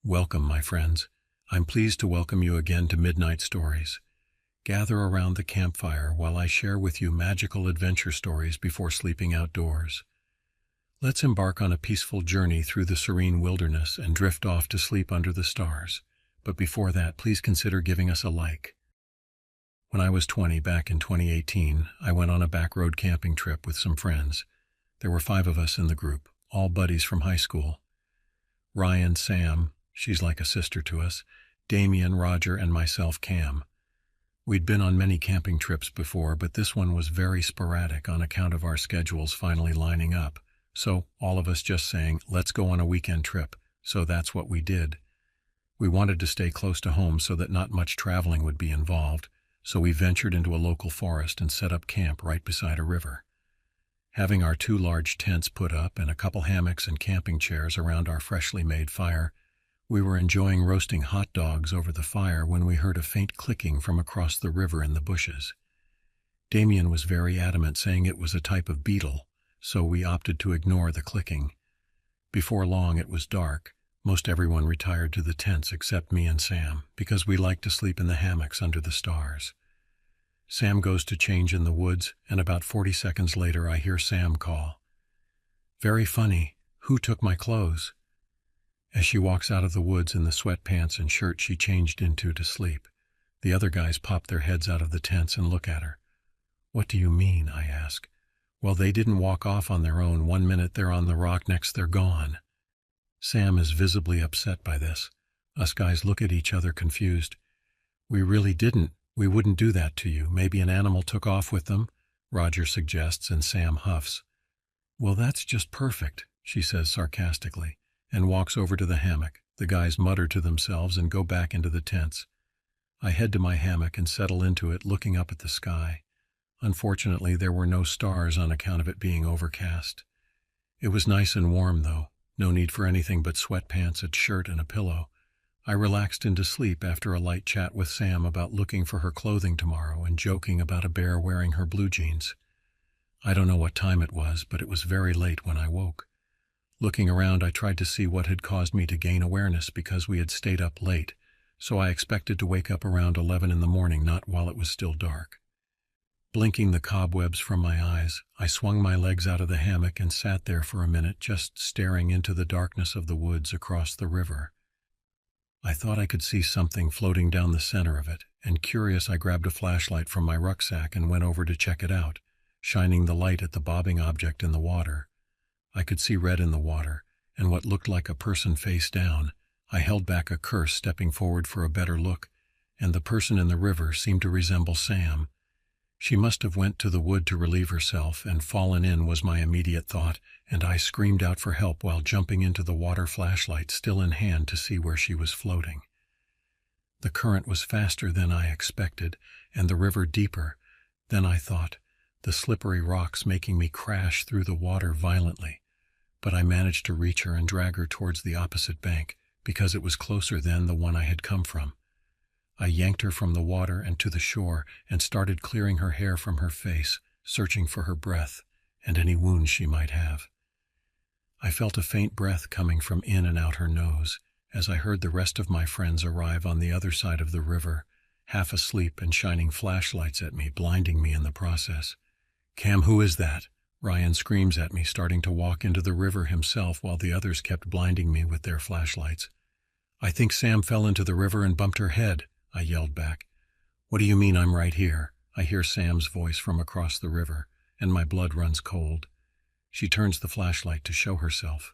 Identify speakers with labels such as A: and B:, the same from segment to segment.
A: Welcome, my friends. I'm pleased to welcome you again to Midnight Stories. Gather around the campfire while I share with you magical adventure stories before sleeping outdoors. Let's embark on a peaceful journey through the serene wilderness and drift off to sleep under the stars. But before that, please consider giving us a like. When I was 20, back in 2018, I went on a backroad camping trip with some friends. There were 5 of us in the group, all buddies from high school. Ryan, Sam, she's like a sister to us, Damien, Roger, and myself, Cam. We'd been on many camping trips before, but this one was very sporadic on account of our schedules finally lining up. So, all of us just saying, let's go on a weekend trip. So that's what we did. We wanted to stay close to home so that not much traveling would be involved, so we ventured into a local forest and set up camp right beside a river. Having our 2 large tents put up and a couple hammocks and camping chairs around our freshly made fire, we were enjoying roasting hot dogs over the fire when we heard a faint clicking from across the river in the bushes. Damien was very adamant, saying it was a type of beetle, so we opted to ignore the clicking. Before long it was dark. Most everyone retired to the tents except me and Sam, because we liked to sleep in the hammocks under the stars. Sam goes to change in the woods, and about 40 seconds later I hear Sam call, "Very funny, who took my clothes?" As she walks out of the woods in the sweatpants and shirt she changed into to sleep, the other guys pop their heads out of the tents and look at her. "What do you mean?" I ask. "Well, they didn't walk off on their own. 1 minute they're on the rock, next they're gone." Sam is visibly upset by this. Us guys look at each other confused. "We really didn't. We wouldn't do that to you. Maybe an animal took off with them," Roger suggests, and Sam huffs. "Well, that's just perfect," she says sarcastically, and walks over to the hammock. The guys mutter to themselves and go back into the tents. I head to my hammock and settle into it, looking up at the sky. Unfortunately, there were no stars on account of it being overcast. It was nice and warm, though. No need for anything but sweatpants, a shirt, and a pillow. I relaxed into sleep after a light chat with Sam about looking for her clothing tomorrow and joking about a bear wearing her blue jeans. I don't know what time it was, but it was very late when I woke. Looking around, I tried to see what had caused me to gain awareness because we had stayed up late, so I expected to wake up around 11 in the morning, not while it was still dark. Blinking the cobwebs from my eyes, I swung my legs out of the hammock and sat there for a minute, just staring into the darkness of the woods across the river. I thought I could see something floating down the center of it, and curious, I grabbed a flashlight from my rucksack and went over to check it out, shining the light at the bobbing object in the water. I could see red in the water, and what looked like a person face down. I held back a curse, stepping forward for a better look, and the person in the river seemed to resemble Sam. She must have went to the wood to relieve herself and fallen in, was my immediate thought, and I screamed out for help while jumping into the water, flashlight still in hand, to see where she was floating. The current was faster than I expected, and the river deeper than I thought, the slippery rocks making me crash through the water violently. But I managed to reach her and drag her towards the opposite bank, because it was closer than the one I had come from. I yanked her from the water and to the shore and started clearing her hair from her face, searching for her breath and any wounds she might have. I felt a faint breath coming from in and out her nose as I heard the rest of my friends arrive on the other side of the river, half asleep and shining flashlights at me, blinding me in the process. "Cam, who is that?" Ryan screams at me, starting to walk into the river himself while the others kept blinding me with their flashlights. "I think Sam fell into the river and bumped her head," I yelled back. "What do you mean I'm right here?" I hear Sam's voice from across the river, and my blood runs cold. She turns the flashlight to show herself.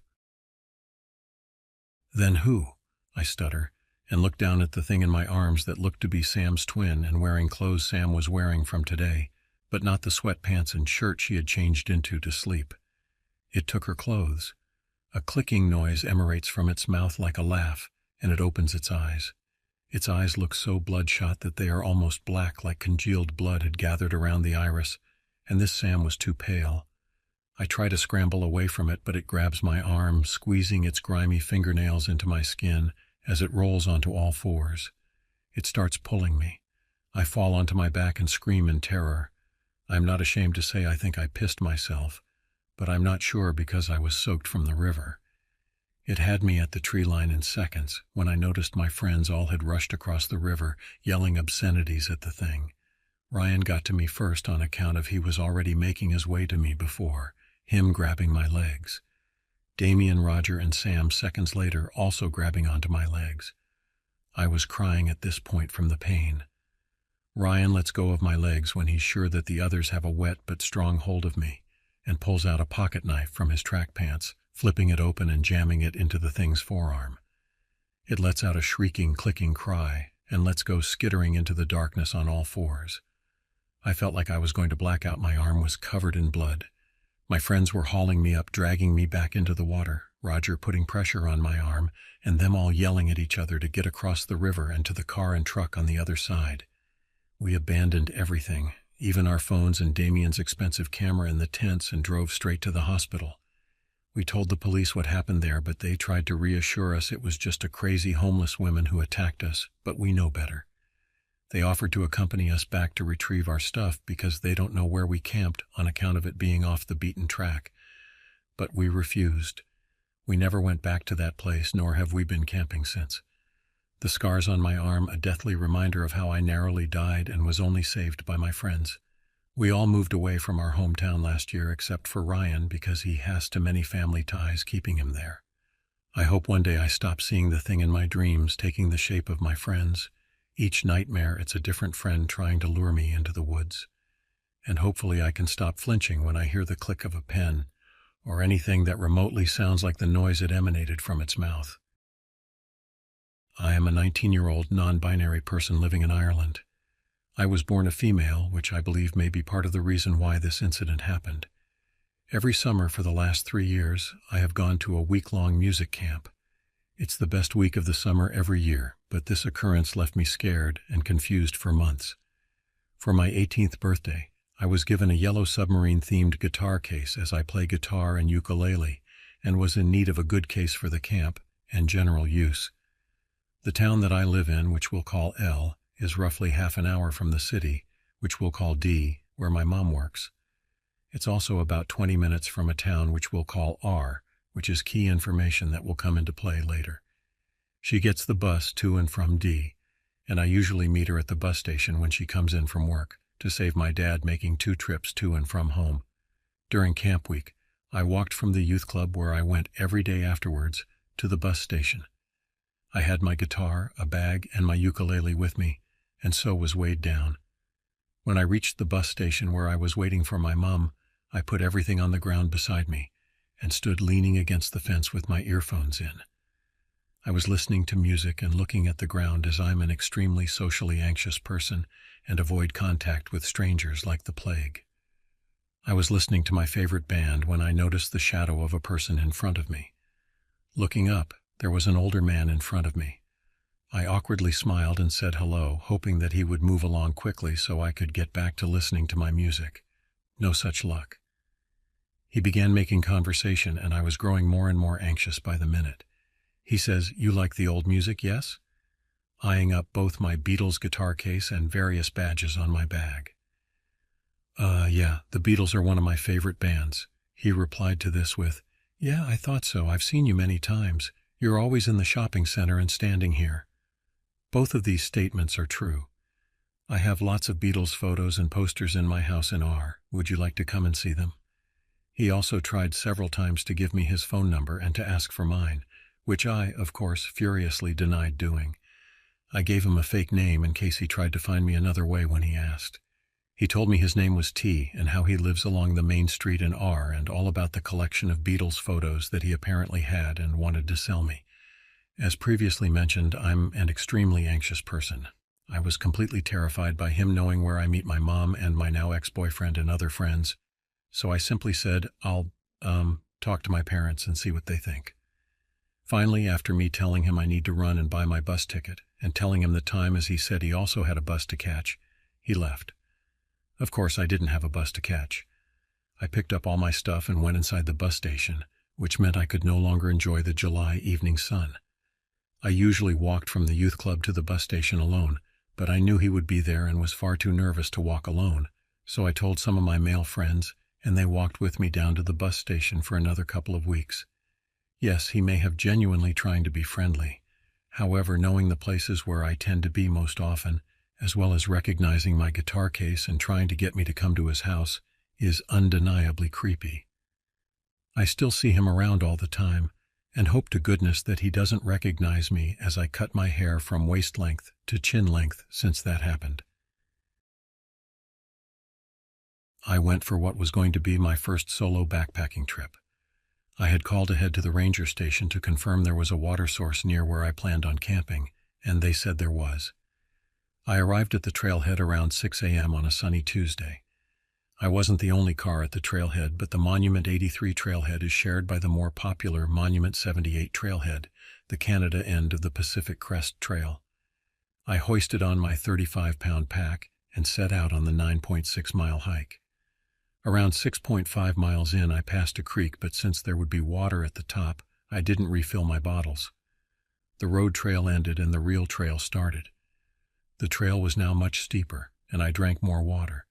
A: "Then who?" I stutter, and look down at the thing in my arms that looked to be Sam's twin and wearing clothes Sam was wearing from today, but not the sweatpants and shirt she had changed into to sleep. It took her clothes. A clicking noise emanates from its mouth like a laugh, and it opens its eyes. Its eyes look so bloodshot that they are almost black, like congealed blood had gathered around the iris, and this Sam was too pale. I try to scramble away from it, but it grabs my arm, squeezing its grimy fingernails into my skin as it rolls onto all fours. It starts pulling me. I fall onto my back and scream in terror. I'm not ashamed to say I think I pissed myself, but I'm not sure because I was soaked from the river. It had me at the tree line in seconds when I noticed my friends all had rushed across the river, yelling obscenities at the thing. Ryan got to me first on account of he was already making his way to me before, him grabbing my legs. Damien, Roger, and Sam seconds later also grabbing onto my legs. I was crying at this point from the pain. Ryan lets go of my legs when he's sure that the others have a wet but strong hold of me, and pulls out a pocket knife from his track pants, flipping it open and jamming it into the thing's forearm. It lets out a shrieking, clicking cry, and lets go skittering into the darkness on all fours. I felt like I was going to black out. My arm was covered in blood. My friends were hauling me up, dragging me back into the water, Roger putting pressure on my arm, and them all yelling at each other to get across the river and to the car and truck on the other side. We abandoned everything, even our phones and Damien's expensive camera in the tents, and drove straight to the hospital. We told the police what happened there, but they tried to reassure us it was just a crazy homeless woman who attacked us, but we know better. They offered to accompany us back to retrieve our stuff because they don't know where we camped on account of it being off the beaten track. But we refused. We never went back to that place, nor have we been camping since. The scars on my arm, a deathly reminder of how I narrowly died and was only saved by my friends. We all moved away from our hometown last year except for Ryan because he has too many family ties keeping him there. I hope one day I stop seeing the thing in my dreams taking the shape of my friends. Each nightmare it's a different friend trying to lure me into the woods. And hopefully I can stop flinching when I hear the click of a pen or anything that remotely sounds like the noise it emanated from its mouth. I am a 19-year-old non-binary person living in Ireland. I was born a female, which I believe may be part of the reason why this incident happened. Every summer for the last 3 years, I have gone to a week-long music camp. It's the best week of the summer every year, but this occurrence left me scared and confused for months. For my 18th birthday, I was given a yellow submarine-themed guitar case as I play guitar and ukulele, and was in need of a good case for the camp and general use. The town that I live in, which we'll call L, is roughly half an hour from the city, which we'll call D, where my mom works. It's also about 20 minutes from a town which we'll call R, which is key information that will come into play later. She gets the bus to and from D, and I usually meet her at the bus station when she comes in from work, to save my dad making 2 trips to and from home. During camp week, I walked from the youth club where I went every day afterwards to the bus station. I had my guitar, a bag, and my ukulele with me, and so was weighed down. When I reached the bus station where I was waiting for my mom, I put everything on the ground beside me and stood leaning against the fence with my earphones in. I was listening to music and looking at the ground as I'm an extremely socially anxious person and avoid contact with strangers like the plague. I was listening to my favorite band when I noticed the shadow of a person in front of me. Looking up, there was an older man in front of me. I awkwardly smiled and said hello, hoping that he would move along quickly so I could get back to listening to my music. No such luck. He began making conversation, and I was growing more and more anxious by the minute. He says, "You like the old music, yes?" Eyeing up both my Beatles guitar case and various badges on my bag. Yeah, the Beatles are one of my favorite bands." He replied to this with, "Yeah, I thought so. I've seen you many times. You're always in the shopping center and standing here." Both of these statements are true. I have lots of Beatles photos and posters in my house in R. Would you like to come and see them? He also tried several times to give me his phone number and to ask for mine, which I, of course, furiously denied doing. I gave him a fake name in case he tried to find me another way when he asked. He told me his name was T and how he lives along the main street in R and all about the collection of Beatles photos that he apparently had and wanted to sell me. As previously mentioned, I'm an extremely anxious person. I was completely terrified by him knowing where I meet my mom and my now ex-boyfriend and other friends, so I simply said, I'll talk to my parents and see what they think. Finally, after me telling him I need to run and buy my bus ticket, and telling him the time as he said he also had a bus to catch, he left. Of course, I didn't have a bus to catch. I picked up all my stuff and went inside the bus station, which meant I could no longer enjoy the July evening sun. I usually walked from the youth club to the bus station alone, but I knew he would be there and was far too nervous to walk alone, so I told some of my male friends, and they walked with me down to the bus station for another couple of weeks. Yes, he may have genuinely trying to be friendly. However, knowing the places where I tend to be most often, as well as recognizing my guitar case and trying to get me to come to his house, is undeniably creepy. I still see him around all the time, and hope to goodness that he doesn't recognize me as I cut my hair from waist length to chin length since that happened. I went for what was going to be my first solo backpacking trip. I had called ahead to the ranger station to confirm there was a water source near where I planned on camping, and they said there was. I arrived at the trailhead around 6 a.m. on a sunny Tuesday. I wasn't the only car at the trailhead, but the Monument 83 trailhead is shared by the more popular Monument 78 trailhead, the Canada end of the Pacific Crest Trail. I hoisted on my 35-pound pack and set out on the 9.6-mile hike. Around 6.5 miles in, I passed a creek, but since there would be water at the top, I didn't refill my bottles. The road trail ended and the real trail started. The trail was now much steeper, and I drank more water.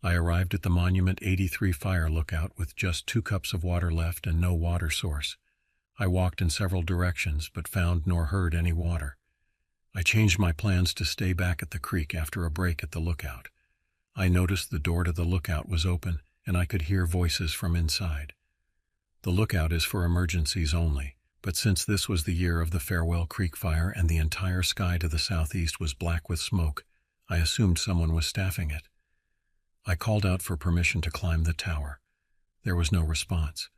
A: I arrived at the Monument 83 fire lookout with just 2 cups of water left and no water source. I walked in several directions, but found nor heard any water. I changed my plans to stay back at the creek after a break at the lookout. I noticed the door to the lookout was open, and I could hear voices from inside. The lookout is for emergencies only, but since this was the year of the Farewell Creek fire and the entire sky to the southeast was black with smoke, I assumed someone was staffing it. I called out for permission to climb the tower. There was no response.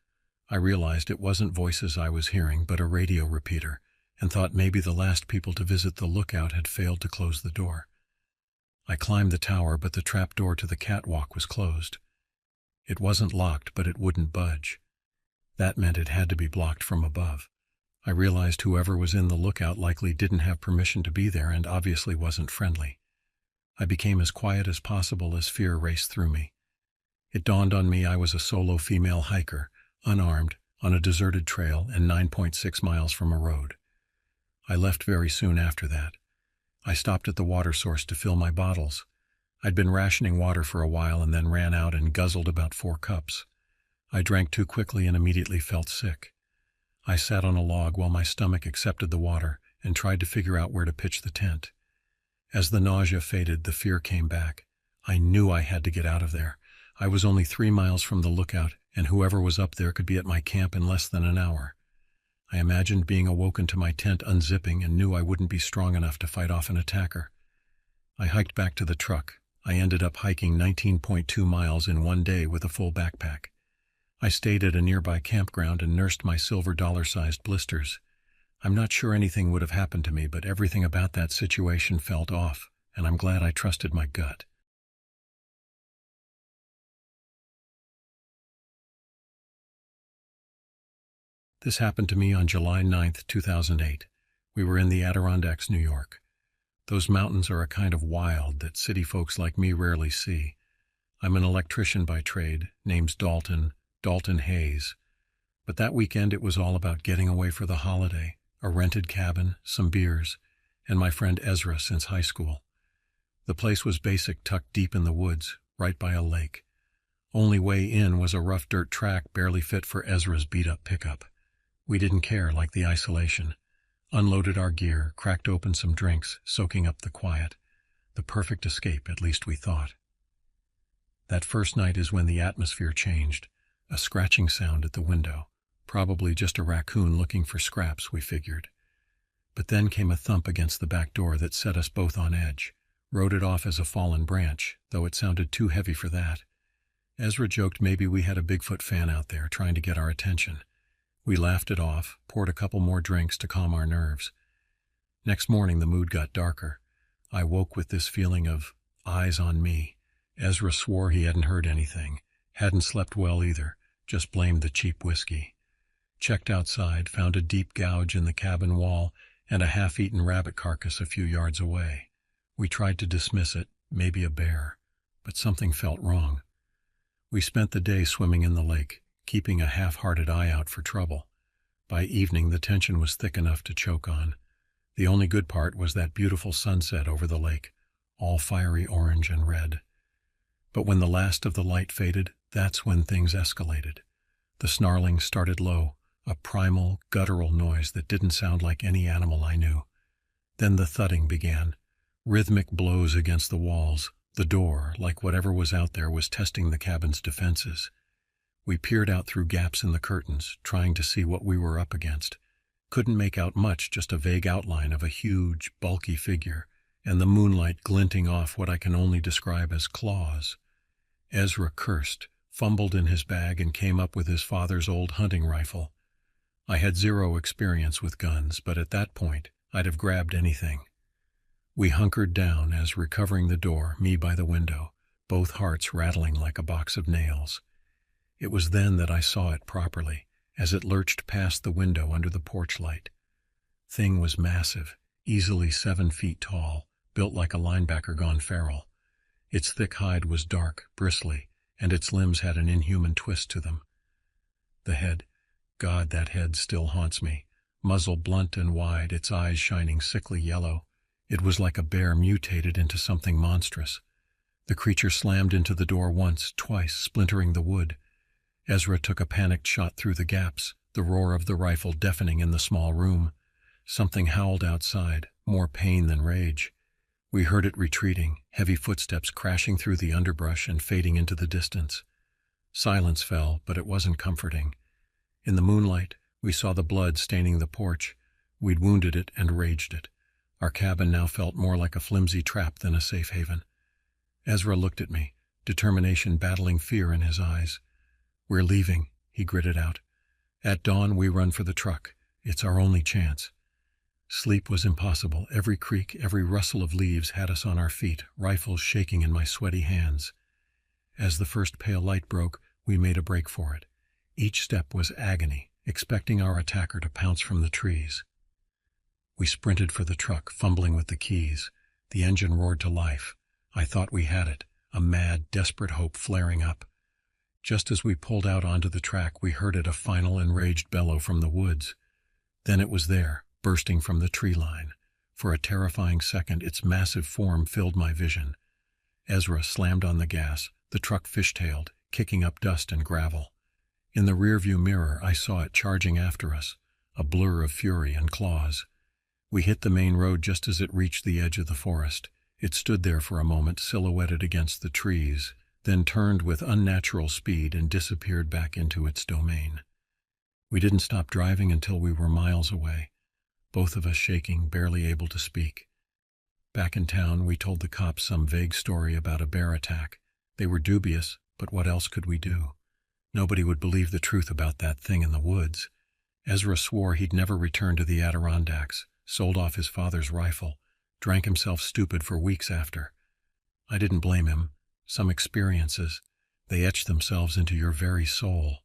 A: I realized it wasn't voices I was hearing, but a radio repeater, and thought maybe the last people to visit the lookout had failed to close the door. I climbed the tower, but the trap door to the catwalk was closed. It wasn't locked, but it wouldn't budge. That meant it had to be blocked from above. I realized whoever was in the lookout likely didn't have permission to be there and obviously wasn't friendly. I became as quiet as possible as fear raced through me. It dawned on me I was a solo female hiker, unarmed, on a deserted trail and 9.6 miles from a road. I left very soon after that. I stopped at the water source to fill my bottles. I'd been rationing water for a while and then ran out and guzzled about 4 cups. I drank too quickly and immediately felt sick. I sat on a log while my stomach accepted the water and tried to figure out where to pitch the tent. As the nausea faded, the fear came back. I knew I had to get out of there. I was only 3 miles from the lookout, and whoever was up there could be at my camp in less than an hour. I imagined being awoken to my tent unzipping and knew I wouldn't be strong enough to fight off an attacker. I hiked back to the truck. I ended up hiking 19.2 miles in one day with a full backpack. I stayed at a nearby campground and nursed my silver dollar-sized blisters. I'm not sure anything would have happened to me, but everything about that situation felt off, and I'm glad I trusted my gut. This happened to me on July 9, 2008. We were in the Adirondacks, New York. Those mountains are a kind of wild that city folks like me rarely see. I'm an electrician by trade, name's Dalton Hayes. But that weekend it was all about getting away for the holiday, a rented cabin, some beers, and my friend Ezra since high school. The place was basic, tucked deep in the woods, right by a lake. Only way in was a rough dirt track barely fit for Ezra's beat-up pickup. We didn't care, like the isolation. Unloaded our gear, cracked open some drinks, soaking up the quiet. The perfect escape, at least we thought. That first night is when the atmosphere changed. A scratching sound at the window. Probably just a raccoon looking for scraps, we figured. But then came a thump against the back door that set us both on edge. Wrote it off as a fallen branch, though it sounded too heavy for that. Ezra joked maybe we had a Bigfoot fan out there trying to get our attention. We laughed it off, poured a couple more drinks to calm our nerves. Next morning the mood got darker. I woke with this feeling of eyes on me. Ezra swore he hadn't heard anything, hadn't slept well either, just blamed the cheap whiskey. Checked outside, found a deep gouge in the cabin wall and a half-eaten rabbit carcass a few yards away. We tried to dismiss it, maybe a bear, but something felt wrong. We spent the day swimming in the lake, keeping a half-hearted eye out for trouble. By evening, the tension was thick enough to choke on. The only good part was that beautiful sunset over the lake, all fiery orange and red. But when the last of the light faded, that's when things escalated. The snarling started low, a primal, guttural noise that didn't sound like any animal I knew. Then the thudding began, rhythmic blows against the walls. The door, like whatever was out there, was testing the cabin's defenses. We peered out through gaps in the curtains, trying to see what we were up against. Couldn't make out much, just a vague outline of a huge, bulky figure, and the moonlight glinting off what I can only describe as claws. Ezra cursed, fumbled in his bag, and came up with his father's old hunting rifle. I had zero experience with guns, but at that point, I'd have grabbed anything. We hunkered down as, recovering the door, me by the window, both hearts rattling like a box of nails. It was then that I saw it properly, as it lurched past the window under the porch light. Thing was massive, easily 7 feet tall, built like a linebacker gone feral. Its thick hide was dark, bristly, and its limbs had an inhuman twist to them. The head, God, that head still haunts me, muzzle blunt and wide, its eyes shining sickly yellow. It was like a bear mutated into something monstrous. The creature slammed into the door once, twice, splintering the wood. Ezra took a panicked shot through the gaps, the roar of the rifle deafening in the small room. Something howled outside, more pain than rage. We heard it retreating, heavy footsteps crashing through the underbrush and fading into the distance. Silence fell, but it wasn't comforting. In the moonlight, we saw the blood staining the porch. We'd wounded it and raged it. Our cabin now felt more like a flimsy trap than a safe haven. Ezra looked at me, determination battling fear in his eyes. "We're leaving," he gritted out. "At dawn, we run for the truck. It's our only chance." Sleep was impossible. Every creak, every rustle of leaves had us on our feet, rifles shaking in my sweaty hands. As the first pale light broke, we made a break for it. Each step was agony, expecting our attacker to pounce from the trees. We sprinted for the truck, fumbling with the keys. The engine roared to life. I thought we had it, a mad, desperate hope flaring up. Just as we pulled out onto the track, we heard it, a final enraged bellow from the woods. Then it was there, bursting from the tree line. For a terrifying second, its massive form filled my vision. Ezra slammed on the gas. The truck fishtailed, kicking up dust and gravel. In the rearview mirror, I saw it charging after us, a blur of fury and claws. We hit the main road just as it reached the edge of the forest. It stood there for a moment, silhouetted against the trees, then turned with unnatural speed and disappeared back into its domain. We didn't stop driving until we were miles away, both of us shaking, barely able to speak. Back in town, we told the cops some vague story about a bear attack. They were dubious, but what else could we do? Nobody would believe the truth about that thing in the woods. Ezra swore he'd never return to the Adirondacks, sold off his father's rifle, drank himself stupid for weeks after. I didn't blame him. Some experiences, they etch themselves into your very soul.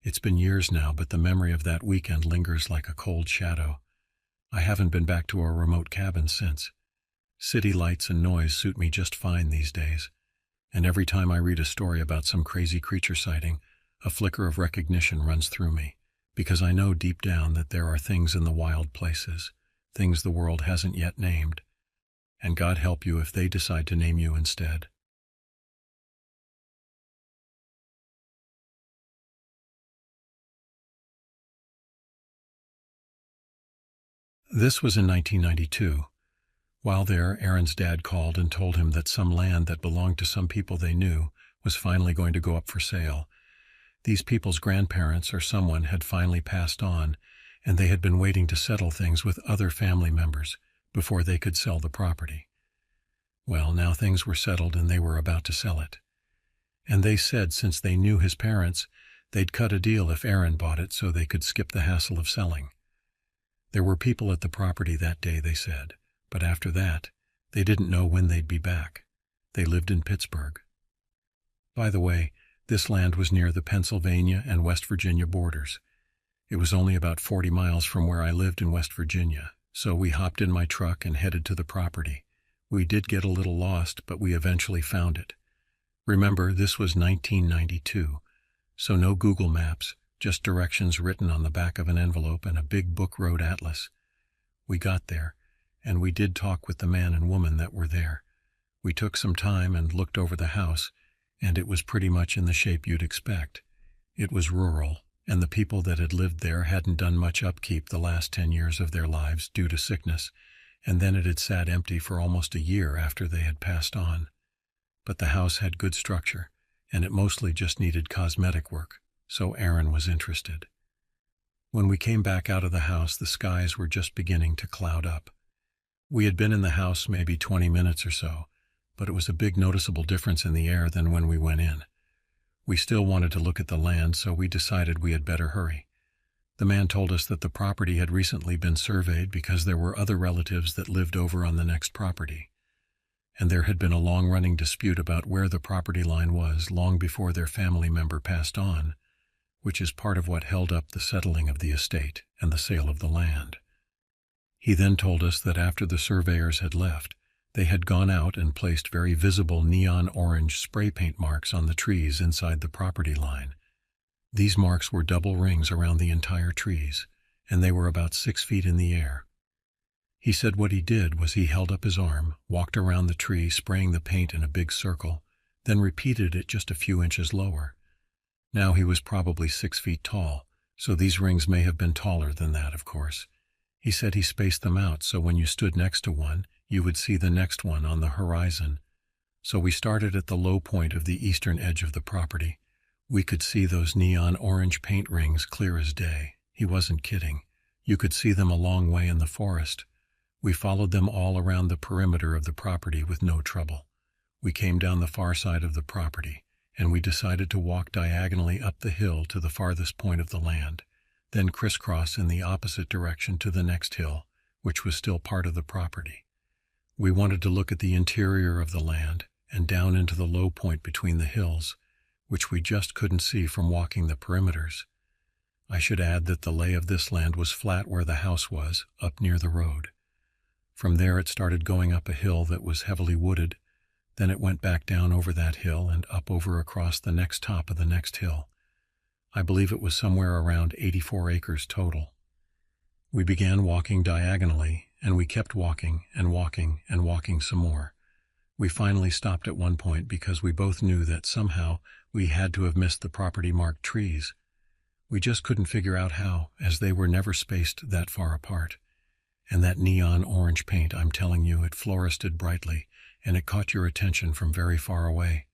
A: It's been years now, but the memory of that weekend lingers like a cold shadow. I haven't been back to our remote cabin since. City lights and noise suit me just fine these days. And every time I read a story about some crazy creature sighting, a flicker of recognition runs through me, because I know deep down that there are things in the wild places, things the world hasn't yet named. And God help you if they decide to name you instead. This was in 1992. While there, Aaron's dad called and told him that some land that belonged to some people they knew was finally going to go up for sale. These people's grandparents or someone had finally passed on, and they had been waiting to settle things with other family members before they could sell the property. Well, now things were settled and they were about to sell it. And they said since they knew his parents, they'd cut a deal if Aaron bought it so they could skip the hassle of selling. There were people at the property that day, they said, but after that, they didn't know when they'd be back. They lived in Pittsburgh. By the way, this land was near the Pennsylvania and West Virginia borders. It was only about 40 miles from where I lived in West Virginia, so we hopped in my truck and headed to the property. We did get a little lost, but we eventually found it. Remember, this was 1992, so no Google Maps, just directions written on the back of an envelope and a big book road atlas. We got there, and we did talk with the man and woman that were there. We took some time and looked over the house, and it was pretty much in the shape you'd expect. It was rural, and the people that had lived there hadn't done much upkeep the last 10 years of their lives due to sickness, and then it had sat empty for almost a year after they had passed on. But the house had good structure, and it mostly just needed cosmetic work, so Aaron was interested. When we came back out of the house, the skies were just beginning to cloud up. We had been in the house maybe 20 minutes or so, but it was a big noticeable difference in the air than when we went in. We still wanted to look at the land, so we decided we had better hurry. The man told us that the property had recently been surveyed because there were other relatives that lived over on the next property, and there had been a long-running dispute about where the property line was long before their family member passed on, which is part of what held up the settling of the estate and the sale of the land. He then told us that after the surveyors had left, they had gone out and placed very visible neon orange spray paint marks on the trees inside the property line. These marks were double rings around the entire trees, and they were about 6 feet in the air. He said what he did was he held up his arm, walked around the tree spraying the paint in a big circle, then repeated it just a few inches lower. Now he was probably 6 feet tall, so these rings may have been taller than that, of course. He said he spaced them out so when you stood next to one, you would see the next one on the horizon. So we started at the low point of the eastern edge of the property. We could see those neon orange paint rings clear as day. He wasn't kidding. You could see them a long way in the forest. We followed them all around the perimeter of the property with no trouble. We came down the far side of the property, and we decided to walk diagonally up the hill to the farthest point of the land, then crisscross in the opposite direction to the next hill, which was still part of the property. We wanted to look at the interior of the land and down into the low point between the hills, which we just couldn't see from walking the perimeters. I should add that the lay of this land was flat where the house was, up near the road. From there it started going up a hill that was heavily wooded, then it went back down over that hill and up over across the next top of the next hill. I believe it was somewhere around 84 acres total. We began walking diagonally, and we kept walking and walking and walking some more. We finally stopped at one point because we both knew that somehow we had to have missed the property-marked trees. We just couldn't figure out how, as they were never spaced that far apart. And that neon orange paint, I'm telling you, it fluoresced brightly, and it caught your attention from very far away.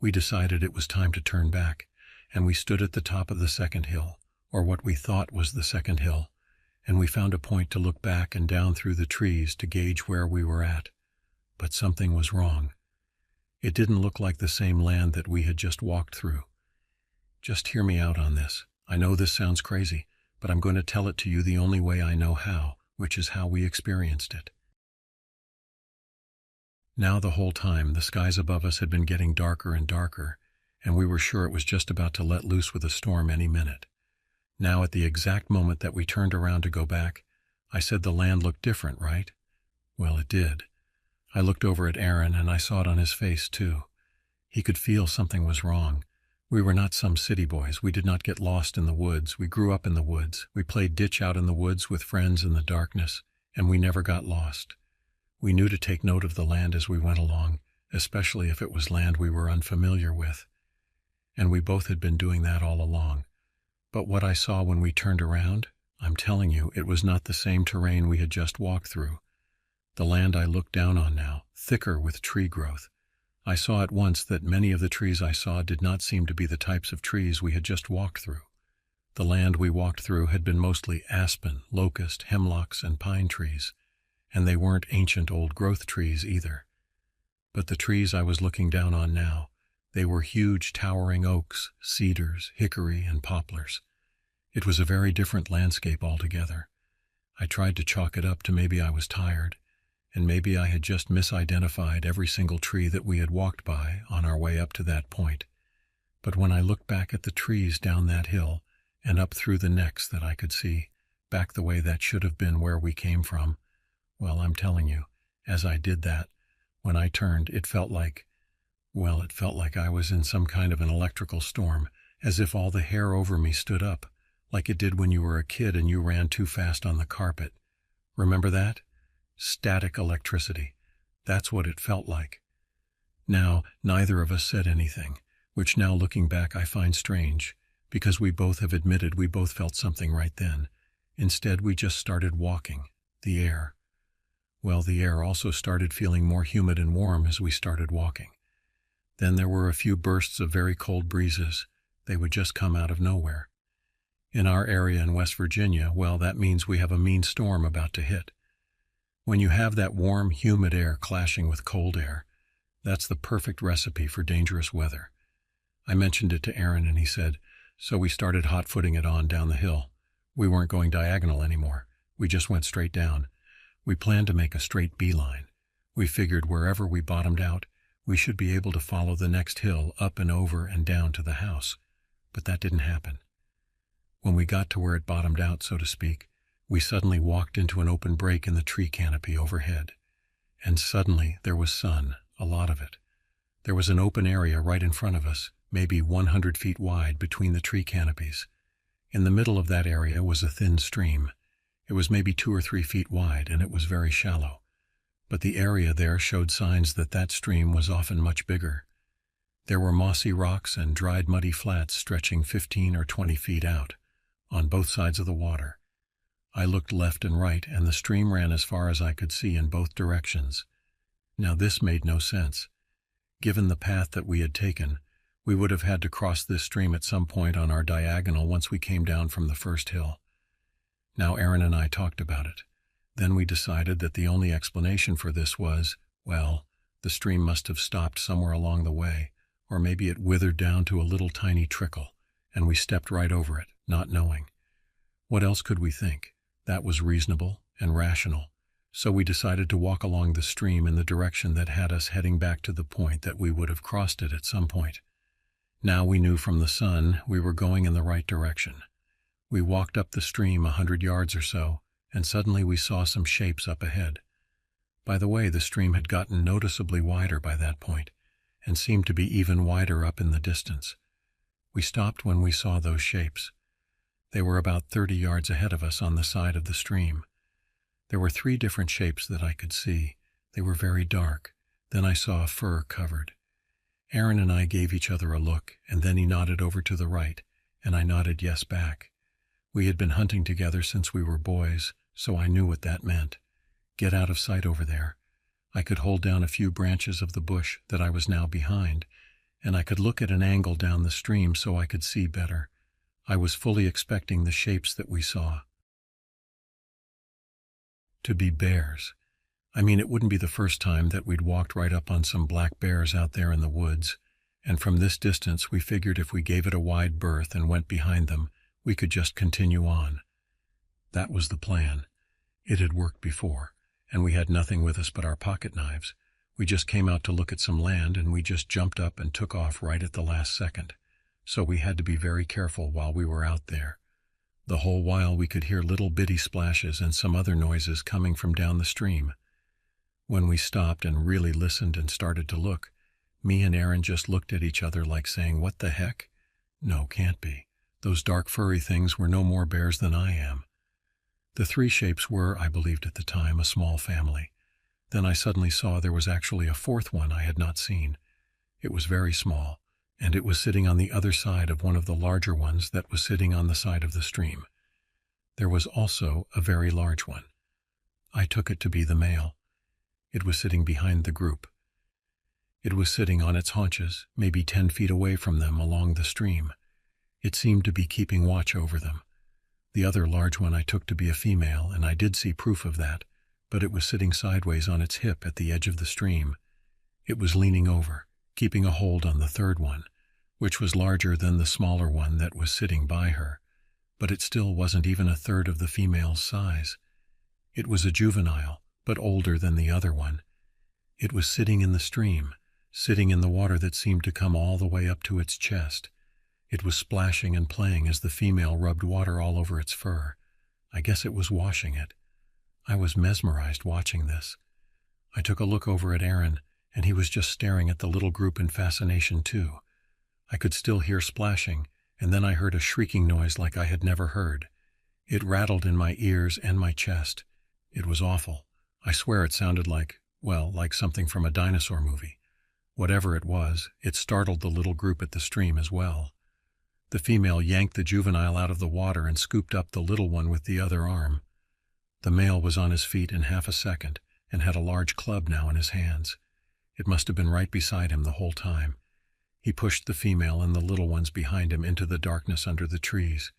A: We decided it was time to turn back, and we stood at the top of the second hill, or what we thought was the second hill, and we found a point to look back and down through the trees to gauge where we were at. But something was wrong. It didn't look like the same land that we had just walked through. Just hear me out on this. I know this sounds crazy, but I'm going to tell it to you the only way I know how, which is how we experienced it. Now the whole time, the skies above us had been getting darker and darker, and we were sure it was just about to let loose with a storm any minute. Now, at the exact moment that we turned around to go back, I said the land looked different, right? Well, it did. I looked over at Aaron, and I saw it on his face, too. He could feel something was wrong. We were not some city boys. We did not get lost in the woods. We grew up in the woods. We played ditch out in the woods with friends in the darkness, and we never got lost. We knew to take note of the land as we went along, especially if it was land we were unfamiliar with. And we both had been doing that all along. But what I saw when we turned around, I'm telling you, it was not the same terrain we had just walked through. The land I looked down on now, thicker with tree growth. I saw at once that many of the trees I saw did not seem to be the types of trees we had just walked through. The land we walked through had been mostly aspen, locust, hemlocks, and pine trees, and they weren't ancient old-growth trees either. But the trees I was looking down on now, they were huge towering oaks, cedars, hickory, and poplars. It was a very different landscape altogether. I tried to chalk it up to maybe I was tired, and maybe I had just misidentified every single tree that we had walked by on our way up to that point. But when I looked back at the trees down that hill, and up through the necks that I could see, back the way that should have been where we came from, well, I'm telling you, as I did that, when I turned, it felt like I was in some kind of an electrical storm, as if all the hair over me stood up, like it did when you were a kid and you ran too fast on the carpet. Remember that? Static electricity. That's what it felt like. Now, neither of us said anything, which now looking back I find strange. because we both have admitted we both felt something right then. Instead, we just started walking. The air. Well, the air also started feeling more humid and warm as we started walking. Then there were a few bursts of very cold breezes. They would just come out of nowhere. In our area in West Virginia, well, that means we have a mean storm about to hit. When you have that warm, humid air clashing with cold air, that's the perfect recipe for dangerous weather. I mentioned it to Aaron and he said, so we started hot-footing it on down the hill. We weren't going diagonal anymore. We just went straight down. We planned to make a straight beeline. We figured wherever we bottomed out, we should be able to follow the next hill up and over and down to the house. But that didn't happen. When we got to where it bottomed out, so to speak, we suddenly walked into an open break in the tree canopy overhead. And suddenly there was sun, a lot of it. There was an open area right in front of us, maybe 100 feet wide between the tree canopies. In the middle of that area was a thin stream. It was maybe 2 or 3 feet wide, and it was very shallow. But the area there showed signs that that stream was often much bigger. There were mossy rocks and dried muddy flats stretching 15 or 20 feet out, on both sides of the water. I looked left and right, and the stream ran as far as I could see in both directions. Now this made no sense. Given the path that we had taken, we would have had to cross this stream at some point on our diagonal once we came down from the first hill. Now Aaron and I talked about it. Then we decided that the only explanation for this was, well, the stream must have stopped somewhere along the way, or maybe it withered down to a little tiny trickle, and we stepped right over it, not knowing. What else could we think? That was reasonable and rational. So we decided to walk along the stream in the direction that had us heading back to the point that we would have crossed it at some point. Now we knew from the sun we were going in the right direction. We walked up the stream 100 yards or so, and suddenly we saw some shapes up ahead. By the way, the stream had gotten noticeably wider by that point, and seemed to be even wider up in the distance. We stopped when we saw those shapes. They were about 30 yards ahead of us on the side of the stream. There were 3 different shapes that I could see. They were very dark. Then I saw a fur covered. Aaron and I gave each other a look, and then he nodded over to the right, and I nodded yes back. We had been hunting together since we were boys, so I knew what that meant. Get out of sight over there. I could hold down a few branches of the bush that I was now behind, and I could look at an angle down the stream so I could see better. I was fully expecting the shapes that we saw to be bears. I mean, it wouldn't be the first time that we'd walked right up on some black bears out there in the woods, and from this distance we figured if we gave it a wide berth and went behind them, we could just continue on. That was the plan. It had worked before, and we had nothing with us but our pocket knives. We just came out to look at some land, and we just jumped up and took off right at the last second. So we had to be very careful while we were out there. The whole while we could hear little bitty splashes and some other noises coming from down the stream. When we stopped and really listened and started to look, me and Aaron just looked at each other like saying, "What the heck? No, can't be. Those dark furry things were no more bears than I am." The 3 shapes were, I believed at the time, a small family. Then I suddenly saw there was actually a 4th one I had not seen. It was very small, and it was sitting on the other side of one of the larger ones that was sitting on the side of the stream. There was also a very large one. I took it to be the male. It was sitting behind the group. It was sitting on its haunches, maybe 10 feet away from them along the stream. It seemed to be keeping watch over them. The other large one I took to be a female, and I did see proof of that, but it was sitting sideways on its hip at the edge of the stream. It was leaning over, keeping a hold on the 3rd one, which was larger than the smaller one that was sitting by her, but it still wasn't even 1/3 of the female's size. It was a juvenile, but older than the other one. It was sitting in the stream, sitting in the water that seemed to come all the way up to its chest. It was splashing and playing as the female rubbed water all over its fur. I guess it was washing it. I was mesmerized watching this. I took a look over at Aaron, and he was just staring at the little group in fascination too. I could still hear splashing, and then I heard a shrieking noise like I had never heard. It rattled in my ears and my chest. It was awful. I swear it sounded like, well, like something from a dinosaur movie. Whatever it was, it startled the little group at the stream as well. The female yanked the juvenile out of the water and scooped up the little one with the other arm. The male was on his feet in half a second and had a large club now in his hands. It must have been right beside him the whole time. He pushed the female and the little ones behind him into the darkness under the trees.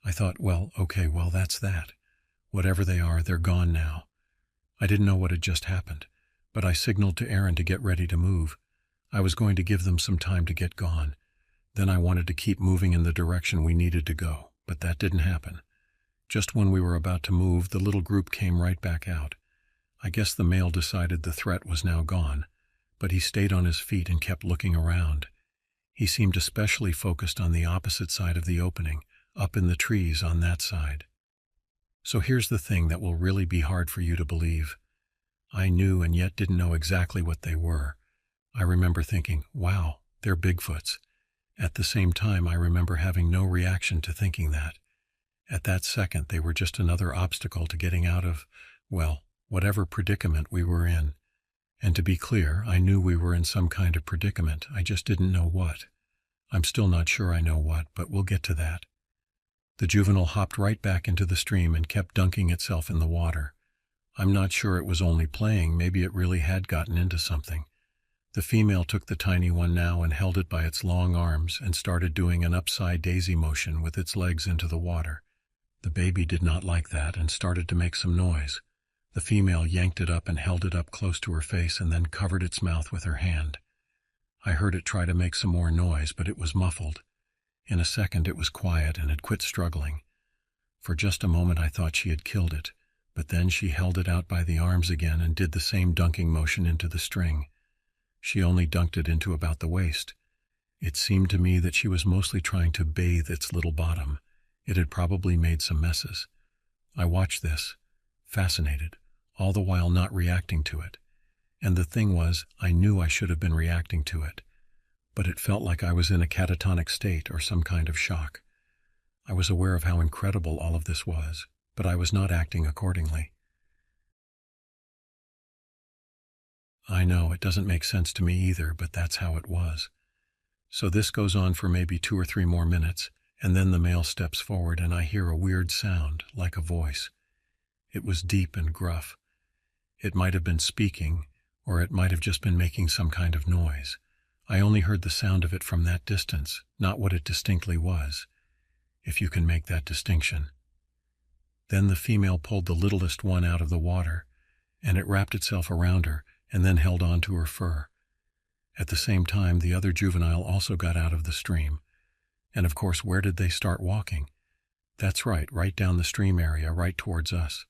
A: I thought, well, okay, that's that. Whatever they are, they're gone now. I didn't know what had just happened, but I signaled to Aaron to get ready to move. I was going to give them some time to get gone. Then I wanted to keep moving in the direction we needed to go, but that didn't happen. Just when we were about to move, the little group came right back out. I guess the male decided the threat was now gone, but he stayed on his feet and kept looking around. He seemed especially focused on the opposite side of the opening, up in the trees on that side. So here's the thing that will really be hard for you to believe. I knew and yet didn't know exactly what they were. I remember thinking, wow, they're Bigfoots. At the same time, I remember having no reaction to thinking that. At that second, they were just another obstacle to getting out of, well, whatever predicament we were in. And to be clear, I knew we were in some kind of predicament, I just didn't know what. I'm still not sure I know what, but we'll get to that. The juvenile hopped right back into the stream and kept dunking itself in the water. I'm not sure it was only playing, maybe it really had gotten into something. The female took the tiny one now and held it by its long arms and started doing an upside daisy motion with its legs into the water. The baby did not like that and started to make some noise. The female yanked it up and held it up close to her face and then covered its mouth with her hand. I heard it try to make some more noise, but it was muffled. In a second it was quiet and had quit struggling. For just a moment I thought she had killed it, but then she held it out by the arms again and did the same dunking motion into the string. She only dunked it into about the waist. It seemed to me that she was mostly trying to bathe its little bottom. It had probably made some messes. I watched this, fascinated, all the while not reacting to it. And the thing was, I knew I should have been reacting to it, but it felt like I was in a catatonic state or some kind of shock. I was aware of how incredible all of this was, but I was not acting accordingly. I know, it doesn't make sense to me either, but that's how it was. So this goes on for maybe 2 or 3 more minutes, and then the male steps forward and I hear a weird sound, like a voice. It was deep and gruff. It might have been speaking, or it might have just been making some kind of noise. I only heard the sound of it from that distance, not what it distinctly was, if you can make that distinction. Then the female pulled the littlest one out of the water, and it wrapped itself around her and then held on to her fur. At the same time, the other juvenile also got out of the stream. And of course, where did they start walking? That's right down the stream area, right towards us.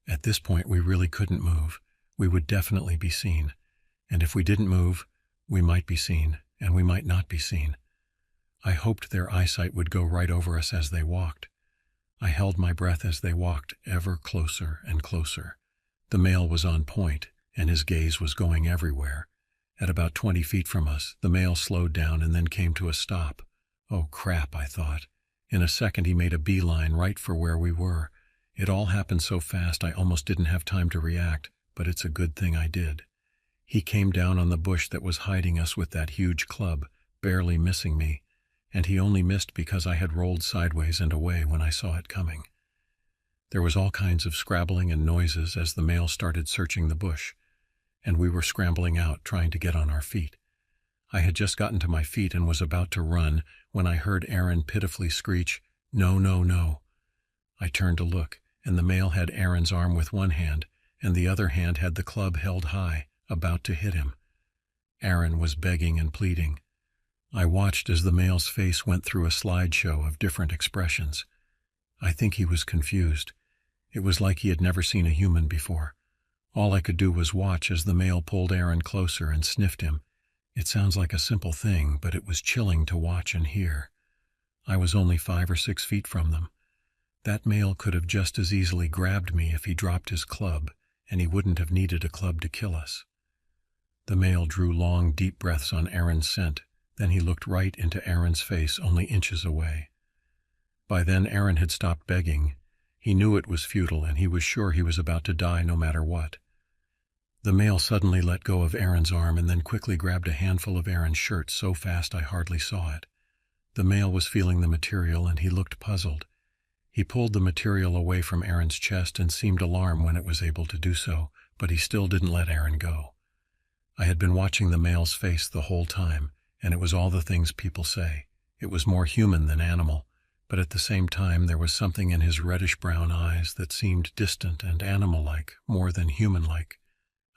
A: At this point, we really couldn't move. We would definitely be seen. And if we didn't move, we might be seen, and we might not be seen. I hoped their eyesight would go right over us as they walked. I held my breath as they walked, ever closer and closer. The male was on point, and his gaze was going everywhere. At about 20 feet from us, the male slowed down and then came to a stop. Oh crap, I thought. In a second he made a beeline right for where we were. It all happened so fast I almost didn't have time to react, but it's a good thing I did. He came down on the bush that was hiding us with that huge club, barely missing me, and he only missed because I had rolled sideways and away when I saw it coming. There was all kinds of scrabbling and noises as the male started searching the bush, and we were scrambling out, trying to get on our feet. I had just gotten to my feet and was about to run when I heard Aaron pitifully screech, "No, no, no." I turned to look, and the male had Aaron's arm with one hand, and the other hand had the club held high, about to hit him. Aaron was begging and pleading. I watched as the male's face went through a slideshow of different expressions. I think he was confused. It was like he had never seen a human before. All I could do was watch as the male pulled Aaron closer and sniffed him. It sounds like a simple thing, but it was chilling to watch and hear. I was only 5 or 6 feet from them. That male could have just as easily grabbed me if he dropped his club, and he wouldn't have needed a club to kill us. The male drew long, deep breaths on Aaron's scent. Then he looked right into Aaron's face, only inches away. By then Aaron had stopped begging. He knew it was futile, and he was sure he was about to die no matter what. The male suddenly let go of Aaron's arm and then quickly grabbed a handful of Aaron's shirt so fast I hardly saw it. The male was feeling the material and he looked puzzled. He pulled the material away from Aaron's chest and seemed alarmed when it was able to do so, but he still didn't let Aaron go. I had been watching the male's face the whole time, and it was all the things people say. It was more human than animal, but at the same time there was something in his reddish-brown eyes that seemed distant and animal-like, more than human-like.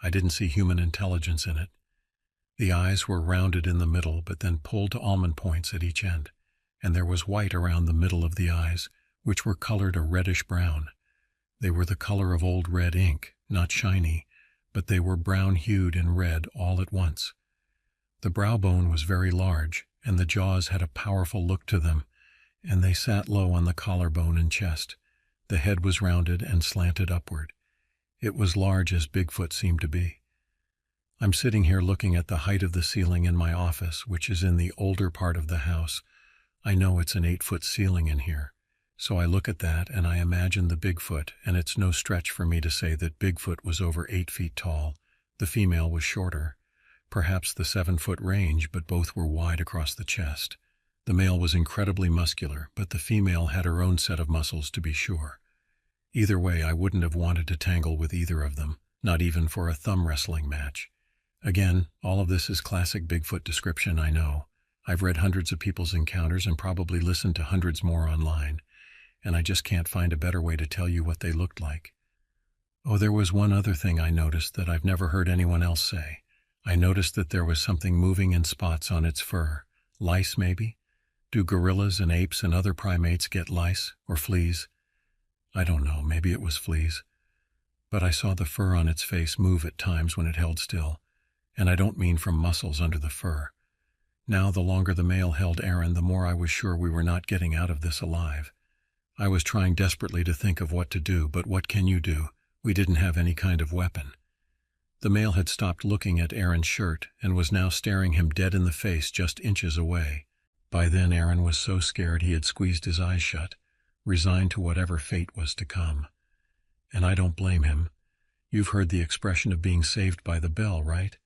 A: I didn't see human intelligence in it. The eyes were rounded in the middle, but then pulled to almond points at each end, and there was white around the middle of the eyes, which were colored a reddish-brown. They were the color of old red ink, not shiny, but they were brown-hued and red all at once. The brow bone was very large, and the jaws had a powerful look to them, and they sat low on the collarbone and chest. The head was rounded and slanted upward. It was large as Bigfoot seemed to be. I'm sitting here looking at the height of the ceiling in my office, which is in the older part of the house. I know it's an 8-foot ceiling in here. So I look at that and I imagine the Bigfoot, and it's no stretch for me to say that Bigfoot was over 8 feet tall. The female was shorter, perhaps the 7-foot range, but both were wide across the chest. The male was incredibly muscular, but the female had her own set of muscles to be sure. Either way, I wouldn't have wanted to tangle with either of them, not even for a thumb wrestling match. Again, all of this is classic Bigfoot description, I know. I've read hundreds of people's encounters and probably listened to hundreds more online, and I just can't find a better way to tell you what they looked like. Oh, there was one other thing I noticed that I've never heard anyone else say. I noticed that there was something moving in spots on its fur. Lice, maybe? Do gorillas and apes and other primates get lice or fleas? I don't know, maybe it was fleas. But I saw the fur on its face move at times when it held still, and I don't mean from muscles under the fur. Now, the longer the male held Aaron, the more I was sure we were not getting out of this alive. I was trying desperately to think of what to do, but what can you do? We didn't have any kind of weapon. The male had stopped looking at Aaron's shirt and was now staring him dead in the face just inches away. By then Aaron was so scared he had squeezed his eyes shut, resigned to whatever fate was to come. And I don't blame him. You've heard the expression of being saved by the bell, right?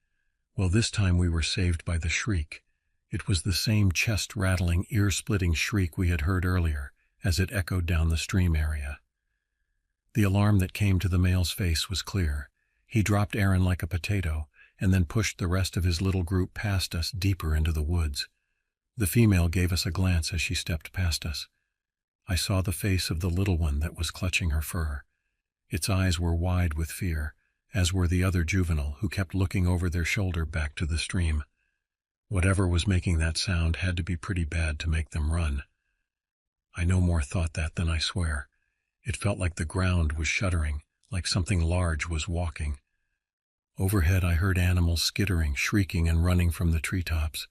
A: Well, this time we were saved by the shriek. It was the same chest-rattling, ear-splitting shriek we had heard earlier, as it echoed down the stream area. The alarm that came to the male's face was clear. He dropped Aaron like a potato, and then pushed the rest of his little group past us deeper into the woods. The female gave us a glance as she stepped past us. I saw the face of the little one that was clutching her fur. Its eyes were wide with fear, as were the other juvenile, who kept looking over their shoulder back to the stream. Whatever was making that sound had to be pretty bad to make them run. I no more thought that than I swear. It felt like the ground was shuddering, like something large was walking. Overhead I heard animals skittering, shrieking, and running from the treetops.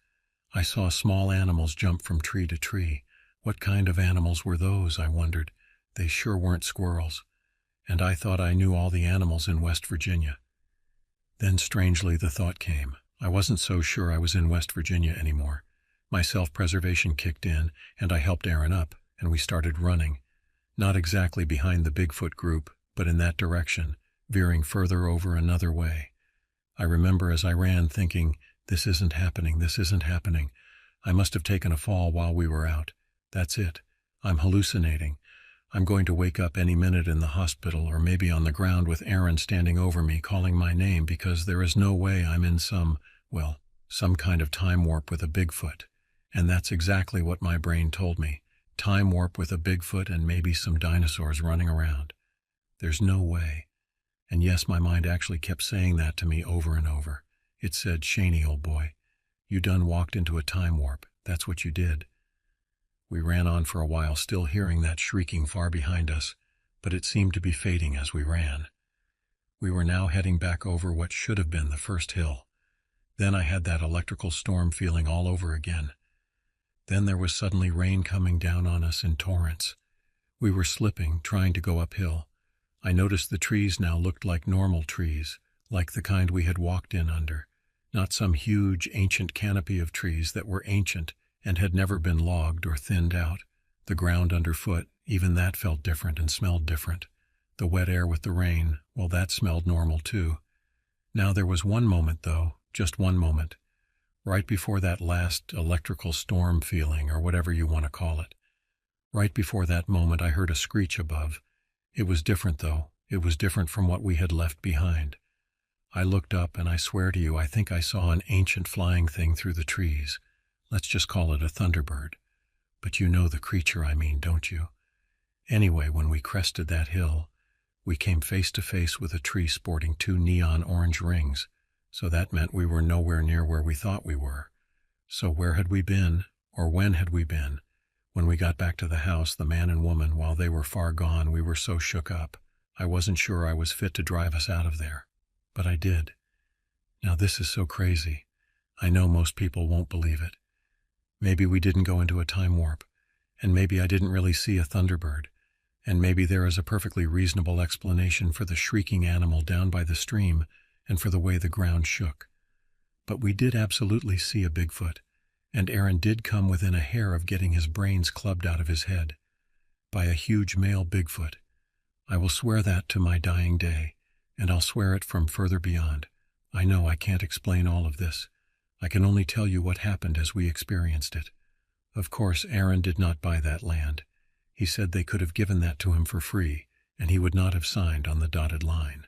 A: I saw small animals jump from tree to tree. What kind of animals were those, I wondered. They sure weren't squirrels. And I thought I knew all the animals in West Virginia. Then strangely the thought came. I wasn't so sure I was in West Virginia anymore. My self-preservation kicked in, and I helped Aaron up, and we started running. Not exactly behind the Bigfoot group, but in that direction, veering further over another way. I remember as I ran thinking, this isn't happening, this isn't happening. I must have taken a fall while we were out. That's it. I'm hallucinating. I'm going to wake up any minute in the hospital or maybe on the ground with Aaron standing over me calling my name, because there is no way I'm in some kind of time warp with a Bigfoot. And that's exactly what my brain told me. Time warp with a Bigfoot and maybe some dinosaurs running around. There's no way. And yes, my mind actually kept saying that to me over and over. It said, Shaney, old boy, you done walked into a time warp. That's what you did. We ran on for a while, still hearing that shrieking far behind us, but it seemed to be fading as we ran. We were now heading back over what should have been the first hill. Then I had that electrical storm feeling all over again. Then there was suddenly rain coming down on us in torrents. We were slipping, trying to go uphill. I noticed the trees now looked like normal trees, like the kind we had walked in under, not some huge, ancient canopy of trees that were ancient and had never been logged or thinned out. The ground underfoot, even that felt different and smelled different. The wet air with the rain, well, that smelled normal too. Now there was one moment, though, just one moment. right before that last electrical storm feeling, or whatever you want to call it. Right before that moment, I heard a screech above. It was different, though. It was different from what we had left behind. I looked up, and I swear to you, I think I saw an ancient flying thing through the trees. Let's just call it a thunderbird. But you know the creature I mean, don't you? Anyway, when we crested that hill, we came face to face with a tree sporting 2 neon orange rings, so that meant we were nowhere near where we thought we were. So where had we been, or when had we been? When we got back to the house, the man and woman, while they were far gone, we were so shook up. I wasn't sure I was fit to drive us out of there. But I did. Now this is so crazy. I know most people won't believe it. Maybe we didn't go into a time warp, and maybe I didn't really see a thunderbird, and maybe there is a perfectly reasonable explanation for the shrieking animal down by the stream and for the way the ground shook. But we did absolutely see a Bigfoot, and Aaron did come within a hair of getting his brains clubbed out of his head by a huge male Bigfoot. I will swear that to my dying day, and I'll swear it from further beyond. I know I can't explain all of this. I can only tell you what happened as we experienced it. Of course, Aaron did not buy that land. He said they could have given that to him for free, and he would not have signed on the dotted line.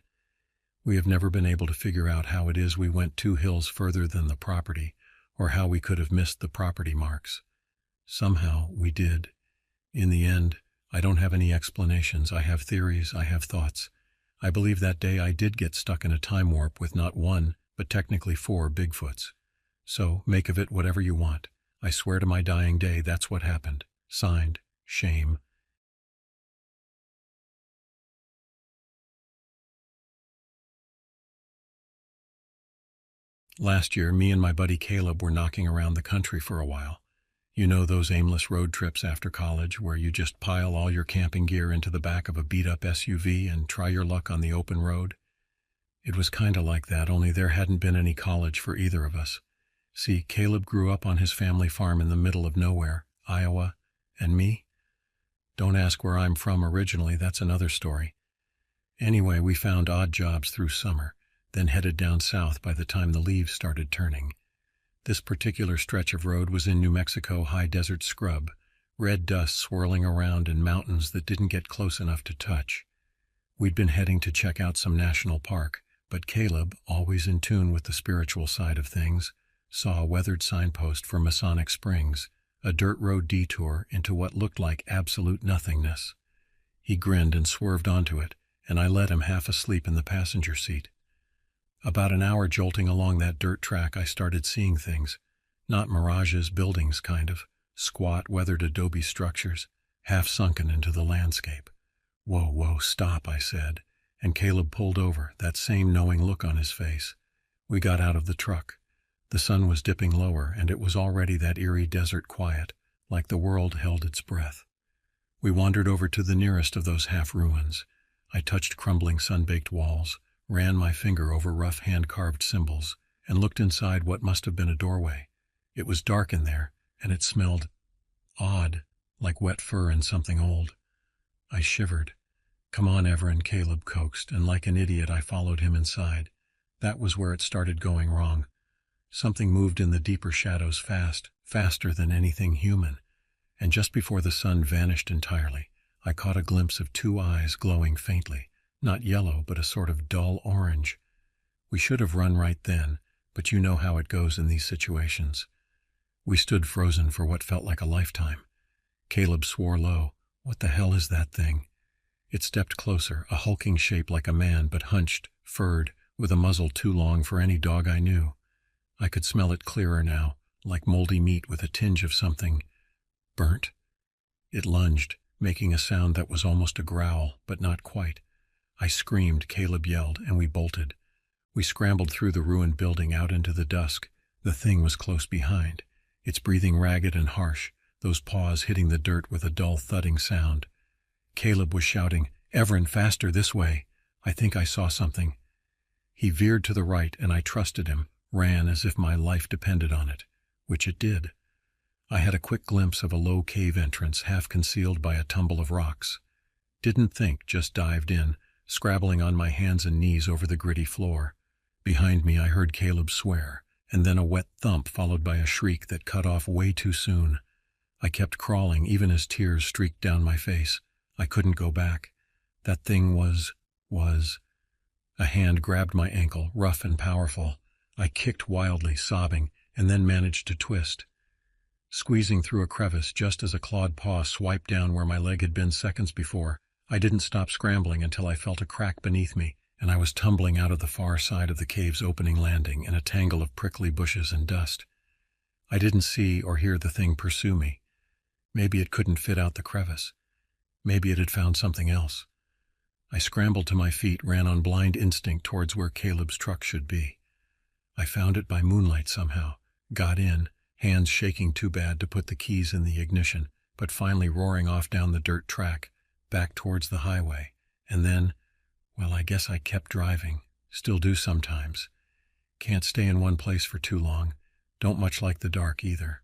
A: We have never been able to figure out how it is we went 2 hills further than the property, or how we could have missed the property marks. Somehow, we did. In the end, I don't have any explanations. I have theories, I have thoughts. I believe that day I did get stuck in a time warp with not 1, but technically 4 Bigfoots. So, make of it whatever you want. I swear to my dying day that's what happened. Signed, Shame. Last year, me and my buddy Caleb were knocking around the country for a while. You know those aimless road trips after college where you just pile all your camping gear into the back of a beat-up SUV and try your luck on the open road? It was kinda like that, only there hadn't been any college for either of us. See, Caleb grew up on his family farm in the middle of nowhere, Iowa, and me? Don't ask where I'm from originally, that's another story. Anyway, we found odd jobs through summer, then headed down south by the time the leaves started turning. This particular stretch of road was in New Mexico high desert scrub, red dust swirling around in mountains that didn't get close enough to touch. We'd been heading to check out some national park, but Caleb, always in tune with the spiritual side of things, saw a weathered signpost for Masonic Springs, a dirt road detour into what looked like absolute nothingness. He grinned and swerved onto it, and I let him half asleep in the passenger seat. About an hour jolting along that dirt track, I started seeing things. Not mirages, buildings, kind of. Squat, weathered adobe structures, half sunken into the landscape. Whoa, stop, I said, and Caleb pulled over, that same knowing look on his face. We got out of the truck. The sun was dipping lower, and it was already that eerie desert quiet, like the world held its breath. We wandered over to the nearest of those half-ruins. I touched crumbling sun-baked walls, ran my finger over rough hand-carved symbols, and looked inside what must have been a doorway. It was dark in there, and it smelled odd, like wet fur and something old. I shivered. Come on, Everin, Caleb coaxed, and like an idiot I followed him inside. That was where it started going wrong. Something moved in the deeper shadows faster than anything human, and just before the sun vanished entirely, I caught a glimpse of 2 eyes glowing faintly. Not yellow, but a sort of dull orange. We should have run right then, but you know how it goes in these situations. We stood frozen for what felt like a lifetime. Caleb swore low. What the hell is that thing? It stepped closer, a hulking shape like a man, but hunched, furred, with a muzzle too long for any dog I knew. I could smell it clearer now, like moldy meat with a tinge of something burnt. It lunged, making a sound that was almost a growl, but not quite. I screamed, Caleb yelled, and we bolted. We scrambled through the ruined building out into the dusk. The thing was close behind, its breathing ragged and harsh, those paws hitting the dirt with a dull thudding sound. Caleb was shouting, Everin, faster, this way. I think I saw something. He veered to the right, and I trusted him, ran as if my life depended on it, which it did. I had a quick glimpse of a low cave entrance half concealed by a tumble of rocks. Didn't think, just dived in, scrabbling on my hands and knees over the gritty floor. Behind me I heard Caleb swear, and then a wet thump followed by a shriek that cut off way too soon. I kept crawling even as tears streaked down my face. I couldn't go back. That thing was... A hand grabbed my ankle, rough and powerful. I kicked wildly, sobbing, and then managed to twist, squeezing through a crevice just as a clawed paw swiped down where my leg had been seconds before. I didn't stop scrambling until I felt a crack beneath me, and I was tumbling out of the far side of the cave's opening landing in a tangle of prickly bushes and dust. I didn't see or hear the thing pursue me. Maybe it couldn't fit out the crevice. Maybe it had found something else. I scrambled to my feet, ran on blind instinct towards where Caleb's truck should be. I found it by moonlight somehow, got in, hands shaking too bad to put the keys in the ignition, but finally roaring off down the dirt track, back towards the highway, and then, well, I guess I kept driving, still do sometimes. Can't stay in one place for too long, don't much like the dark either.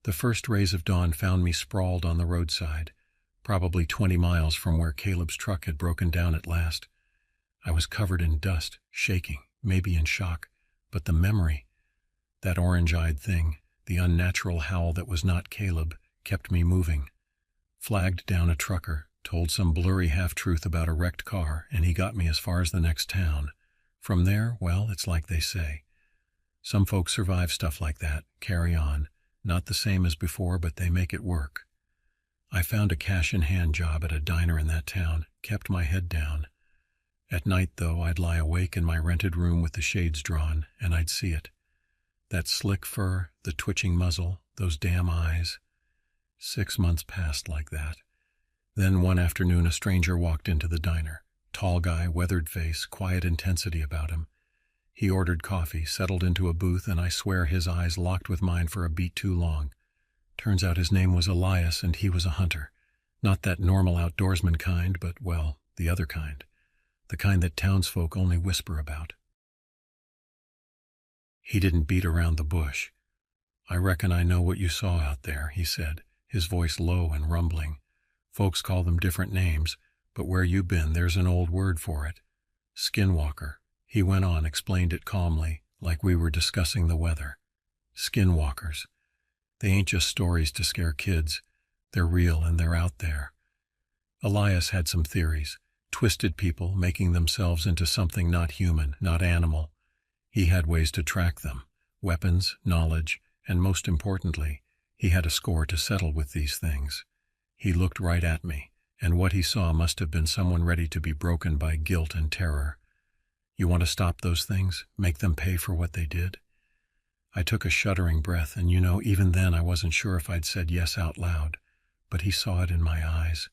A: The first rays of dawn found me sprawled on the roadside, probably 20 miles from where Caleb's truck had broken down at last. I was covered in dust, shaking, maybe in shock, but the memory, that orange-eyed thing, the unnatural howl that was not Caleb, kept me moving. Flagged down a trucker, told some blurry half-truth about a wrecked car, and he got me as far as the next town. From there, well, it's like they say. Some folks survive stuff like that, carry on. Not the same as before, but they make it work. I found a cash-in-hand job at a diner in that town, kept my head down. At night, though, I'd lie awake in my rented room with the shades drawn, and I'd see it. That slick fur, the twitching muzzle, those damn eyes. 6 months passed like that. Then one afternoon a stranger walked into the diner. Tall guy, weathered face, quiet intensity about him. He ordered coffee, settled into a booth, and I swear his eyes locked with mine for a beat too long. Turns out his name was Elias, and he was a hunter. Not that normal outdoorsman kind, but, well, the other kind. The kind that townsfolk only whisper about. He didn't beat around the bush. "I reckon I know what you saw out there," he said, his voice low and rumbling. "Folks call them different names, but where you been there's an old word for it. Skinwalker." He went on, explained it calmly, like we were discussing the weather. Skinwalkers. They ain't just stories to scare kids. They're real and they're out there. Elias had some theories. Twisted people making themselves into something not human, not animal. He had ways to track them. Weapons, knowledge, and most importantly, he had a score to settle with these things. He looked right at me, and what he saw must have been someone ready to be broken by guilt and terror. You want to stop those things? Make them pay for what they did? I took a shuddering breath, and even then I wasn't sure if I'd said yes out loud, but he saw it in my eyes.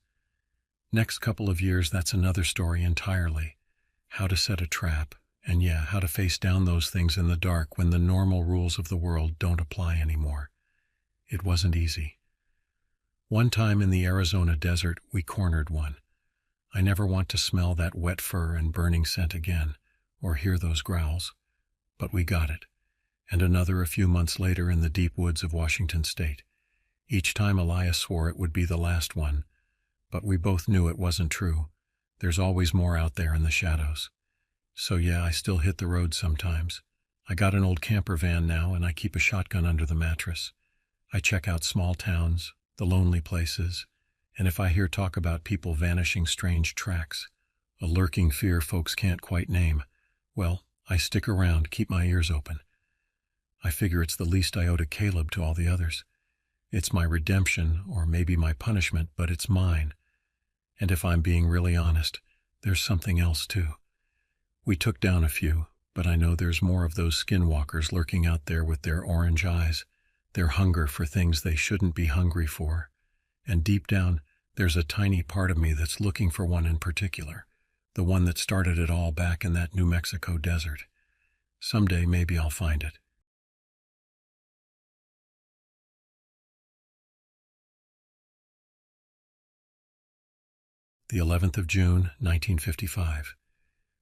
A: Next couple of years, that's another story entirely. How to set a trap, and how to face down those things in the dark when the normal rules of the world don't apply anymore. It wasn't easy. One time in the Arizona desert, we cornered one. I never want to smell that wet fur and burning scent again, or hear those growls. But we got it. And another a few months later in the deep woods of Washington State. Each time Elias swore it would be the last one, but we both knew it wasn't true. There's always more out there in the shadows. So I still hit the road sometimes. I got an old camper van now, and I keep a shotgun under the mattress. I check out small towns, the lonely places, and if I hear talk about people vanishing strange tracks, a lurking fear folks can't quite name, well, I stick around, keep my ears open. I figure it's the least I owe to Caleb to all the others. It's my redemption, or maybe my punishment, but it's mine. And if I'm being really honest, there's something else too. We took down a few, but I know there's more of those skinwalkers lurking out there with their orange eyes, their hunger for things they shouldn't be hungry for. And deep down, there's a tiny part of me that's looking for one in particular, the one that started it all back in that New Mexico desert. Someday maybe I'll find it. The 11th of June, 1955.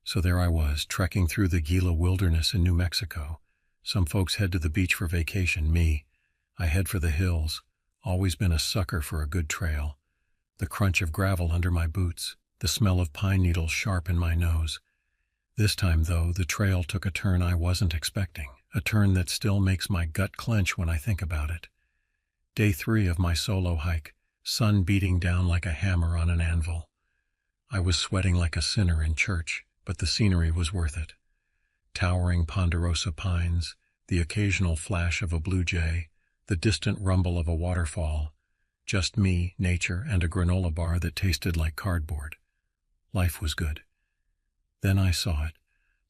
A: So there I was, trekking through the Gila wilderness in New Mexico. Some folks head to the beach for vacation. Me, I head for the hills. Always been a sucker for a good trail. The crunch of gravel under my boots, the smell of pine needles sharp in my nose. This time, though, the trail took a turn I wasn't expecting. a turn that still makes my gut clench when I think about it. Day 3 of my solo hike, sun beating down like a hammer on an anvil. I was sweating like a sinner in church, but the scenery was worth it. Towering ponderosa pines, the occasional flash of a blue jay, the distant rumble of a waterfall, just me, nature, and a granola bar that tasted like cardboard. Life was good. Then I saw it,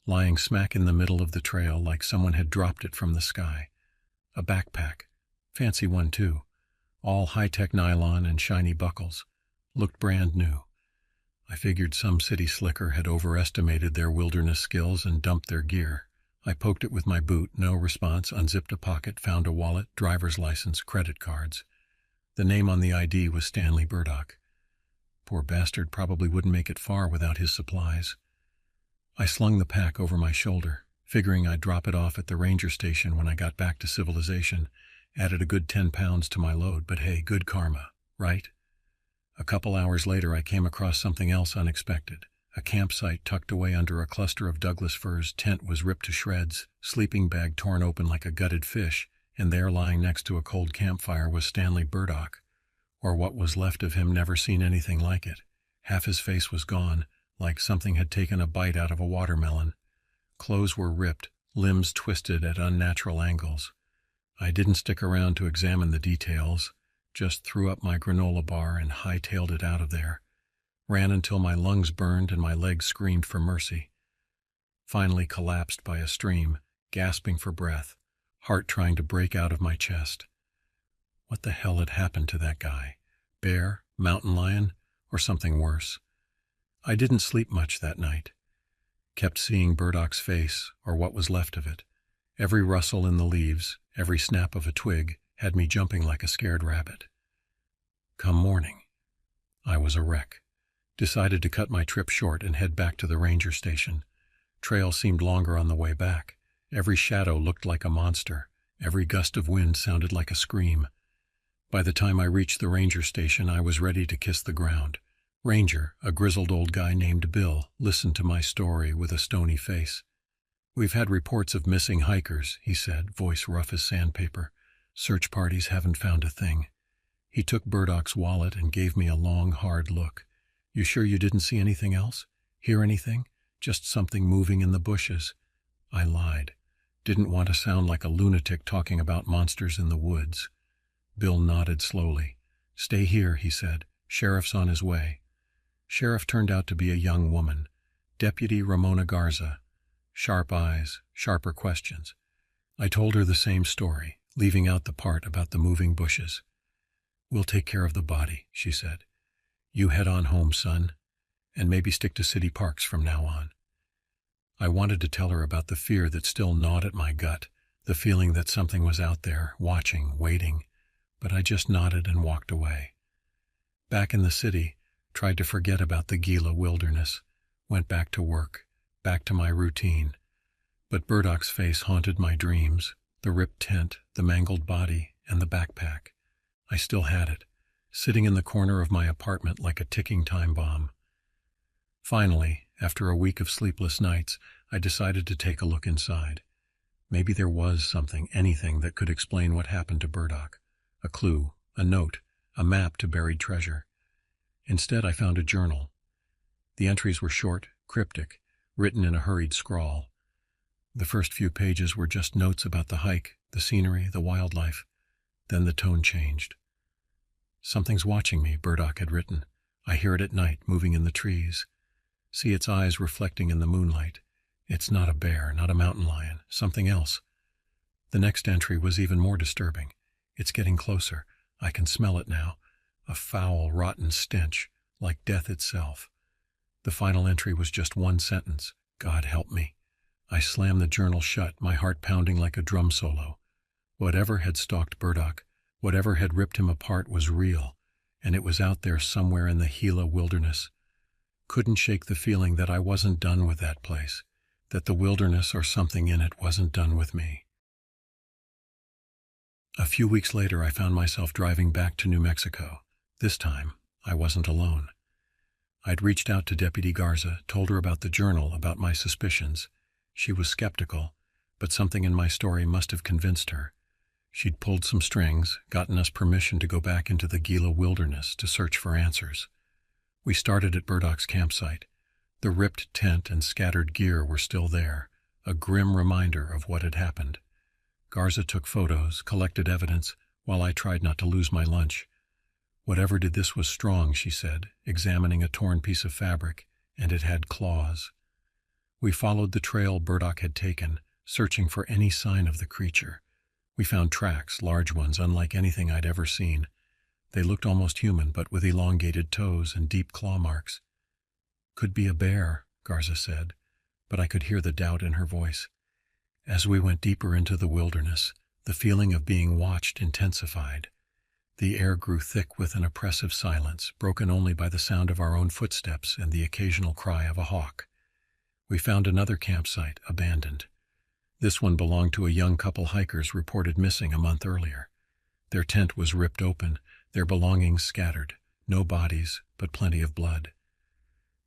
A: lying smack in the middle of the trail like someone had dropped it from the sky. A backpack, fancy one too, all high-tech nylon and shiny buckles, looked brand new. I figured some city slicker had overestimated their wilderness skills and dumped their gear. I poked it with my boot, no response, unzipped a pocket, found a wallet, driver's license, credit cards. The name on the ID was Stanley Burdock. Poor bastard probably wouldn't make it far without his supplies. I slung the pack over my shoulder, figuring I'd drop it off at the ranger station when I got back to civilization, added a good 10 pounds to my load, but hey, good karma, right? A couple hours later I came across something else unexpected. A campsite tucked away under a cluster of Douglas firs. Tent was ripped to shreds, sleeping bag torn open like a gutted fish, and there lying next to a cold campfire was Stanley Burdock, or what was left of him. Never seen anything like it. Half his face was gone, like something had taken a bite out of a watermelon. Clothes were ripped, limbs twisted at unnatural angles. I didn't stick around to examine the details, just threw up my granola bar and hightailed it out of there. Ran until my lungs burned and my legs screamed for mercy. Finally collapsed by a stream, gasping for breath, heart trying to break out of my chest. What the hell had happened to that guy? Bear, mountain lion, or something worse? I didn't sleep much that night. Kept seeing Burdock's face, or what was left of it. Every rustle in the leaves, every snap of a twig, had me jumping like a scared rabbit. Come morning, I was a wreck. Decided to cut my trip short and head back to the ranger station. Trail seemed longer on the way back. Every shadow looked like a monster. Every gust of wind sounded like a scream. By the time I reached the ranger station, I was ready to kiss the ground. Ranger, a grizzled old guy named Bill, listened to my story with a stony face. "We've had reports of missing hikers," he said, voice rough as sandpaper. "Search parties haven't found a thing." He took Burdock's wallet and gave me a long, hard look. "You sure you didn't see anything else? Hear anything? Just something moving in the bushes?" I lied. Didn't want to sound like a lunatic talking about monsters in the woods. Bill nodded slowly. "Stay here," he said. "Sheriff's on his way." Sheriff turned out to be a young woman, Deputy Ramona Garza. Sharp eyes, sharper questions. I told her the same story, leaving out the part about the moving bushes. "We'll take care of the body," she said. "You head on home, son, and maybe stick to city parks from now on." I wanted to tell her about the fear that still gnawed at my gut, the feeling that something was out there, watching, waiting, but I just nodded and walked away. Back in the city, tried to forget about the Gila wilderness, went back to work, back to my routine. But Burdock's face haunted my dreams, the ripped tent, the mangled body, and the backpack. I still had it, sitting in the corner of my apartment like a ticking time bomb. Finally, after a week of sleepless nights, I decided to take a look inside. Maybe there was something, anything that could explain what happened to Burdock. A clue, a note, a map to buried treasure. Instead, I found a journal. The entries were short, cryptic, written in a hurried scrawl. The first few pages were just notes about the hike, the scenery, the wildlife. Then the tone changed. "Something's watching me," Burdock had written. "I hear it at night, moving in the trees. See its eyes reflecting in the moonlight. It's not a bear, not a mountain lion, something else." The next entry was even more disturbing. "It's getting closer. I can smell it now. A foul, rotten stench, like death itself." The final entry was just one sentence. God help me. I slammed the journal shut, my heart pounding like a drum solo. Whatever had stalked Burdock, whatever had ripped him apart was real, and it was out there somewhere in the Gila wilderness. Couldn't shake the feeling that I wasn't done with that place, that the wilderness or something in it wasn't done with me. A few weeks later, I found myself driving back to New Mexico. This time, I wasn't alone. I'd reached out to Deputy Garza, told her about the journal, about my suspicions. She was skeptical, but something in my story must have convinced her. She'd pulled some strings, gotten us permission to go back into the Gila wilderness to search for answers. We started at Burdock's campsite. The ripped tent and scattered gear were still there, a grim reminder of what had happened. Garza took photos, collected evidence, while I tried not to lose my lunch. Whatever did this was strong, she said, examining a torn piece of fabric, and it had claws. We followed the trail Burdock had taken, searching for any sign of the creature. We found tracks, large ones, unlike anything I'd ever seen. They looked almost human, but with elongated toes and deep claw marks. "Could be a bear," Garza said, but I could hear the doubt in her voice. As we went deeper into the wilderness, the feeling of being watched intensified. The air grew thick with an oppressive silence, broken only by the sound of our own footsteps and the occasional cry of a hawk. We found another campsite, abandoned. This one belonged to a young couple hikers reported missing a month earlier. Their tent was ripped open, their belongings scattered, no bodies, but plenty of blood.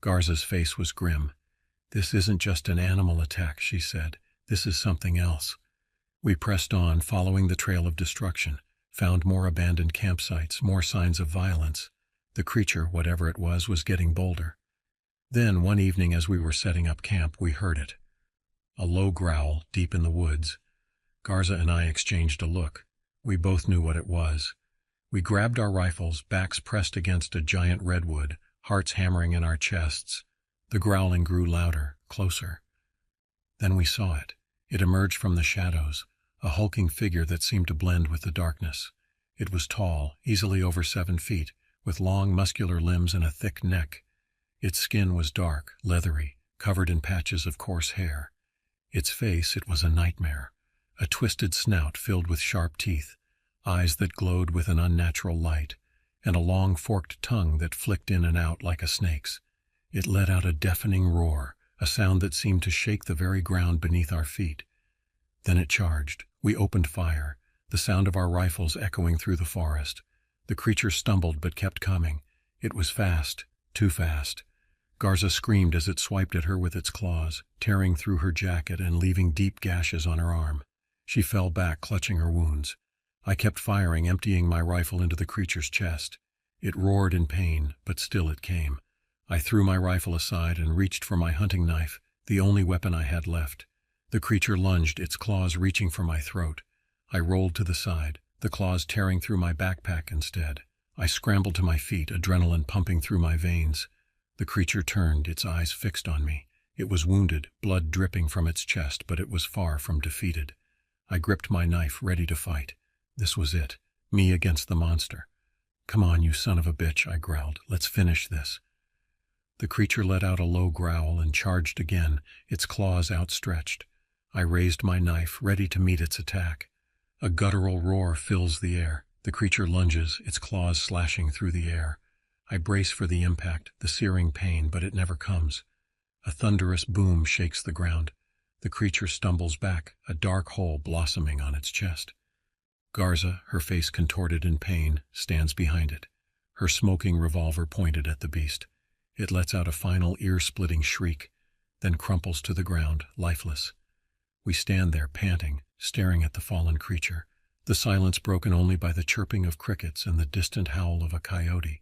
A: Garza's face was grim. "This isn't just an animal attack," she said. "This is something else." We pressed on, following the trail of destruction, found more abandoned campsites, more signs of violence. The creature, whatever it was getting bolder. Then, one evening as we were setting up camp, we heard it. A low growl, deep in the woods. Garza and I exchanged a look. We both knew what it was. We grabbed our rifles, backs pressed against a giant redwood, hearts hammering in our chests. The growling grew louder, closer. Then we saw it. It emerged from the shadows, a hulking figure that seemed to blend with the darkness. It was tall, easily over 7 feet, with long, muscular limbs and a thick neck. Its skin was dark, leathery, covered in patches of coarse hair. Its face, it was a nightmare. A twisted snout filled with sharp teeth, eyes that glowed with an unnatural light, and a long forked tongue that flicked in and out like a snake's. It let out a deafening roar, a sound that seemed to shake the very ground beneath our feet. Then it charged. We opened fire, the sound of our rifles echoing through the forest. The creature stumbled but kept coming. It was fast, too fast. Garza screamed as it swiped at her with its claws, tearing through her jacket and leaving deep gashes on her arm. She fell back, clutching her wounds. I kept firing, emptying my rifle into the creature's chest. It roared in pain, but still it came. I threw my rifle aside and reached for my hunting knife, the only weapon I had left. The creature lunged, its claws reaching for my throat. I rolled to the side, the claws tearing through my backpack instead. I scrambled to my feet, adrenaline pumping through my veins. The creature turned, its eyes fixed on me. It was wounded, blood dripping from its chest, but it was far from defeated. I gripped my knife, ready to fight. This was it, me against the monster. "Come on, you son of a bitch," I growled. "Let's finish this." The creature let out a low growl and charged again, its claws outstretched. I raised my knife, ready to meet its attack. A guttural roar fills the air. The creature lunges, its claws slashing through the air. I brace for the impact, the searing pain, but it never comes. A thunderous boom shakes the ground. The creature stumbles back, a dark hole blossoming on its chest. Garza, her face contorted in pain, stands behind it, her smoking revolver pointed at the beast. It lets out a final ear-splitting shriek, then crumples to the ground, lifeless. We stand there, panting, staring at the fallen creature, the silence broken only by the chirping of crickets and the distant howl of a coyote.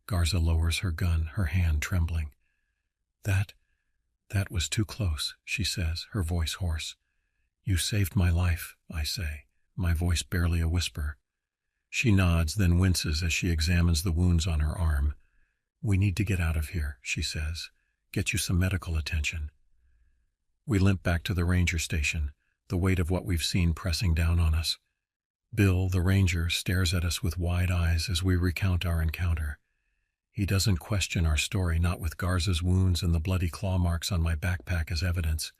A: Garza lowers her gun, her hand trembling. That was too close," she says, her voice hoarse. "You saved my life," I say, my voice barely a whisper. She nods, then winces as she examines the wounds on her arm. "We need to get out of here," she says. "Get you some medical attention." We limp back to the ranger station, the weight of what we've seen pressing down on us. Bill, the ranger, stares at us with wide eyes as we recount our encounter. He doesn't question our story, not with Garza's wounds and the bloody claw marks on my backpack as evidence.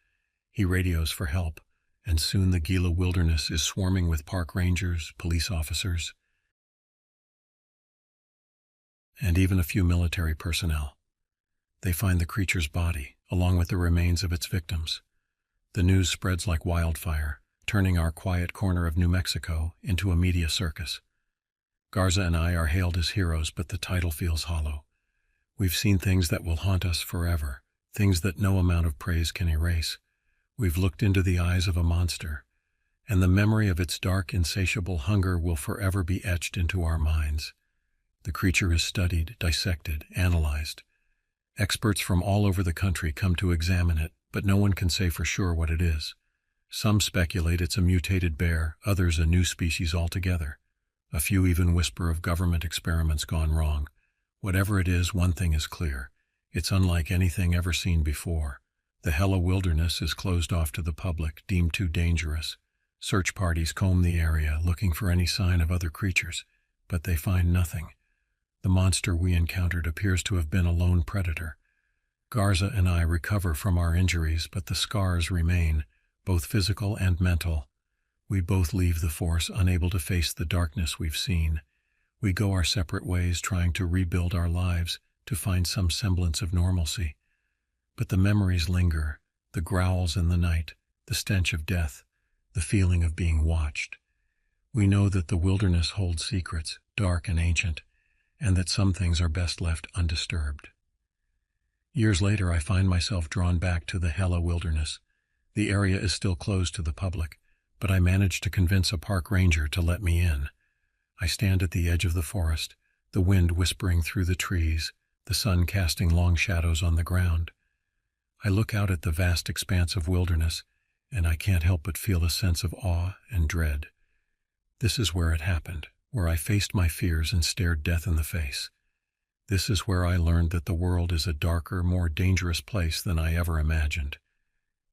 A: He radios for help, and soon the Gila wilderness is swarming with park rangers, police officers, and even a few military personnel. They find the creature's body, along with the remains of its victims. The news spreads like wildfire, turning our quiet corner of New Mexico into a media circus. Garza and I are hailed as heroes, but the title feels hollow. We've seen things that will haunt us forever, things that no amount of praise can erase. We've looked into the eyes of a monster, and the memory of its dark, insatiable hunger will forever be etched into our minds. The creature is studied, dissected, analyzed. Experts from all over the country come to examine it, but no one can say for sure what it is. Some speculate it's a mutated bear, others a new species altogether. A few even whisper of government experiments gone wrong. Whatever it is, one thing is clear. It's unlike anything ever seen before. The Hella Wilderness is closed off to the public, deemed too dangerous. Search parties comb the area, looking for any sign of other creatures, but they find nothing. The monster we encountered appears to have been a lone predator. Garza and I recover from our injuries, but the scars remain, both physical and mental. We both leave the force, unable to face the darkness we've seen. We go our separate ways, trying to rebuild our lives, to find some semblance of normalcy. But the memories linger, the growls in the night, the stench of death, the feeling of being watched. We know that the wilderness holds secrets, dark and ancient, and that some things are best left undisturbed. Years later, I find myself drawn back to the Hella Wilderness. The area is still closed to the public, but I manage to convince a park ranger to let me in. I stand at the edge of the forest, the wind whispering through the trees, the sun casting long shadows on the ground. I look out at the vast expanse of wilderness, and I can't help but feel a sense of awe and dread. This is where it happened, where I faced my fears and stared death in the face. This is where I learned that the world is a darker, more dangerous place than I ever imagined.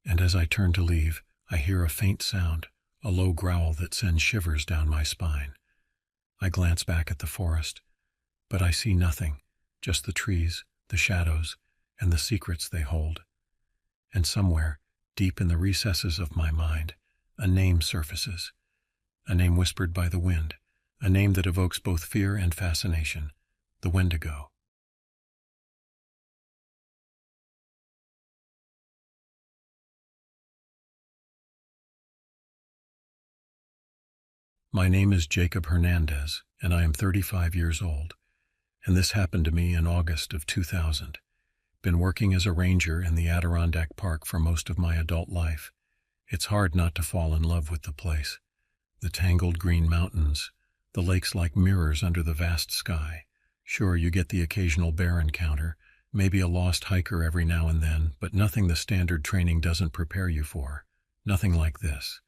A: And as I turn to leave, I hear a faint sound, a low growl that sends shivers down my spine. I glance back at the forest, but I see nothing, just the trees, the shadows, and the secrets they hold. And somewhere, deep in the recesses of my mind, a name surfaces, a name whispered by the wind, a name that evokes both fear and fascination, the Wendigo. My name is Jacob Hernandez, and I am 35 years old, and this happened to me in August of 2000. Been working as a ranger in the Adirondack Park for most of my adult life. It's hard not to fall in love with the place. The tangled green mountains, the lakes like mirrors under the vast sky. Sure, you get the occasional bear encounter, maybe a lost hiker every now and then, but nothing the standard training doesn't prepare you for. Nothing like this.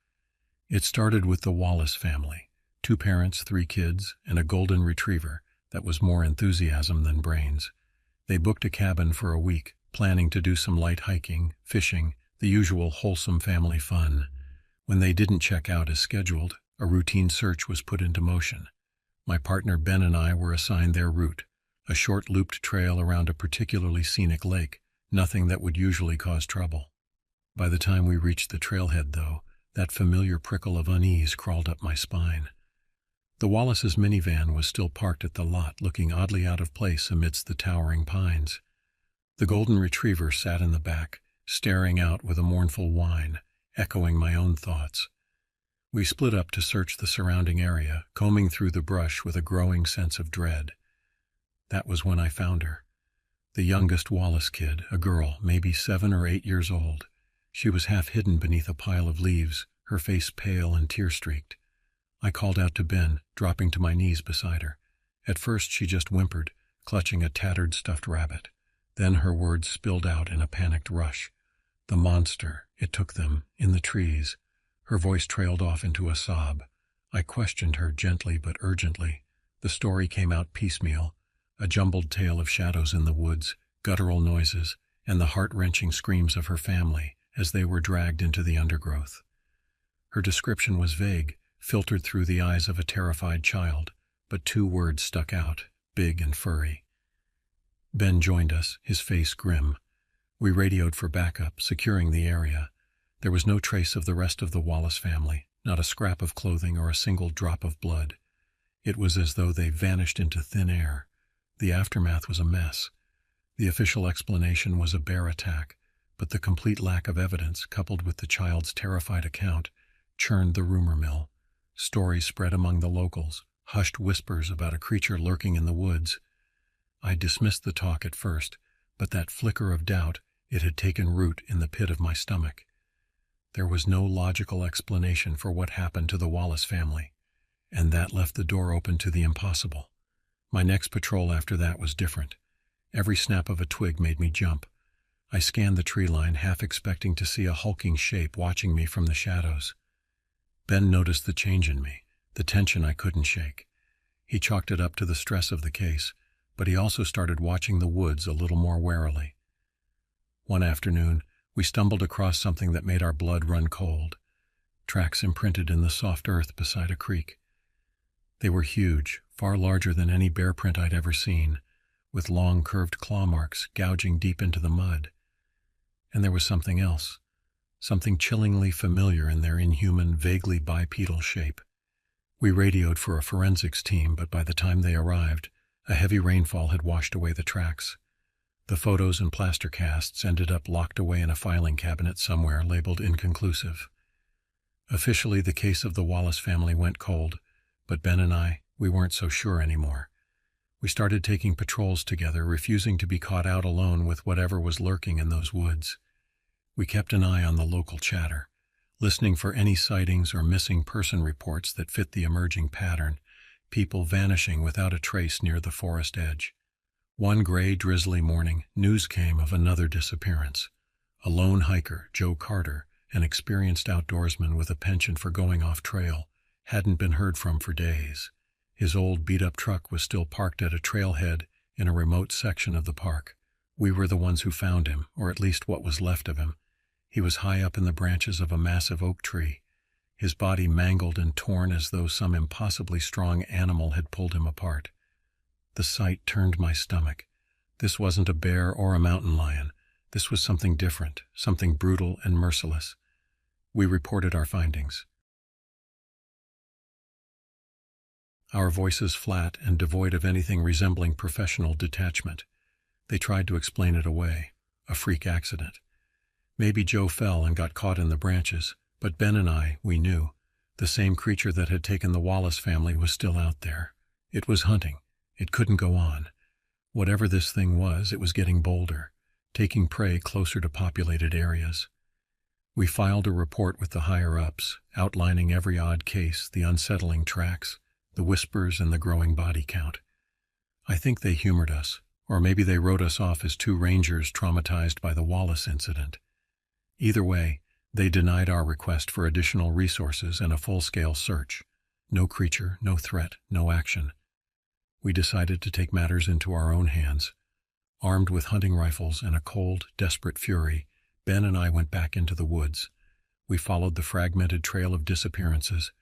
A: It started with the Wallace family, 2 parents, 3 kids, and a golden retriever that was more enthusiasm than brains. They booked a cabin for a week, planning to do some light hiking, fishing, the usual wholesome family fun. When they didn't check out as scheduled, a routine search was put into motion. My partner Ben and I were assigned their route, a short looped trail around a particularly scenic lake, nothing that would usually cause trouble. By the time we reached the trailhead, though, that familiar prickle of unease crawled up my spine. The Wallace's minivan was still parked at the lot, looking oddly out of place amidst the towering pines. The golden retriever sat in the back, staring out with a mournful whine, echoing my own thoughts. We split up to search the surrounding area, combing through the brush with a growing sense of dread. That was when I found her. The youngest Wallace kid, a girl, maybe 7 or 8 years old. She was half hidden beneath a pile of leaves, her face pale and tear-streaked. I called out to Ben, dropping to my knees beside her. At first she just whimpered, clutching a tattered stuffed rabbit. Then her words spilled out in a panicked rush. The monster, it took them, in the trees. Her voice trailed off into a sob. I questioned her gently but urgently. The story came out piecemeal, a jumbled tale of shadows in the woods, guttural noises, and the heart-wrenching screams of her family as they were dragged into the undergrowth. Her description was vague, filtered through the eyes of a terrified child, but 2 words stuck out, big and furry. Ben joined us, his face grim. We radioed for backup, securing the area. There was no trace of the rest of the Wallace family, not a scrap of clothing or a single drop of blood. It was as though they vanished into thin air. The aftermath was a mess. The official explanation was a bear attack, but the complete lack of evidence, coupled with the child's terrified account, churned the rumor mill. Stories spread among the locals, hushed whispers about a creature lurking in the woods. I dismissed the talk at first, but that flicker of doubt, it had taken root in the pit of my stomach. There was no logical explanation for what happened to the Wallace family, and that left the door open to the impossible. My next patrol after that was different. Every snap of a twig made me jump. I scanned the tree line, half expecting to see a hulking shape watching me from the shadows. Ben noticed the change in me, the tension I couldn't shake. He chalked it up to the stress of the case, but he also started watching the woods a little more warily. One afternoon, we stumbled across something that made our blood run cold. Tracks imprinted in the soft earth beside a creek. They were huge, far larger than any bear print I'd ever seen, with long curved claw marks gouging deep into the mud. And there was something else, something chillingly familiar in their inhuman, vaguely bipedal shape. We radioed for a forensics team, but by the time they arrived, a heavy rainfall had washed away the tracks. The photos and plaster casts ended up locked away in a filing cabinet somewhere, labeled inconclusive. Officially, the case of the Wallace family went cold, but Ben and we weren't so sure anymore. We started taking patrols together, refusing to be caught out alone with whatever was lurking in those woods. We kept an eye on the local chatter, listening for any sightings or missing person reports that fit the emerging pattern, people vanishing without a trace near the forest edge. One gray, drizzly morning, news came of another disappearance. A lone hiker, Joe Carter, an experienced outdoorsman with a penchant for going off trail, hadn't been heard from for days. His old beat-up truck was still parked at a trailhead in a remote section of the park. We were the ones who found him, or at least what was left of him. He was high up in the branches of a massive oak tree, his body mangled and torn as though some impossibly strong animal had pulled him apart. The sight turned my stomach. This wasn't a bear or a mountain lion. This was something different, something brutal and merciless. We reported our findings. Our voices flat and devoid of anything resembling professional detachment. They tried to explain it away, a freak accident. Maybe Joe fell and got caught in the branches, but Ben and we knew. The same creature that had taken the Wallace family was still out there. It was hunting. It couldn't go on. Whatever this thing was, it was getting bolder, taking prey closer to populated areas. We filed a report with the higher-ups, outlining every odd case, the unsettling tracks, the whispers, and the growing body count. I think they humored us, or maybe they wrote us off as two rangers traumatized by the Wallace incident. Either way, they denied our request for additional resources and a full-scale search. No creature, no threat, no action. We decided to take matters into our own hands. Armed with hunting rifles and a cold, desperate fury, Ben and I went back into the woods. We followed the fragmented trail of disappearances,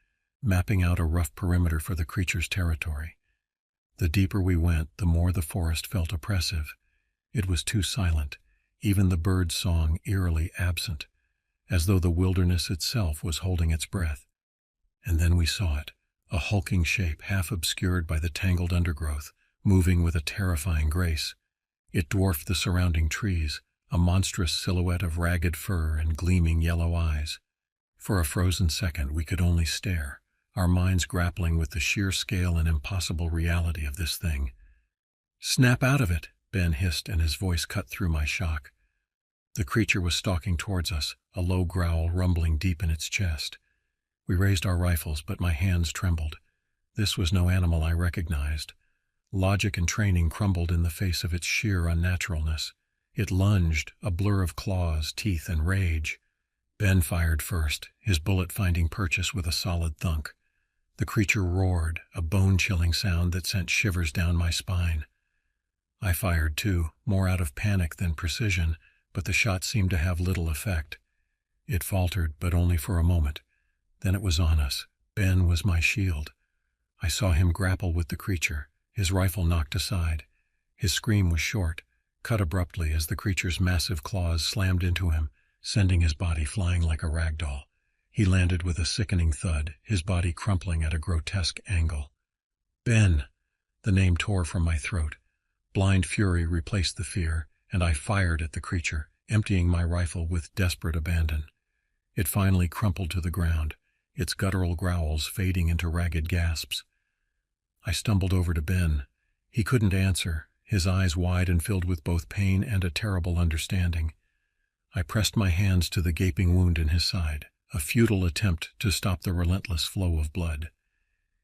A: mapping out a rough perimeter for the creature's territory. The deeper we went, the more the forest felt oppressive. It was too silent, even the bird's song eerily absent, as though the wilderness itself was holding its breath. And then we saw it, a hulking shape half obscured by the tangled undergrowth, moving with a terrifying grace. It dwarfed the surrounding trees, a monstrous silhouette of ragged fur and gleaming yellow eyes. For a frozen second we could only stare, our minds grappling with the sheer scale and impossible reality of this thing. "Snap out of it," Ben hissed, and his voice cut through my shock. The creature was stalking towards us, a low growl rumbling deep in its chest. We raised our rifles, but my hands trembled. This was no animal I recognized. Logic and training crumbled in the face of its sheer unnaturalness. It lunged, a blur of claws, teeth, and rage. Ben fired first, his bullet finding purchase with a solid thunk. The creature roared, a bone-chilling sound that sent shivers down my spine. I fired too, more out of panic than precision, but the shot seemed to have little effect. It faltered, but only for a moment. Then it was on us. Ben was my shield. I saw him grapple with the creature, his rifle knocked aside. His scream was short, cut abruptly as the creature's massive claws slammed into him, sending his body flying like a rag doll. He landed with a sickening thud, his body crumpling at a grotesque angle. "Ben!" The name tore from my throat. Blind fury replaced the fear, and I fired at the creature, emptying my rifle with desperate abandon. It finally crumpled to the ground, its guttural growls fading into ragged gasps. I stumbled over to Ben. He couldn't answer, his eyes wide and filled with both pain and a terrible understanding. I pressed my hands to the gaping wound in his side, a futile attempt to stop the relentless flow of blood.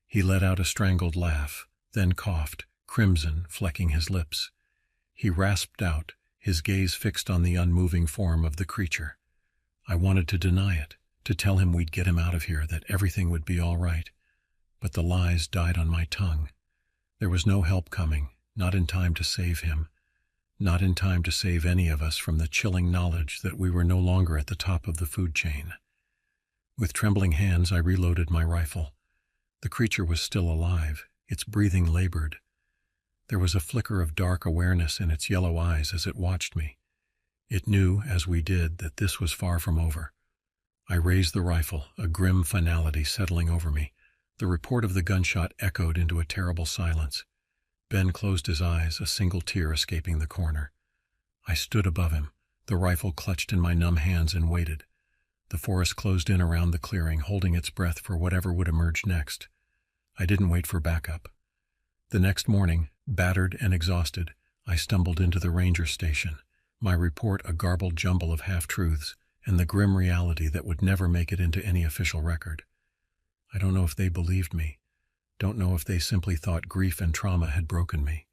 A: He let out a strangled laugh, then coughed, crimson flecking his lips. He rasped out, his gaze fixed on the unmoving form of the creature. I wanted to deny it, to tell him we'd get him out of here, that everything would be all right. But the lies died on my tongue. There was no help coming, not in time to save him, not in time to save any of us from the chilling knowledge that we were no longer at the top of the food chain. With trembling hands, I reloaded my rifle. The creature was still alive, its breathing labored. There was a flicker of dark awareness in its yellow eyes as it watched me. It knew, as we did, that this was far from over. I raised the rifle, a grim finality settling over me. The report of the gunshot echoed into a terrible silence. Ben closed his eyes, a single tear escaping the corner. I stood above him, the rifle clutched in my numb hands, and waited. The forest closed in around the clearing, holding its breath for whatever would emerge next. I didn't wait for backup. The next morning, battered and exhausted, I stumbled into the ranger station, my report a garbled jumble of half-truths, and the grim reality that would never make it into any official record. I don't know if they believed me. Don't know if they simply thought grief and trauma had broken me.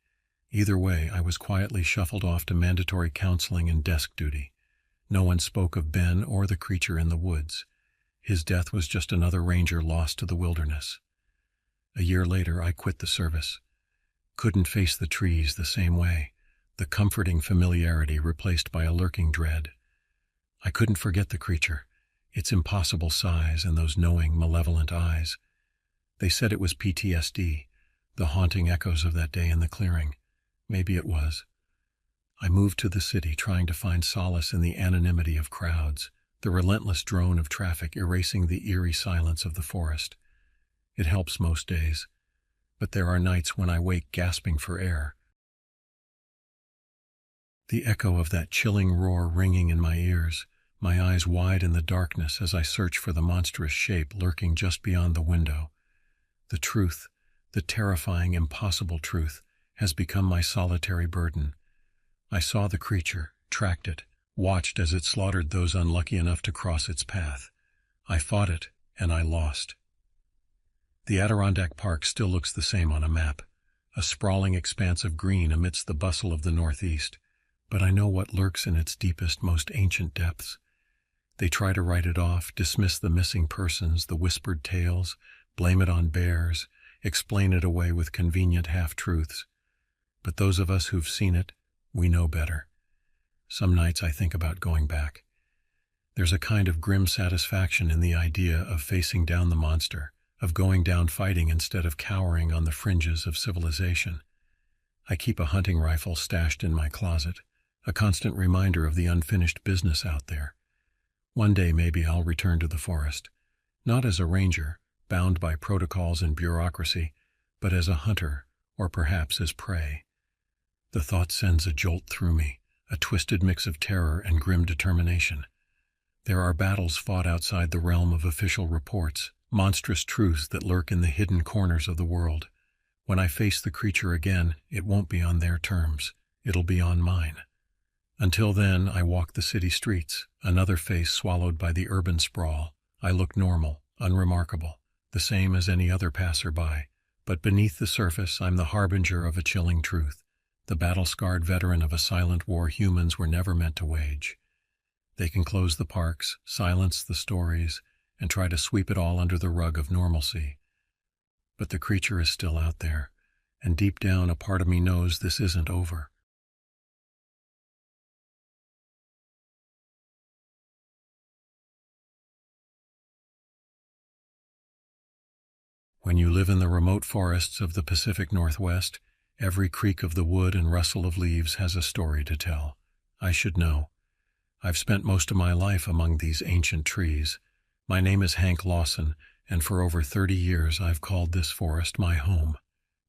A: Either way, I was quietly shuffled off to mandatory counseling and desk duty. No one spoke of Ben or the creature in the woods. His death was just another ranger lost to the wilderness. A year later, I quit the service. Couldn't face the trees the same way, the comforting familiarity replaced by a lurking dread. I couldn't forget the creature, its impossible size and those knowing, malevolent eyes. They said it was PTSD, the haunting echoes of that day in the clearing. Maybe it was. I moved to the city, trying to find solace in the anonymity of crowds, the relentless drone of traffic erasing the eerie silence of the forest. It helps most days, but there are nights when I wake gasping for air. The echo of that chilling roar ringing in my ears, my eyes wide in the darkness as I search for the monstrous shape lurking just beyond the window. The truth, the terrifying, impossible truth, has become my solitary burden. I saw the creature, tracked it, watched as it slaughtered those unlucky enough to cross its path. I fought it, and I lost. The Adirondack Park still looks the same on a map, a sprawling expanse of green amidst the bustle of the Northeast, but I know what lurks in its deepest, most ancient depths. They try to write it off, dismiss the missing persons, the whispered tales, blame it on bears, explain it away with convenient half-truths. But those of us who've seen it, we know better. Some nights I think about going back. There's a kind of grim satisfaction in the idea of facing down the monster, of going down fighting instead of cowering on the fringes of civilization. I keep a hunting rifle stashed in my closet, a constant reminder of the unfinished business out there. One day maybe I'll return to the forest, not as a ranger, bound by protocols and bureaucracy, but as a hunter, or perhaps as prey. The thought sends a jolt through me, a twisted mix of terror and grim determination. There are battles fought outside the realm of official reports, monstrous truths that lurk in the hidden corners of the world. When I face the creature again, it won't be on their terms. It'll be on mine. Until then, I walk the city streets, another face swallowed by the urban sprawl. I look normal, unremarkable, the same as any other passerby. But beneath the surface, I'm the harbinger of a chilling truth, the battle-scarred veteran of a silent war humans were never meant to wage. They can close the parks, silence the stories, and try to sweep it all under the rug of normalcy. But the creature is still out there, and deep down a part of me knows this isn't over. When you live in the remote forests of the Pacific Northwest, every creak of the wood and rustle of leaves has a story to tell. I should know. I've spent most of my life among these ancient trees. My name is Hank Lawson, and for over 30 years I've called this forest my home.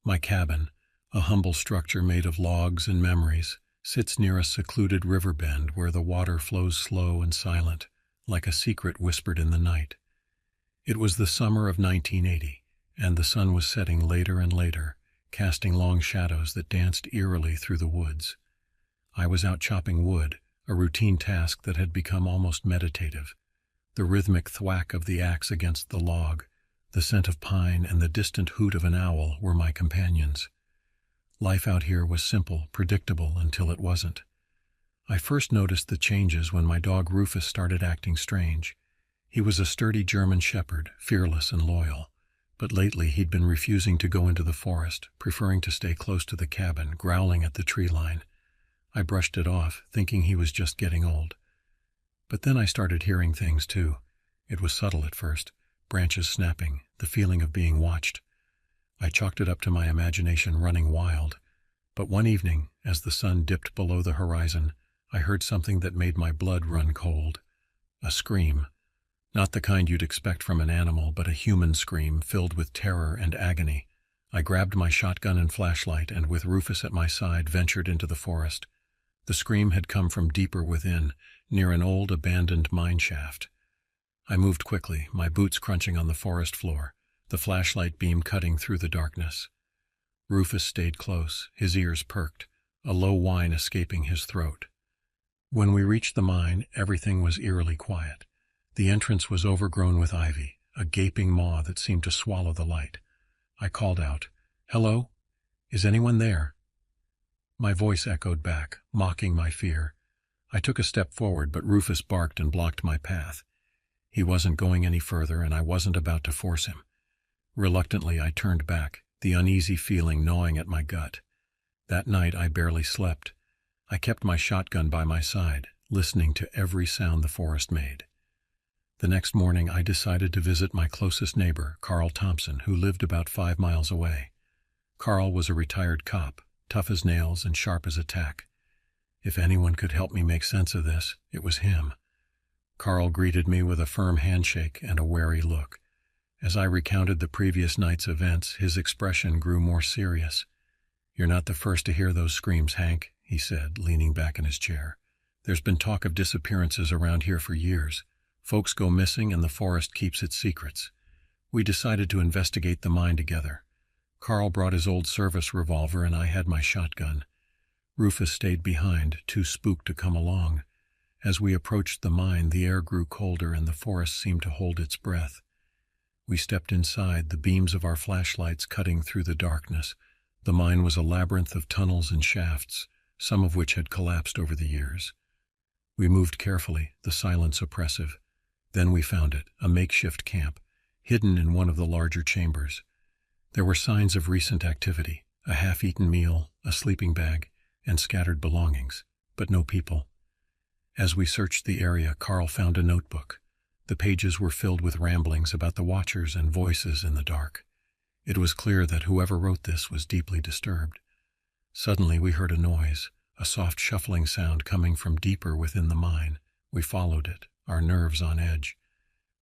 A: My cabin, a humble structure made of logs and memories, sits near a secluded river bend where the water flows slow and silent, like a secret whispered in the night. It was the summer of 1980, and the sun was setting later and later, casting long shadows that danced eerily through the woods. I was out chopping wood, a routine task that had become almost meditative. The rhythmic thwack of the axe against the log, the scent of pine, and the distant hoot of an owl were my companions. Life out here was simple, predictable, until it wasn't. I first noticed the changes when my dog Rufus started acting strange. He was a sturdy German shepherd, fearless and loyal. But lately he'd been refusing to go into the forest, preferring to stay close to the cabin, growling at the tree line. I brushed it off, thinking he was just getting old. But then I started hearing things too. It was subtle at first, branches snapping, the feeling of being watched. I chalked it up to my imagination running wild. But one evening, as the sun dipped below the horizon, I heard something that made my blood run cold. A scream. Not the kind you'd expect from an animal, but a human scream filled with terror and agony. I grabbed my shotgun and flashlight and, with Rufus at my side, ventured into the forest. The scream had come from deeper within, near an old abandoned mine shaft. I moved quickly, my boots crunching on the forest floor, the flashlight beam cutting through the darkness. Rufus stayed close, his ears perked, a low whine escaping his throat. When we reached the mine, everything was eerily quiet. The entrance was overgrown with ivy, a gaping maw that seemed to swallow the light. I called out, "Hello? Is anyone there?" My voice echoed back, mocking my fear. I took a step forward, but Rufus barked and blocked my path. He wasn't going any further, and I wasn't about to force him. Reluctantly, I turned back, the uneasy feeling gnawing at my gut. That night, I barely slept. I kept my shotgun by my side, listening to every sound the forest made. The next morning, I decided to visit my closest neighbor, Carl Thompson, who lived about 5 miles away. Carl was a retired cop, tough as nails and sharp as a tack. If anyone could help me make sense of this, it was him. Carl greeted me with a firm handshake and a wary look. As I recounted the previous night's events, his expression grew more serious. "You're not the first to hear those screams, Hank," he said, leaning back in his chair. "There's been talk of disappearances around here for years. Folks go missing and the forest keeps its secrets. We decided to investigate the mine together. Carl brought his old service revolver and I had my shotgun. Rufus stayed behind, too spooked to come along. As we approached the mine, the air grew colder and the forest seemed to hold its breath. We stepped inside, the beams of our flashlights cutting through the darkness. The mine was a labyrinth of tunnels and shafts, some of which had collapsed over the years. We moved carefully, the silence oppressive. Then we found it, a makeshift camp, hidden in one of the larger chambers. There were signs of recent activity, a half-eaten meal, a sleeping bag, and scattered belongings, but no people. As we searched the area, Carl found a notebook. The pages were filled with ramblings about the watchers and voices in the dark. It was clear that whoever wrote this was deeply disturbed. Suddenly we heard a noise, a soft shuffling sound coming from deeper within the mine. We followed it, our nerves on edge.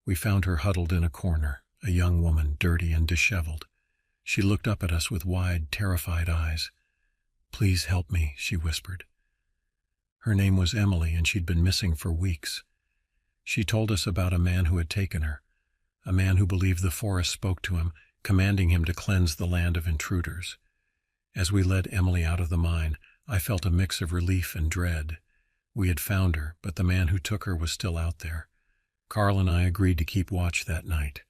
A: We found her huddled in a corner, a young woman, dirty and disheveled. She looked up at us with wide, terrified eyes. "Please help me," she whispered. Her name was Emily, and she'd been missing for weeks. She told us about a man who had taken her, a man who believed the forest spoke to him, commanding him to cleanse the land of intruders. As we led Emily out of the mine, I felt a mix of relief and dread. We had found her, but the man who took her was still out there. Carl and I agreed to keep watch that night.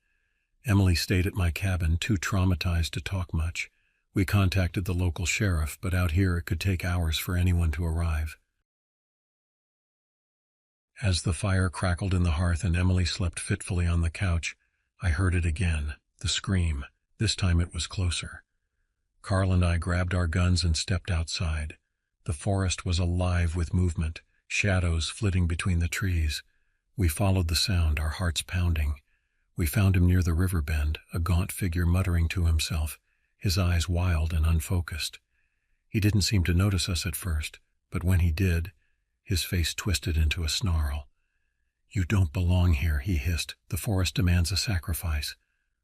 A: Emily stayed at my cabin, too traumatized to talk much. We contacted the local sheriff, but out here it could take hours for anyone to arrive. As the fire crackled in the hearth and Emily slept fitfully on the couch, I heard it again, the scream. This time it was closer. Carl and I grabbed our guns and stepped outside. The forest was alive with movement, shadows flitting between the trees. We followed the sound, our hearts pounding. We found him near the river bend, a gaunt figure muttering to himself, his eyes wild and unfocused. He didn't seem to notice us at first, but when he did, his face twisted into a snarl. "You don't belong here," he hissed. "The forest demands a sacrifice."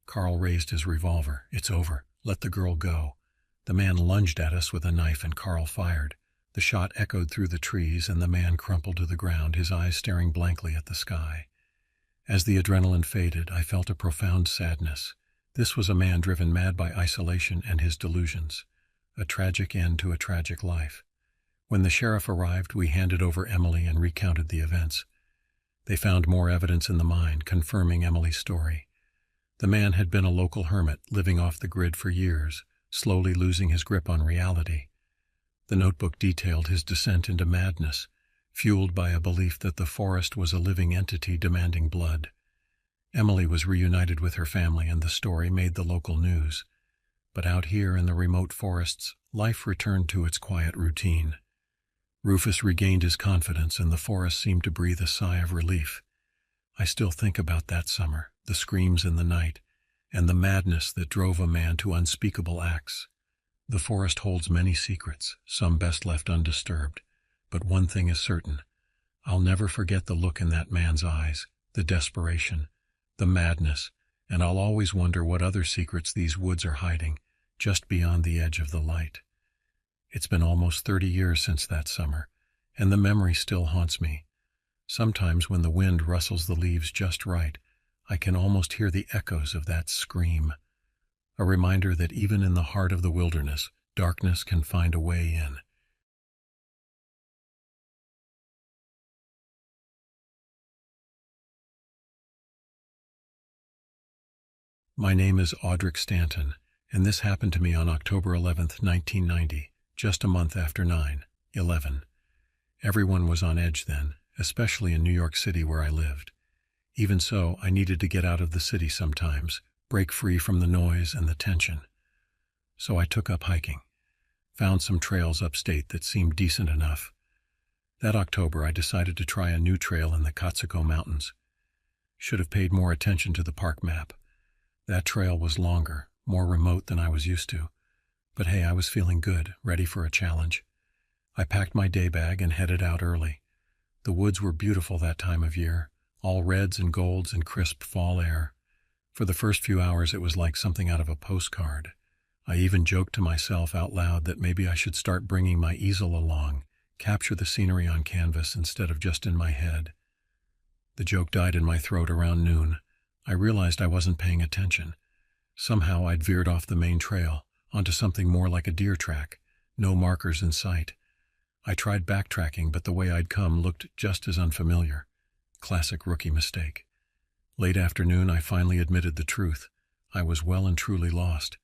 A: Carl raised his revolver. "It's over. Let the girl go." The man lunged at us with a knife and Carl fired. The shot echoed through the trees and the man crumpled to the ground, his eyes staring blankly at the sky. As the adrenaline faded, I felt a profound sadness. This was a man driven mad by isolation and his delusions. A tragic end to a tragic life. When the sheriff arrived, we handed over Emily and recounted the events. They found more evidence in the mine, confirming Emily's story. The man had been a local hermit, living off the grid for years, slowly losing his grip on reality. The notebook detailed his descent into madness, fueled by a belief that the forest was a living entity demanding blood. Emily was reunited with her family, and the story made the local news. But out here in the remote forests, life returned to its quiet routine. Rufus regained his confidence, and the forest seemed to breathe a sigh of relief. I still think about that summer, the screams in the night, and the madness that drove a man to unspeakable acts. The forest holds many secrets, some best left undisturbed. But one thing is certain. I'll never forget the look in that man's eyes, the desperation, the madness, and I'll always wonder what other secrets these woods are hiding, just beyond the edge of the light. It's been almost 30 years since that summer, and the memory still haunts me. Sometimes when the wind rustles the leaves just right, I can almost hear the echoes of that scream. A reminder that even in the heart of the wilderness, darkness can find a way in. My name is Audric Stanton, and this happened to me on October 11th, 1990, just a month after 9/11. Everyone was on edge then, especially in New York City where I lived. Even so, I needed to get out of the city sometimes, break free from the noise and the tension. So I took up hiking, found some trails upstate that seemed decent enough. That October, I decided to try a new trail in the Catskill Mountains. Should have paid more attention to the park map. That trail was longer, more remote than I was used to. But hey, I was feeling good, ready for a challenge. I packed my day bag and headed out early. The woods were beautiful that time of year, all reds and golds and crisp fall air. For the first few hours it was like something out of a postcard. I even joked to myself out loud that maybe I should start bringing my easel along, capture the scenery on canvas instead of just in my head. The joke died in my throat around noon. I realized I wasn't paying attention. Somehow I'd veered off the main trail, onto something more like a deer track, no markers in sight. I tried backtracking, but the way I'd come looked just as unfamiliar. Classic rookie mistake. Late afternoon, I finally admitted the truth. I was well and truly lost.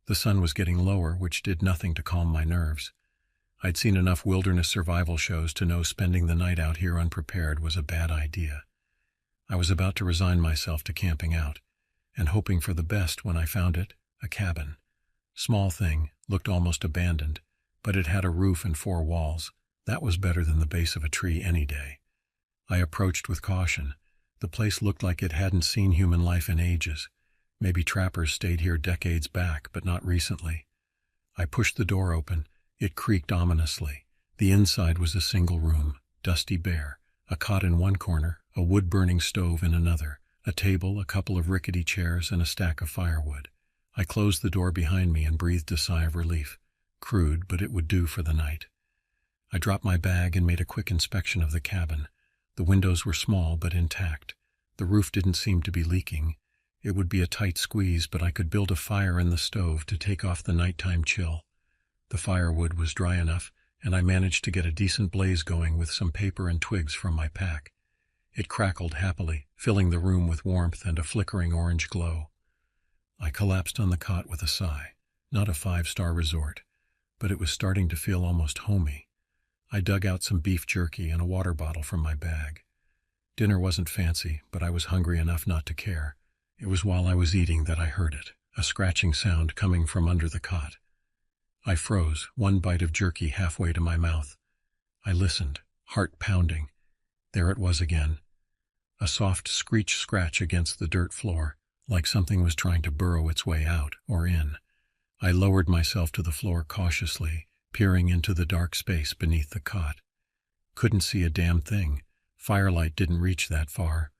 A: The sun was getting lower, which did nothing to calm my nerves. I'd seen enough wilderness survival shows to know spending the night out here unprepared was a bad idea. I was about to resign myself to camping out, and hoping for the best when I found it, a cabin. Small thing, looked almost abandoned, but it had a roof and 4 walls. That was better than the base of a tree any day. I approached with caution. The place looked like it hadn't seen human life in ages. Maybe trappers stayed here decades back, but not recently. I pushed the door open. It creaked ominously. The inside was a single room, dusty bare, a cot in one corner, a wood-burning stove in another, a table, a couple of rickety chairs, and a stack of firewood. I closed the door behind me and breathed a sigh of relief. Crude, but it would do for the night. I dropped my bag and made a quick inspection of the cabin. The windows were small but intact. The roof didn't seem to be leaking. It would be a tight squeeze, but I could build a fire in the stove to take off the nighttime chill. The firewood was dry enough, and I managed to get a decent blaze going with some paper and twigs from my pack. It crackled happily, filling the room with warmth and a flickering orange glow. I collapsed on the cot with a sigh. Not a 5-star resort, but it was starting to feel almost homey. I dug out some beef jerky and a water bottle from my bag. Dinner wasn't fancy, but I was hungry enough not to care. It was while I was eating that I heard it, a scratching sound coming from under the cot. I froze, one bite of jerky halfway to my mouth. I listened, heart pounding. There it was again. A soft screech-scratch against the dirt floor, like something was trying to burrow its way out or in. I lowered myself to the floor cautiously, peering into the dark space beneath the cot. Couldn't see a damn thing. Firelight didn't reach that far.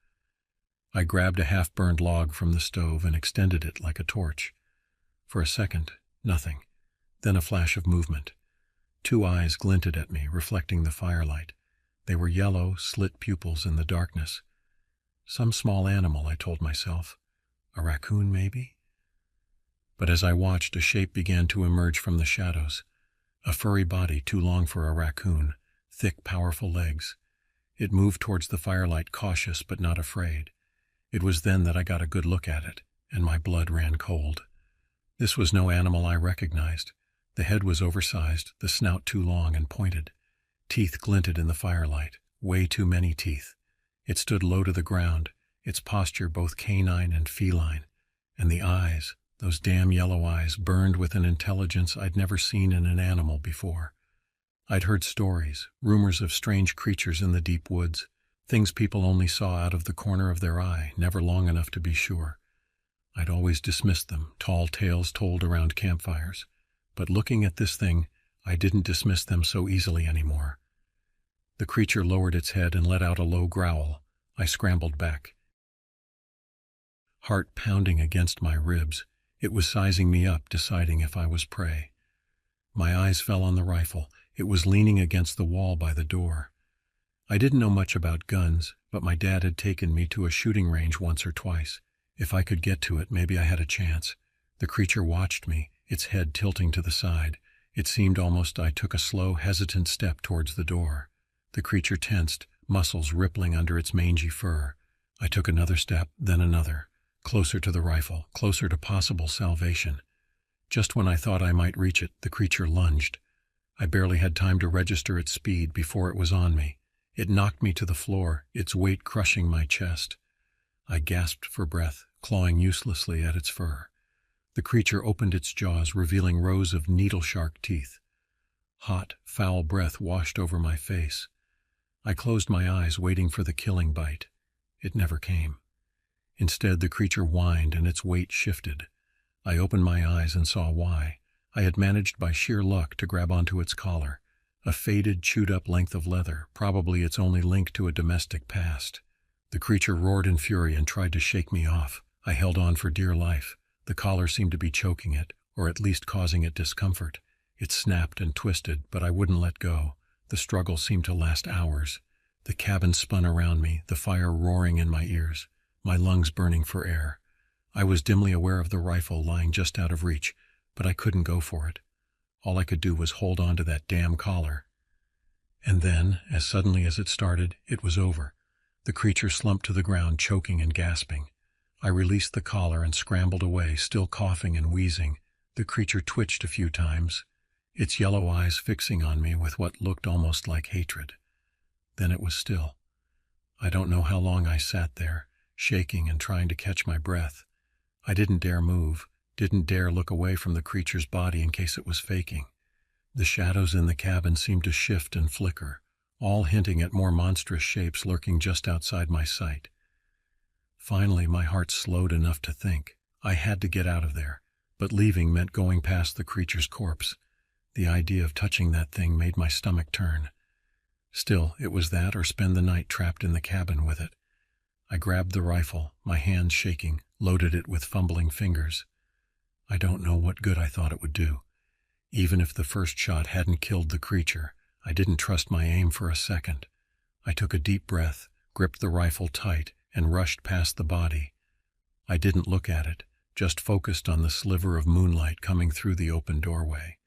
A: I grabbed a half-burned log from the stove and extended it like a torch. For a second, nothing. Then a flash of movement. 2 eyes glinted at me, reflecting the firelight. They were yellow, slit pupils in the darkness. Some small animal, I told myself. A raccoon, maybe? But as I watched, a shape began to emerge from the shadows. A furry body too long for a raccoon, thick, powerful legs. It moved towards the firelight, cautious but not afraid. It was then that I got a good look at it, and my blood ran cold. This was no animal I recognized. The head was oversized, the snout too long and pointed. Teeth glinted in the firelight, way too many teeth. It stood low to the ground, its posture both canine and feline. And the eyes, those damn yellow eyes, burned with an intelligence I'd never seen in an animal before. I'd heard stories, rumors of strange creatures in the deep woods, things people only saw out of the corner of their eye, never long enough to be sure. I'd always dismissed them, tall tales told around campfires. But looking at this thing, I didn't dismiss them so easily anymore. The creature lowered its head and let out a low growl. I scrambled back. Heart pounding against my ribs, it was sizing me up, deciding if I was prey. My eyes fell on the rifle. It was leaning against the wall by the door. I didn't know much about guns, but my dad had taken me to a shooting range once or twice. If I could get to it, maybe I had a chance. The creature watched me, its head tilting to the side. It seemed almost I took a slow, hesitant step towards the door. The creature tensed, muscles rippling under its mangy fur. I took another step, then another, closer to the rifle, closer to possible salvation. Just when I thought I might reach it, the creature lunged. I barely had time to register its speed before it was on me. It knocked me to the floor, its weight crushing my chest. I gasped for breath, clawing uselessly at its fur. The creature opened its jaws, revealing rows of needle-sharp teeth. Hot, foul breath washed over my face. I closed my eyes, waiting for the killing bite. It never came. Instead, the creature whined and its weight shifted. I opened my eyes and saw why. I had managed by sheer luck to grab onto its collar, a faded, chewed-up length of leather, probably its only link to a domestic past. The creature roared in fury and tried to shake me off. I held on for dear life. The collar seemed to be choking it, or at least causing it discomfort. It snapped and twisted, but I wouldn't let go. The struggle seemed to last hours. The cabin spun around me, the fire roaring in my ears, my lungs burning for air. I was dimly aware of the rifle lying just out of reach, but I couldn't go for it. All I could do was hold on to that damn collar. And then, as suddenly as it started, it was over. The creature slumped to the ground, choking and gasping. I released the collar and scrambled away, still coughing and wheezing. The creature twitched a few times, its yellow eyes fixing on me with what looked almost like hatred. Then it was still. I don't know how long I sat there, shaking and trying to catch my breath. I didn't dare move, didn't dare look away from the creature's body in case it was faking. The shadows in the cabin seemed to shift and flicker, all hinting at more monstrous shapes lurking just outside my sight. Finally, my heart slowed enough to think. I had to get out of there, but leaving meant going past the creature's corpse. The idea of touching that thing made my stomach turn. Still, it was that or spend the night trapped in the cabin with it. I grabbed the rifle, my hands shaking, loaded it with fumbling fingers. I don't know what good I thought it would do. Even if the first shot hadn't killed the creature, I didn't trust my aim for a second. I took a deep breath, gripped the rifle tight, and rushed past the body. I didn't look at it, just focused on the sliver of moonlight coming through the open doorway.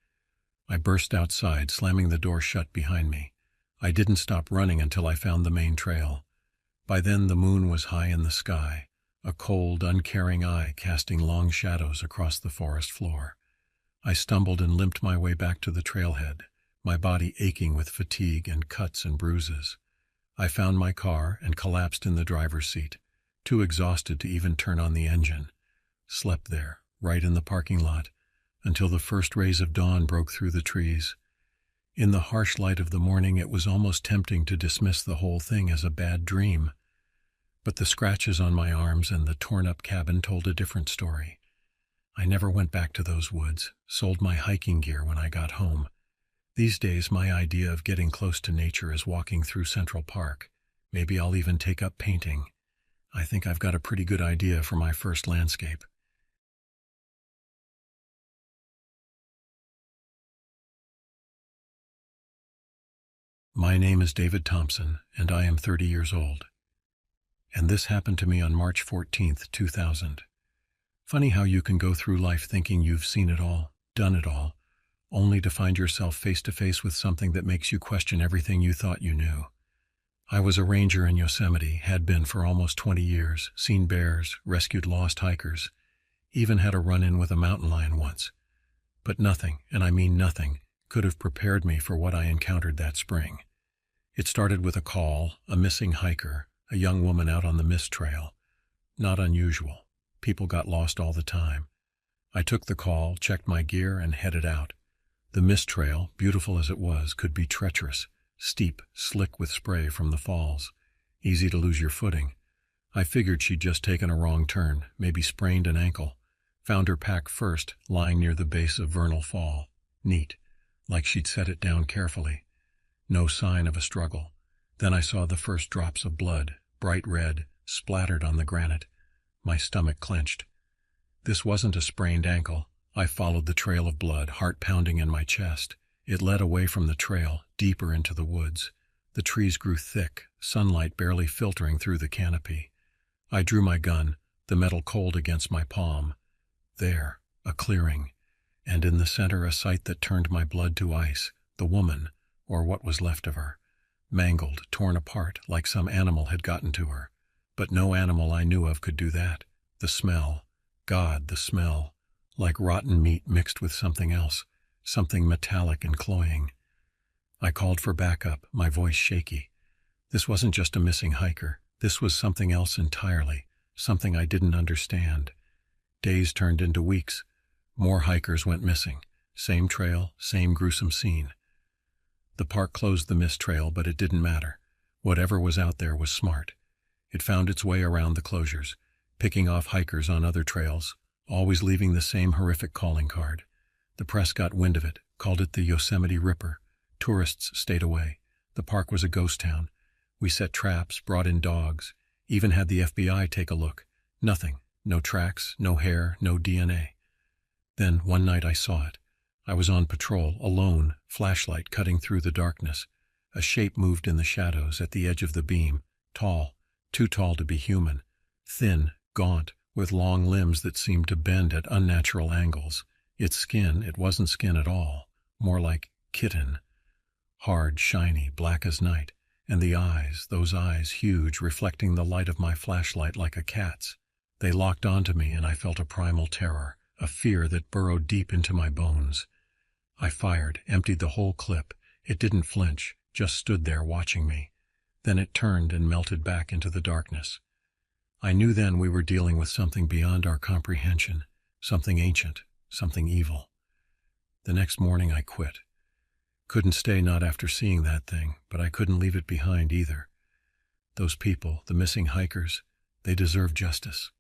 A: I burst outside, slamming the door shut behind me. I didn't stop running until I found the main trail. By then the moon was high in the sky, a cold, uncaring eye casting long shadows across the forest floor. I stumbled and limped my way back to the trailhead, my body aching with fatigue and cuts and bruises. I found my car and collapsed in the driver's seat, too exhausted to even turn on the engine. Slept there, right in the parking lot, until the first rays of dawn broke through the trees. In the harsh light of the morning, it was almost tempting to dismiss the whole thing as a bad dream. But the scratches on my arms and the torn-up cabin told a different story. I never went back to those woods, sold my hiking gear when I got home. These days, my idea of getting close to nature is walking through Central Park. Maybe I'll even take up painting. I think I've got a pretty good idea for my first landscape. My name is David Thompson, and I am 30 years old. And this happened to me on March 14th, 2000. Funny how you can go through life thinking you've seen it all, done it all, only to find yourself face to face with something that makes you question everything you thought you knew. I was a ranger in Yosemite, had been for almost 20 years, seen bears, rescued lost hikers, even had a run-in with a mountain lion once. But nothing, and I mean nothing, could have prepared me for what I encountered that spring. It started with a call, a missing hiker, a young woman out on the mist trail. Not unusual. People got lost all the time. I took the call, checked my gear, and headed out. The mist trail, beautiful as it was, could be treacherous, steep, slick with spray from the falls. Easy to lose your footing. I figured she'd just taken a wrong turn, maybe sprained an ankle. Found her pack first, lying near the base of Vernal Fall. Neat, like she'd set it down carefully. No sign of a struggle. Then I saw the first drops of blood, bright red, splattered on the granite. My stomach clenched. This wasn't a sprained ankle. I followed the trail of blood, heart pounding in my chest. It led away from the trail, deeper into the woods. The trees grew thick, sunlight barely filtering through the canopy. I drew my gun, the metal cold against my palm. There, a clearing, and in the center a sight that turned my blood to ice, the woman, or what was left of her, mangled, torn apart, like some animal had gotten to her. But no animal I knew of could do that. The smell, God, the smell, like rotten meat mixed with something else, something metallic and cloying. I called for backup, my voice shaky. This wasn't just a missing hiker. This was something else entirely, something I didn't understand. Days turned into weeks. More hikers went missing. Same trail, same gruesome scene. The park closed the mist trail, but it didn't matter. Whatever was out there was smart. It found its way around the closures, picking off hikers on other trails, always leaving the same horrific calling card. The press got wind of it, called it the Yosemite Ripper. Tourists stayed away. The park was a ghost town. We set traps, brought in dogs, even had the FBI take a look. Nothing. No tracks, no hair, no DNA. Then, one night I saw it. I was on patrol, alone, flashlight cutting through the darkness. A shape moved in the shadows at the edge of the beam, tall, too tall to be human, thin, gaunt, with long limbs that seemed to bend at unnatural angles. Its skin, it wasn't skin at all, more like kitten. Hard, shiny, black as night, and the eyes, those eyes huge, reflecting the light of my flashlight like a cat's. They locked onto me, and I felt a primal terror, a fear that burrowed deep into my bones. I fired, emptied the whole clip. It didn't flinch, just stood there watching me. Then it turned and melted back into the darkness. I knew then we were dealing with something beyond our comprehension, something ancient, something evil. The next morning I quit. Couldn't stay not after seeing that thing, but I couldn't leave it behind either. Those people, the missing hikers, they deserve justice.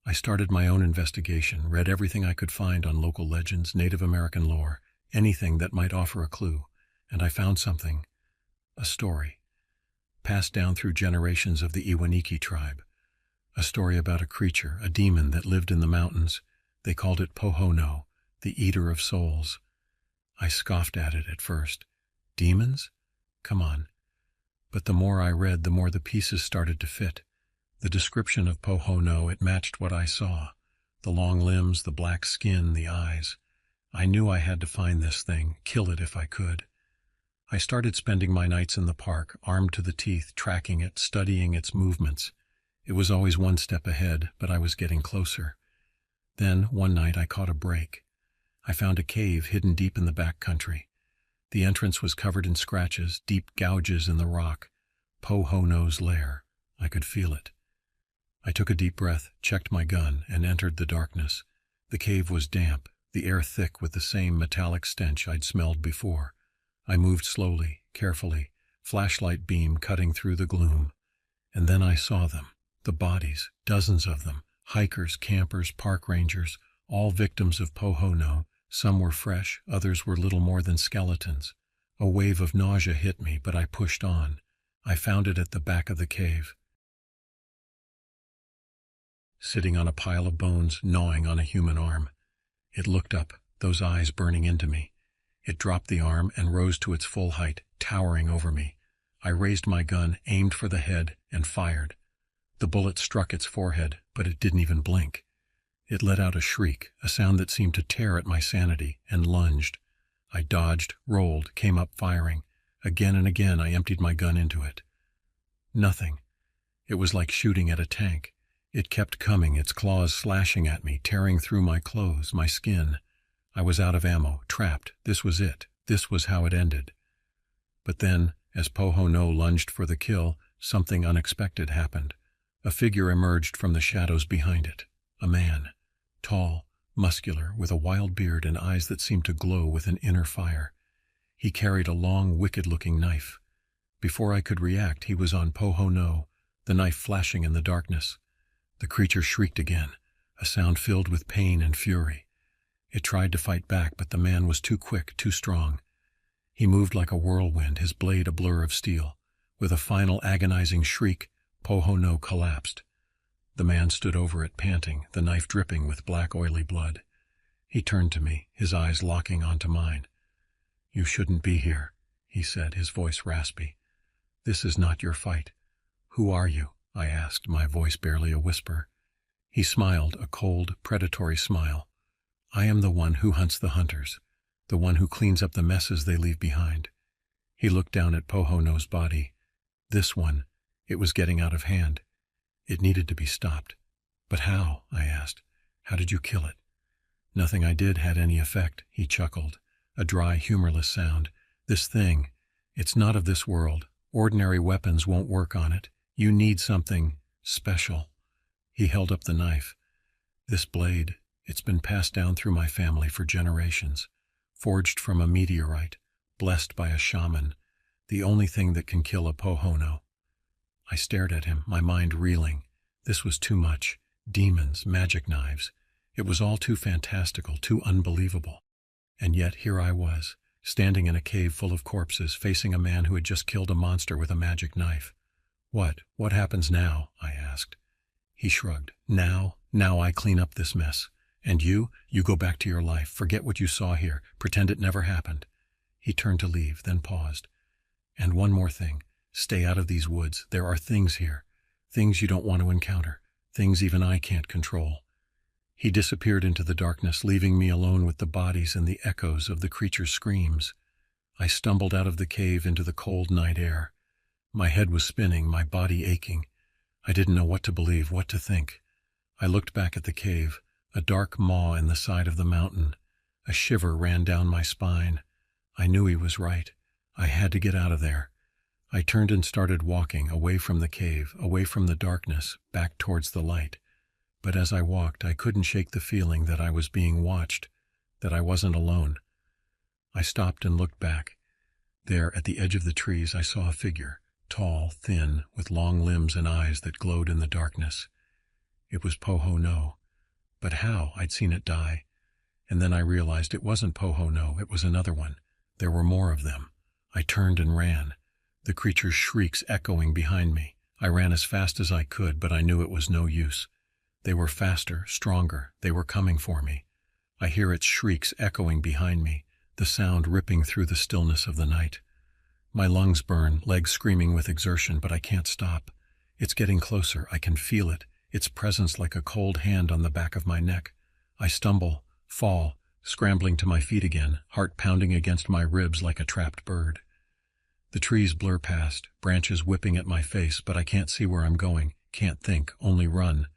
A: I started my own investigation, read everything I could find on local legends, Native American lore, anything that might offer a clue, and I found something, a story, passed down through generations of the Iwaniki tribe, a story about a creature, a demon that lived in the mountains. They called it Pohono, the eater of souls. I scoffed at it at first. Demons? Come on. But the more I read, the more the pieces started to fit. The description of Pohono, it matched what I saw. The long limbs, the black skin, the eyes. I knew I had to find this thing, kill it if I could. I started spending my nights in the park, armed to the teeth, tracking it, studying its movements. It was always one step ahead, but I was getting closer. Then, one night, I caught a break. I found a cave hidden deep in the back country. The entrance was covered in scratches, deep gouges in the rock. Pohono's lair. I could feel it. I took a deep breath, checked my gun, and entered the darkness. The cave was damp, the air thick with the same metallic stench I'd smelled before. I moved slowly, carefully, flashlight beam cutting through the gloom. And then I saw them, the bodies, dozens of them, hikers, campers, park rangers, all victims of Pohono. Some were fresh, others were little more than skeletons. A wave of nausea hit me, but I pushed on. I found it at the back of the cave, sitting on a pile of bones, gnawing on a human arm. It looked up, those eyes burning into me. It dropped the arm and rose to its full height, towering over me. I raised my gun, aimed for the head, and fired. The bullet struck its forehead, but it didn't even blink. It let out a shriek, a sound that seemed to tear at my sanity, and lunged. I dodged, rolled, came up firing. Again and again I emptied my gun into it. Nothing. It was like shooting at a tank. It kept coming, its claws slashing at me, tearing through my clothes, my skin. I was out of ammo, trapped. This was it. This was how it ended. But then, as Poho-no lunged for the kill, something unexpected happened. A figure emerged from the shadows behind it. A man. Tall, muscular, with a wild beard and eyes that seemed to glow with an inner fire. He carried a long, wicked-looking knife. Before I could react, he was on Poho-no, the knife flashing in the darkness. The creature shrieked again, a sound filled with pain and fury. It tried to fight back, but the man was too quick, too strong. He moved like a whirlwind, his blade a blur of steel. With a final agonizing shriek, Poho-no collapsed. The man stood over it, panting, the knife dripping with black, oily blood. He turned to me, his eyes locking onto mine. "You shouldn't be here," he said, his voice raspy. "This is not your fight." "Who are you?" I asked, my voice barely a whisper. He smiled, a cold, predatory smile. "I am the one who hunts the hunters, the one who cleans up the messes they leave behind." He looked down at Poho-no's body. This one, it was getting out of hand. It needed to be stopped. "But how?" I asked. "How did you kill it?" "Nothing I did had any effect," he chuckled, a dry, humorless sound. "This thing, it's not of this world. Ordinary weapons won't work on it. You need something special." He held up the knife. "This blade, it's been passed down through my family for generations. Forged from a meteorite, blessed by a shaman. The only thing that can kill a Poho-no." I stared at him, my mind reeling. This was too much. Demons, magic knives. It was all too fantastical, too unbelievable. And yet here I was, standing in a cave full of corpses, facing a man who had just killed a monster with a magic knife. What happens now?" I asked. He shrugged. Now I clean up this mess. And you go back to your life, forget what you saw here, pretend it never happened." He turned to leave, then paused. "And one more thing, stay out of these woods. There are things here, things you don't want to encounter, things even I can't control." He disappeared into the darkness, leaving me alone with the bodies and the echoes of the creature's screams. I stumbled out of the cave into the cold night air. My head was spinning, my body aching. I didn't know what to believe, what to think. I looked back at the cave, a dark maw in the side of the mountain. A shiver ran down my spine. I knew he was right. I had to get out of there. I turned and started walking, away from the cave, away from the darkness, back towards the light. But as I walked, I couldn't shake the feeling that I was being watched, that I wasn't alone. I stopped and looked back. There, at the edge of the trees, I saw a figure, tall, thin, with long limbs and eyes that glowed in the darkness. It was Poho-no. But how? I'd seen it die. And then I realized it wasn't Poho-no, it was another one. There were more of them. I turned and ran, the creature's shrieks echoing behind me. I ran as fast as I could, but I knew it was no use. They were faster, stronger. They were coming for me. I hear its shrieks echoing behind me, the sound ripping through the stillness of the night. My lungs burn, legs screaming with exertion, but I can't stop. It's getting closer. I can feel it, its presence like a cold hand on the back of my neck. I stumble, fall, scrambling to my feet again, heart pounding against my ribs like a trapped bird. The trees blur past, branches whipping at my face, but I can't see where I'm going, can't think, only run.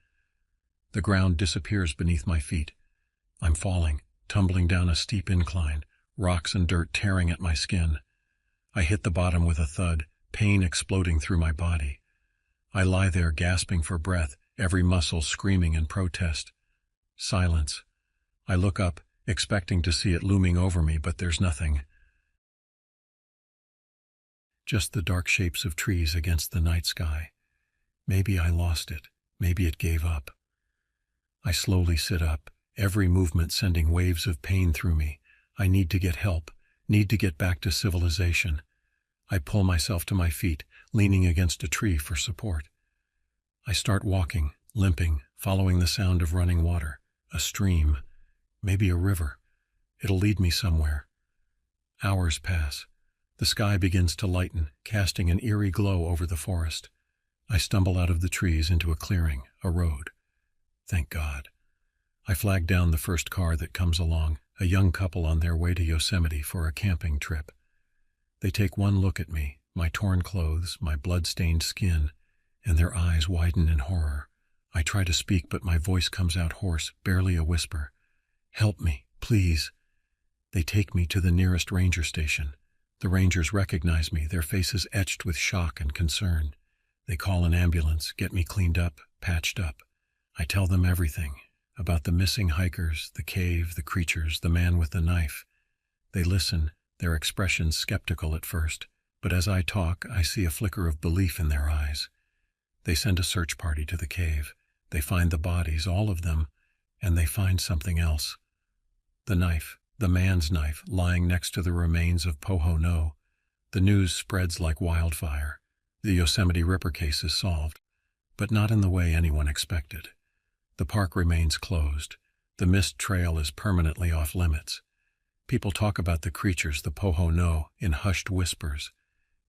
A: The ground disappears beneath my feet. I'm falling, tumbling down a steep incline, rocks and dirt tearing at my skin. I hit the bottom with a thud, pain exploding through my body. I lie there gasping for breath, every muscle screaming in protest. Silence. I look up, expecting to see it looming over me, but there's nothing. Just the dark shapes of trees against the night sky. Maybe I lost it. Maybe it gave up. I slowly sit up, every movement sending waves of pain through me. I need to get help, need to get back to civilization. I pull myself to my feet, leaning against a tree for support. I start walking, limping, following the sound of running water. A stream, maybe a river. It'll lead me somewhere. Hours pass. The sky begins to lighten, casting an eerie glow over the forest. I stumble out of the trees into a clearing, a road. Thank God. I flag down the first car that comes along, a young couple on their way to Yosemite for a camping trip. They take one look at me, my torn clothes, my blood-stained skin, and their eyes widen in horror. I try to speak, but my voice comes out hoarse, barely a whisper. "Help me, please." They take me to the nearest ranger station. The rangers recognize me, their faces etched with shock and concern. They call an ambulance, get me cleaned up, patched up. I tell them everything, about the missing hikers, the cave, the creatures, the man with the knife. They listen, their expressions skeptical at first, but as I talk, I see a flicker of belief in their eyes. They send a search party to the cave. They find the bodies, all of them, and they find something else. The knife, the man's knife, lying next to the remains of Poho No. The news spreads like wildfire. The Yosemite Ripper case is solved, but not in the way anyone expected. The park remains closed. The mist trail is permanently off limits. People talk about the creatures, the Poho No, in hushed whispers.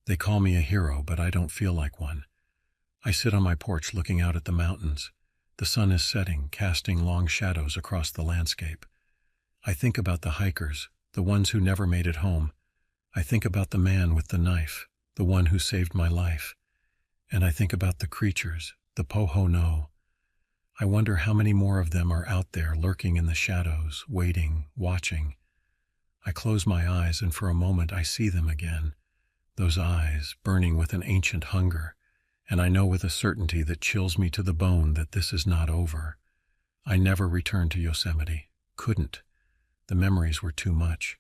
A: They call me a hero, but I don't feel like one. I sit on my porch looking out at the mountains. The sun is setting, casting long shadows across the landscape. I think about the hikers, the ones who never made it home. I think about the man with the knife, the one who saved my life. And I think about the creatures, the Poho No. I wonder how many more of them are out there lurking in the shadows, waiting, watching. I close my eyes, and for a moment I see them again. Those eyes, burning with an ancient hunger. And I know with a certainty that chills me to the bone that this is not over. I never returned to Yosemite. Couldn't. The memories were too much.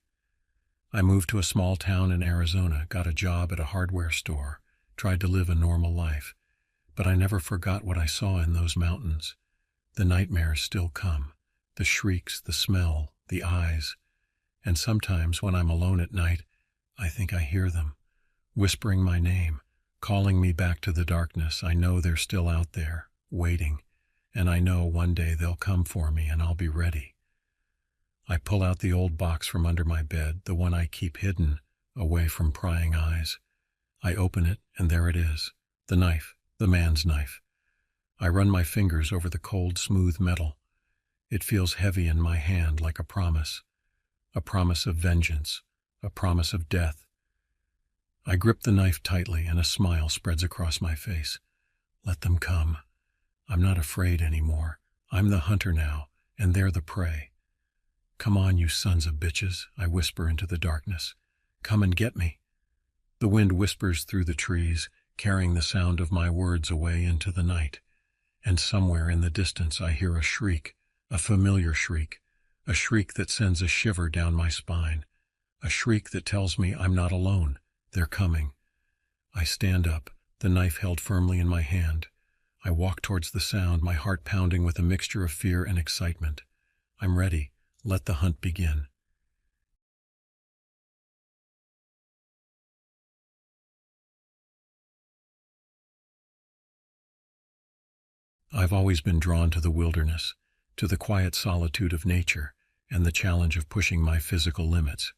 A: I moved to a small town in Arizona, got a job at a hardware store, tried to live a normal life. But I never forgot what I saw in those mountains. The nightmares still come. The shrieks, the smell, the eyes. And sometimes when I'm alone at night, I think I hear them, whispering my name, calling me back to the darkness. I know they're still out there, waiting, and I know one day they'll come for me and I'll be ready. I pull out the old box from under my bed, the one I keep hidden, away from prying eyes. I open it, and there it is, the knife, the man's knife. I run my fingers over the cold, smooth metal. It feels heavy in my hand, like a promise of vengeance, a promise of death. I grip the knife tightly, and a smile spreads across my face. Let them come. I'm not afraid anymore. I'm the hunter now, and they're the prey. Come on, you sons of bitches, I whisper into the darkness. Come and get me. The wind whispers through the trees, carrying the sound of my words away into the night. And somewhere in the distance I hear a shriek, a familiar shriek, a shriek that sends a shiver down my spine, a shriek that tells me I'm not alone. They're coming. I stand up, the knife held firmly in my hand. I walk towards the sound, my heart pounding with a mixture of fear and excitement. I'm ready. Let the hunt begin. I've always been drawn to the wilderness, to the quiet solitude of nature, and the challenge of pushing my physical limits.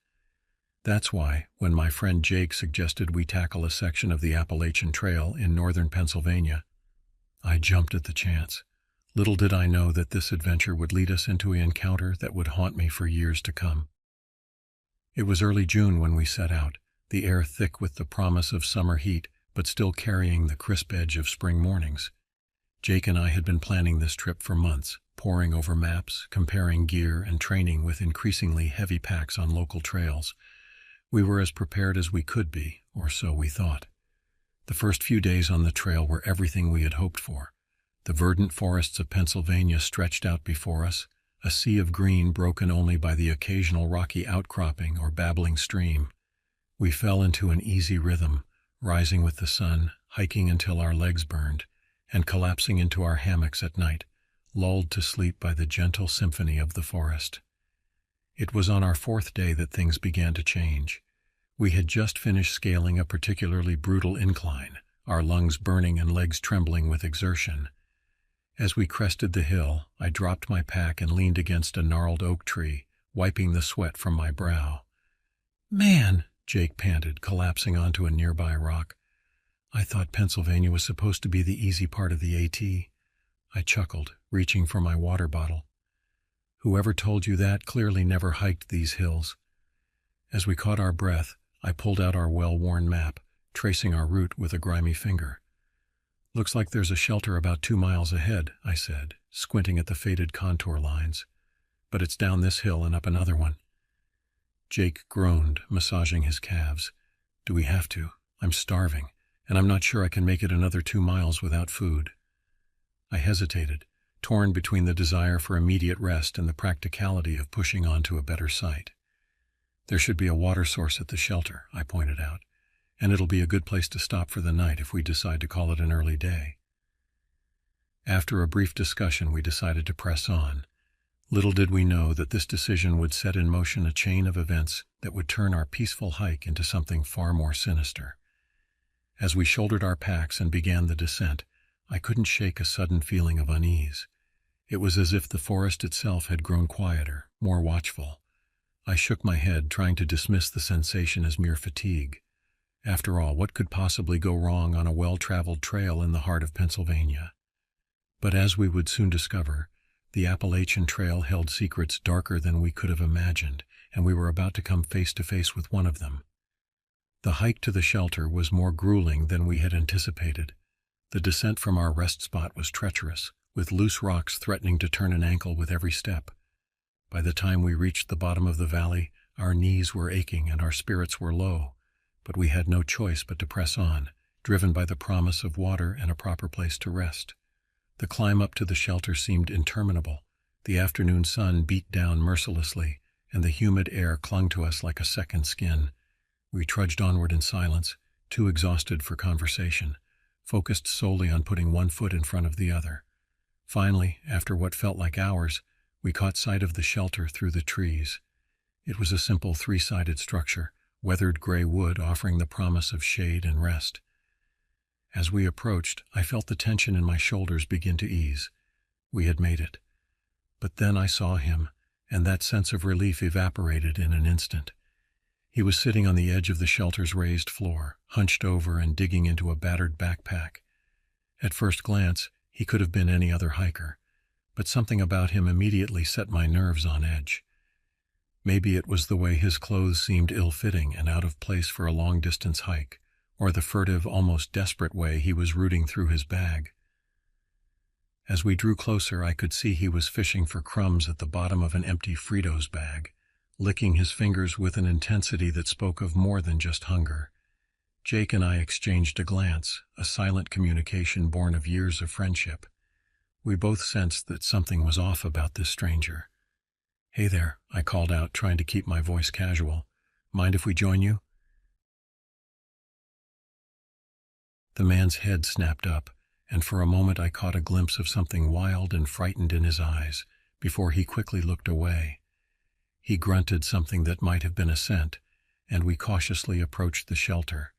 A: That's why, when my friend Jake suggested we tackle a section of the Appalachian Trail in northern Pennsylvania, I jumped at the chance. Little did I know that this adventure would lead us into an encounter that would haunt me for years to come. It was early June when we set out, the air thick with the promise of summer heat, but still carrying the crisp edge of spring mornings. Jake and I had been planning this trip for months, poring over maps, comparing gear, and training with increasingly heavy packs on local trails. We were as prepared as we could be, or so we thought. The first few days on the trail were everything we had hoped for. The verdant forests of Pennsylvania stretched out before us, a sea of green broken only by the occasional rocky outcropping or babbling stream. We fell into an easy rhythm, rising with the sun, hiking until our legs burned, and collapsing into our hammocks at night, lulled to sleep by the gentle symphony of the forest. It was on our fourth day that things began to change. We had just finished scaling a particularly brutal incline, our lungs burning and legs trembling with exertion. As we crested the hill, I dropped my pack and leaned against a gnarled oak tree, wiping the sweat from my brow. "Man," Jake panted, collapsing onto a nearby rock. "I thought Pennsylvania was supposed to be the easy part of the AT." I chuckled, reaching for my water bottle. Whoever told you that clearly never hiked these hills. As we caught our breath, I pulled out our well-worn map, tracing our route with a grimy finger. Looks like there's a shelter about 2 miles ahead, I said, squinting at the faded contour lines. But it's down this hill and up another one. Jake groaned, massaging his calves. Do we have to? I'm starving, and I'm not sure I can make it another 2 miles without food. I hesitated, torn between the desire for immediate rest and the practicality of pushing on to a better site. There should be a water source at the shelter, I pointed out, and it'll be a good place to stop for the night if we decide to call it an early day. After a brief discussion, we decided to press on. Little did we know that this decision would set in motion a chain of events that would turn our peaceful hike into something far more sinister. As we shouldered our packs and began the descent, I couldn't shake a sudden feeling of unease. It was as if the forest itself had grown quieter, more watchful. I shook my head, trying to dismiss the sensation as mere fatigue. After all, what could possibly go wrong on a well-traveled trail in the heart of Pennsylvania? But as we would soon discover, the Appalachian Trail held secrets darker than we could have imagined, and we were about to come face to face with one of them. The hike to the shelter was more grueling than we had anticipated. The descent from our rest spot was treacherous, with loose rocks threatening to turn an ankle with every step. By the time we reached the bottom of the valley, our knees were aching and our spirits were low, but we had no choice but to press on, driven by the promise of water and a proper place to rest. The climb up to the shelter seemed interminable. The afternoon sun beat down mercilessly, and the humid air clung to us like a second skin. We trudged onward in silence, too exhausted for conversation, focused solely on putting one foot in front of the other. Finally, after what felt like hours, we caught sight of the shelter through the trees. It was a simple 3-sided structure, weathered gray wood offering the promise of shade and rest. As we approached, I felt the tension in my shoulders begin to ease. We had made it. But then I saw him, and that sense of relief evaporated in an instant. He was sitting on the edge of the shelter's raised floor, hunched over and digging into a battered backpack. At first glance, he could have been any other hiker, but something about him immediately set my nerves on edge. Maybe it was the way his clothes seemed ill-fitting and out of place for a long-distance hike, or the furtive, almost desperate way he was rooting through his bag. As we drew closer, I could see he was fishing for crumbs at the bottom of an empty Fritos bag, licking his fingers with an intensity that spoke of more than just hunger. Jake and I exchanged a glance, a silent communication born of years of friendship. We both sensed that something was off about this stranger. "Hey there," I called out, trying to keep my voice casual. "Mind if we join you?" The man's head snapped up, and for a moment I caught a glimpse of something wild and frightened in his eyes, before he quickly looked away. He grunted something that might have been assent, and we cautiously approached the shelter.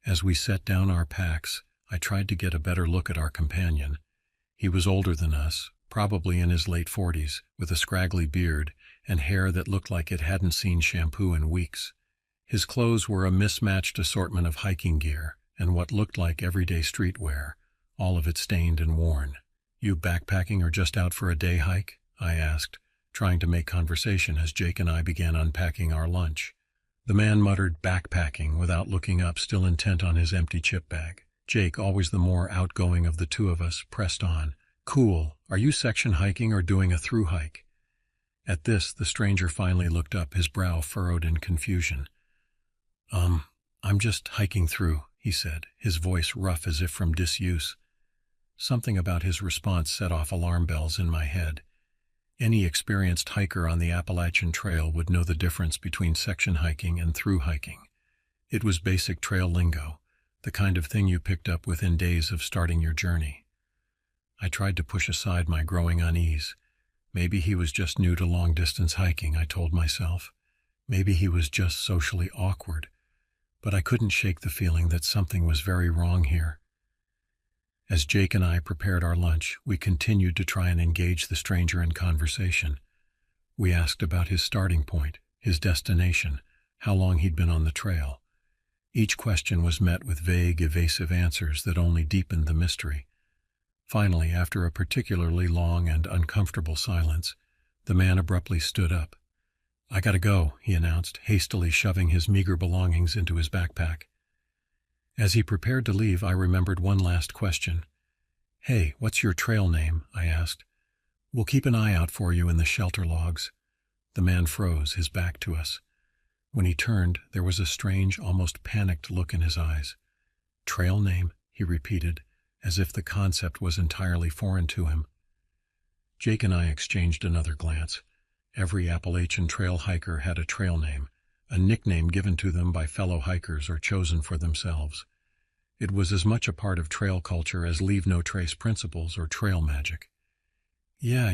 A: As we set down our packs, I tried to get a better look at our companion. He was older than us, probably in his late 40s, with a scraggly beard and hair that looked like it hadn't seen shampoo in weeks. His clothes were a mismatched assortment of hiking gear and what looked like everyday streetwear, all of it stained and worn. "You backpacking or just out for a day hike?" I asked, trying to make conversation as Jake and I began unpacking our lunch. The man muttered backpacking without looking up, still intent on his empty chip bag. Jake, always the more outgoing of the two of us, pressed on. "Cool. Are you section hiking or doing a through hike?" At this, the stranger finally looked up, his brow furrowed in confusion. I'm just hiking through," he said, his voice rough as if from disuse. Something about his response set off alarm bells in my head. Any experienced hiker on the Appalachian Trail would know the difference between section hiking and through hiking. It was basic trail lingo, the kind of thing you picked up within days of starting your journey. I tried to push aside my growing unease. Maybe he was just new to long-distance hiking, I told myself. Maybe he was just socially awkward. But I couldn't shake the feeling that something was very wrong here. As Jake and I prepared our lunch, we continued to try and engage the stranger in conversation. We asked about his starting point, his destination, how long he'd been on the trail. Each question was met with vague, evasive answers that only deepened the mystery. Finally, after a particularly long and uncomfortable silence, The man abruptly stood up. "I gotta go," he announced, hastily shoving his meager belongings into his backpack. As he prepared to leave, I remembered one last question. "Hey, what's your trail name?" I asked. "We'll keep an eye out for you in the shelter logs." The man froze, his back to us. When he turned, there was a strange, almost panicked look in his eyes. "Trail name?" he repeated, as if the concept was entirely foreign to him. Jake and I exchanged another glance. Every Appalachian trail hiker had a trail name, a nickname given to them by fellow hikers or chosen for themselves. It was as much a part of trail culture as leave-no-trace principles or trail magic. "Yeah,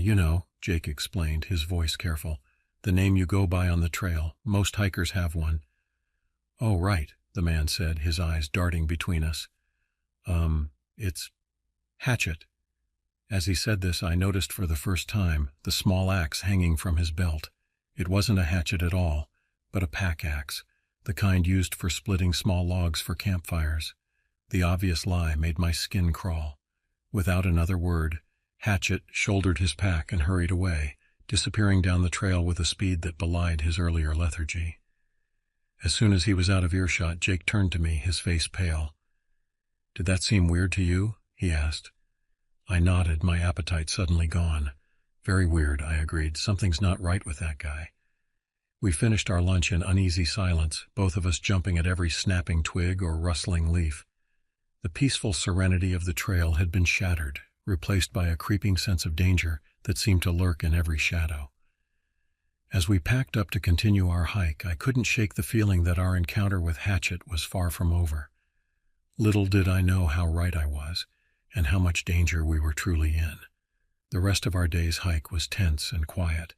A: Jake explained, his voice careful. "The name you go by on the trail. Most hikers have one." "Oh, right," the man said, his eyes darting between us. It's Hatchet." As he said this, I noticed for the first time the small axe hanging from his belt. It wasn't a hatchet at all, but a pack axe, the kind used for splitting small logs for campfires. The obvious lie made my skin crawl. Without another word, Hatchet shouldered his pack and hurried away, disappearing down the trail with a speed that belied his earlier lethargy. As soon as he was out of earshot, Jake turned to me, his face pale. "Did that seem weird to you?" he asked. I nodded, my appetite suddenly gone. "Very weird," I agreed. "Something's not right with that guy." We finished our lunch in uneasy silence, both of us jumping at every snapping twig or rustling leaf. The peaceful serenity of the trail had been shattered, replaced by a creeping sense of danger that seemed to lurk in every shadow. As we packed up to continue our hike, I couldn't shake the feeling that our encounter with Hatchet was far from over. Little did I know how right I was, and how much danger we were truly in. The rest of our day's hike was tense and quiet.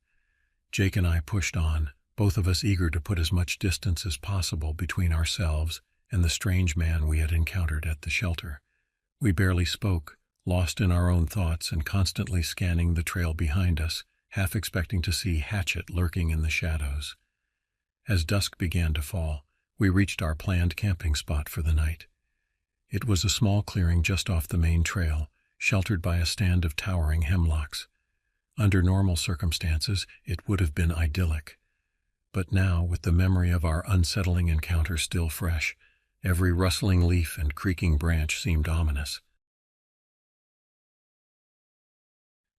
A: Jake and I pushed on, both of us eager to put as much distance as possible between ourselves and the strange man we had encountered at the shelter. We barely spoke, lost in our own thoughts and constantly scanning the trail behind us, half expecting to see Hatchet lurking in the shadows. As dusk began to fall, we reached our planned camping spot for the night. It was a small clearing just off the main trail, sheltered by a stand of towering hemlocks. Under normal circumstances, it would have been idyllic. But now, with the memory of our unsettling encounter still fresh, every rustling leaf and creaking branch seemed ominous.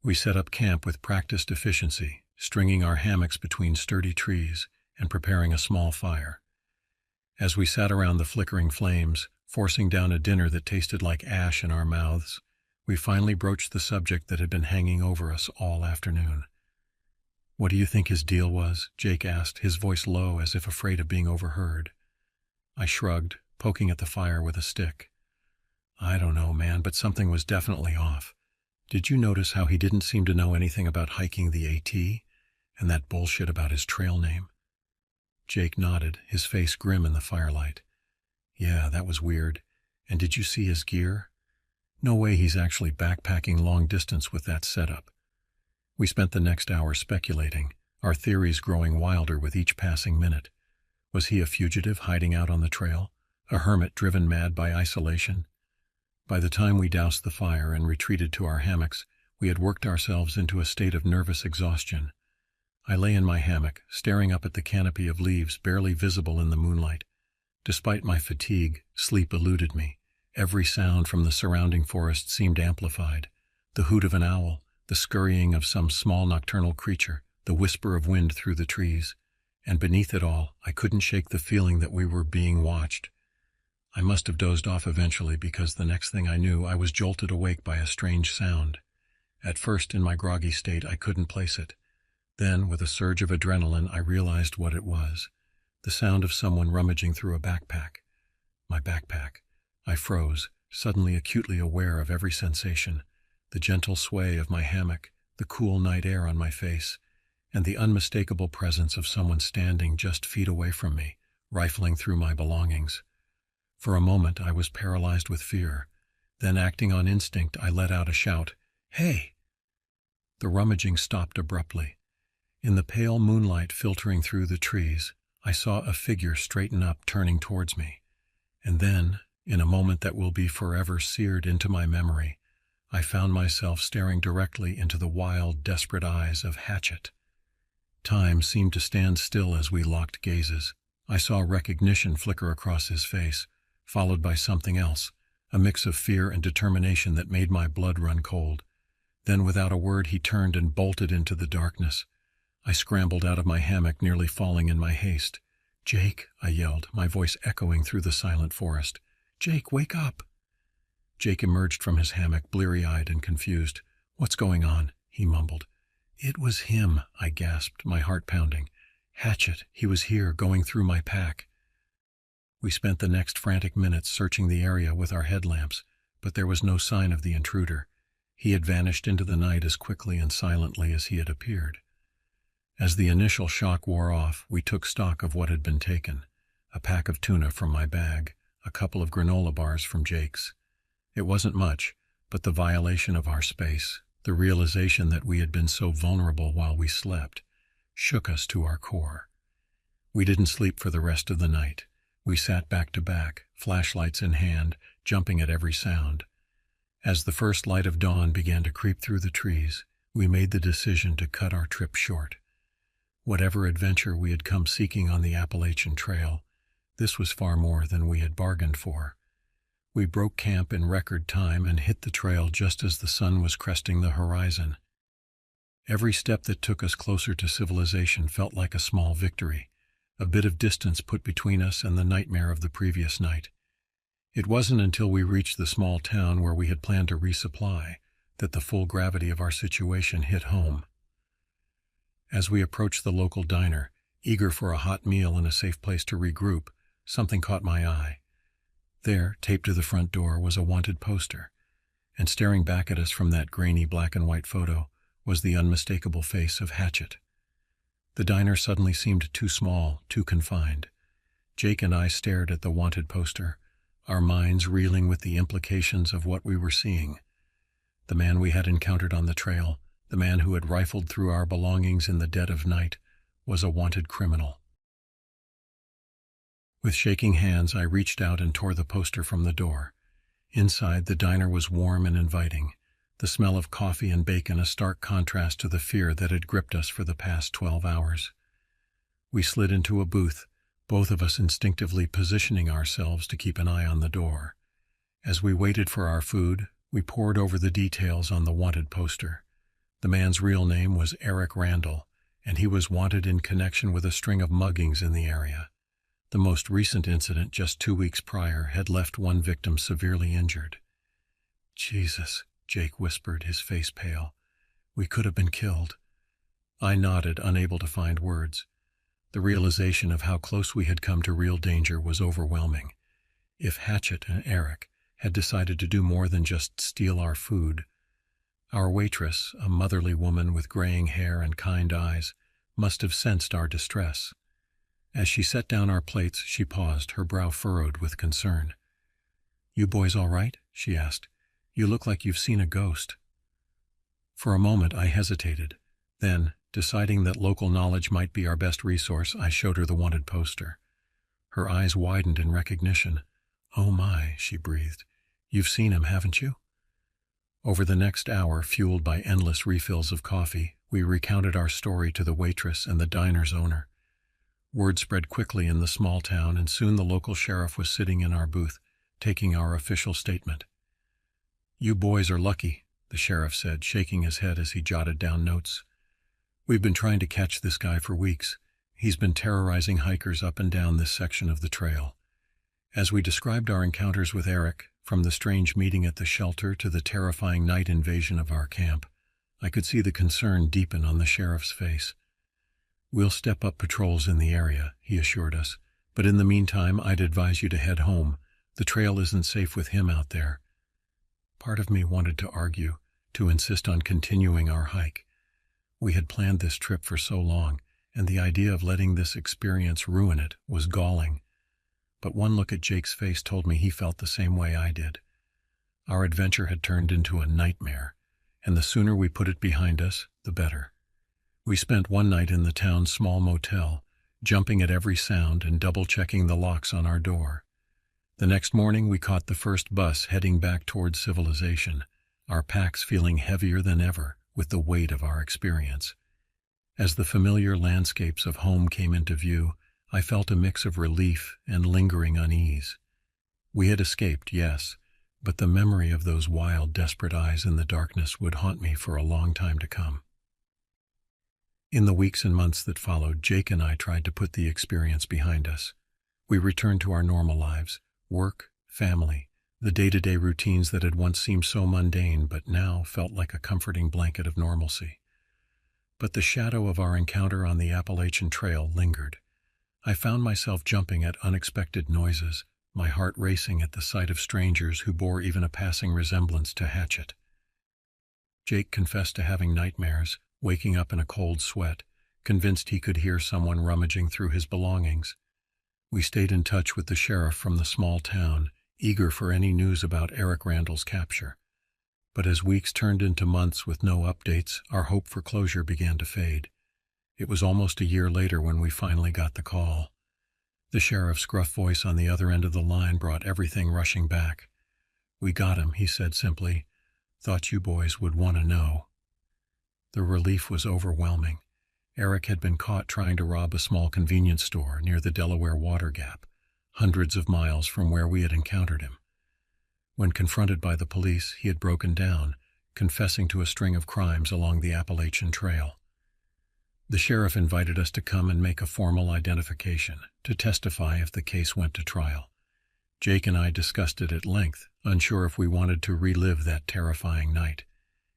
A: We set up camp with practiced efficiency, stringing our hammocks between sturdy trees and preparing a small fire. As we sat around the flickering flames, forcing down a dinner that tasted like ash in our mouths, we finally broached the subject that had been hanging over us all afternoon. "What do you think his deal was?" Jake asked, his voice low as if afraid of being overheard. I shrugged, poking at the fire with a stick. "I don't know, man, but something was definitely off. Did you notice how he didn't seem to know anything about hiking the AT, and that bullshit about his trail name?" Jake nodded, his face grim in the firelight. "Yeah, that was weird. And did you see his gear? No way he's actually backpacking long distance with that setup." We spent the next hour speculating, our theories growing wilder with each passing minute. Was he a fugitive hiding out on the trail? A hermit driven mad by isolation? By the time we doused the fire and retreated to our hammocks, we had worked ourselves into a state of nervous exhaustion. I lay in my hammock, staring up at the canopy of leaves barely visible in the moonlight. Despite my fatigue, sleep eluded me. Every sound from the surrounding forest seemed amplified. The hoot of an owl, the scurrying of some small nocturnal creature, the whisper of wind through the trees. And beneath it all, I couldn't shake the feeling that we were being watched. I must have dozed off eventually because the next thing I knew, I was jolted awake by a strange sound. At first, in my groggy state, I couldn't place it. Then, with a surge of adrenaline, I realized what it was. The sound of someone rummaging through a backpack. My backpack. I froze, suddenly acutely aware of every sensation. The gentle sway of my hammock, the cool night air on my face, and the unmistakable presence of someone standing just feet away from me, rifling through my belongings. For a moment, I was paralyzed with fear. Then, acting on instinct, I let out a shout, "Hey!" The rummaging stopped abruptly. In the pale moonlight filtering through the trees, I saw a figure straighten up, turning towards me. And then, in a moment that will be forever seared into my memory, I found myself staring directly into the wild, desperate eyes of Hatchet. Time seemed to stand still as we locked gazes. I saw recognition flicker across his face, followed by something else, a mix of fear and determination that made my blood run cold. Then without a word he turned and bolted into the darkness. I scrambled out of my hammock, nearly falling in my haste. "Jake," I yelled, my voice echoing through the silent forest. "Jake, wake up!" Jake emerged from his hammock, bleary-eyed and confused. "What's going on?" he mumbled. "It was him," I gasped, my heart pounding. "Hatchet, he was here, going through my pack." We spent the next frantic minutes searching the area with our headlamps, but there was no sign of the intruder. He had vanished into the night as quickly and silently as he had appeared. As the initial shock wore off, we took stock of what had been taken. A pack of tuna from my bag, a couple of granola bars from Jake's. It wasn't much, but the violation of our space, the realization that we had been so vulnerable while we slept, shook us to our core. We didn't sleep for the rest of the night. We sat back to back, flashlights in hand, jumping at every sound. As the first light of dawn began to creep through the trees, we made the decision to cut our trip short. Whatever adventure we had come seeking on the Appalachian Trail, this was far more than we had bargained for. We broke camp in record time and hit the trail just as the sun was cresting the horizon. Every step that took us closer to civilization felt like a small victory, a bit of distance put between us and the nightmare of the previous night. It wasn't until we reached the small town where we had planned to resupply that the full gravity of our situation hit home. As we approached the local diner, eager for a hot meal and a safe place to regroup, something caught my eye. There, taped to the front door, was a wanted poster, and staring back at us from that grainy black and white photo was the unmistakable face of Hatchet. The diner suddenly seemed too small, too confined. Jake and I stared at the wanted poster, our minds reeling with the implications of what we were seeing. The man we had encountered on the trail, the man who had rifled through our belongings in the dead of night, was a wanted criminal. With shaking hands, I reached out and tore the poster from the door. Inside, the diner was warm and inviting, the smell of coffee and bacon a stark contrast to the fear that had gripped us for the past 12 hours. We slid into a booth, both of us instinctively positioning ourselves to keep an eye on the door. As we waited for our food, we pored over the details on the wanted poster. The man's real name was Eric Randall, and he was wanted in connection with a string of muggings in the area. The most recent incident, just 2 weeks prior, had left one victim severely injured. "Jesus," Jake whispered, his face pale. "We could have been killed." I nodded, unable to find words. The realization of how close we had come to real danger was overwhelming. If Hatchet and Eric had decided to do more than just steal our food, our waitress, a motherly woman with graying hair and kind eyes, must have sensed our distress. As she set down our plates, she paused, her brow furrowed with concern. "You boys all right?" she asked. "You look like you've seen a ghost." For a moment I hesitated. Then, deciding that local knowledge might be our best resource, I showed her the wanted poster. Her eyes widened in recognition. "Oh my," she breathed. "You've seen him, haven't you?" Over the next hour, fueled by endless refills of coffee, we recounted our story to the waitress and the diner's owner. Word spread quickly in the small town, and soon the local sheriff was sitting in our booth, taking our official statement. "You boys are lucky," the sheriff said, shaking his head as he jotted down notes. "We've been trying to catch this guy for weeks. He's been terrorizing hikers up and down this section of the trail." As we described our encounters with Eric, from the strange meeting at the shelter to the terrifying night invasion of our camp, I could see the concern deepen on the sheriff's face. "We'll step up patrols in the area," he assured us, "but in the meantime, I'd advise you to head home. The trail isn't safe with him out there." Part of me wanted to argue, to insist on continuing our hike. We had planned this trip for so long, and the idea of letting this experience ruin it was galling. But one look at Jake's face told me he felt the same way I did. Our adventure had turned into a nightmare, and the sooner we put it behind us, the better. We spent one night in the town's small motel, jumping at every sound and double-checking the locks on our door. The next morning we caught the first bus heading back towards civilization, our packs feeling heavier than ever with the weight of our experience. As the familiar landscapes of home came into view, I felt a mix of relief and lingering unease. We had escaped, yes, but the memory of those wild, desperate eyes in the darkness would haunt me for a long time to come. In the weeks and months that followed, Jake and I tried to put the experience behind us. We returned to our normal lives, work, family, the day-to-day routines that had once seemed so mundane but now felt like a comforting blanket of normalcy. But the shadow of our encounter on the Appalachian Trail lingered. I found myself jumping at unexpected noises, my heart racing at the sight of strangers who bore even a passing resemblance to Hatchet. Jake confessed to having nightmares, waking up in a cold sweat, convinced he could hear someone rummaging through his belongings. We stayed in touch with the sheriff from the small town, eager for any news about Eric Randall's capture. But as weeks turned into months with no updates, our hope for closure began to fade. It was almost a year later when we finally got the call. The sheriff's gruff voice on the other end of the line brought everything rushing back. "We got him," he said simply. "Thought you boys would want to know." The relief was overwhelming. Eric had been caught trying to rob a small convenience store near the Delaware Water Gap, hundreds of miles from where we had encountered him. When confronted by the police, he had broken down, confessing to a string of crimes along the Appalachian Trail. The sheriff invited us to come and make a formal identification, to testify if the case went to trial. Jake and I discussed it at length, unsure if we wanted to relive that terrifying night.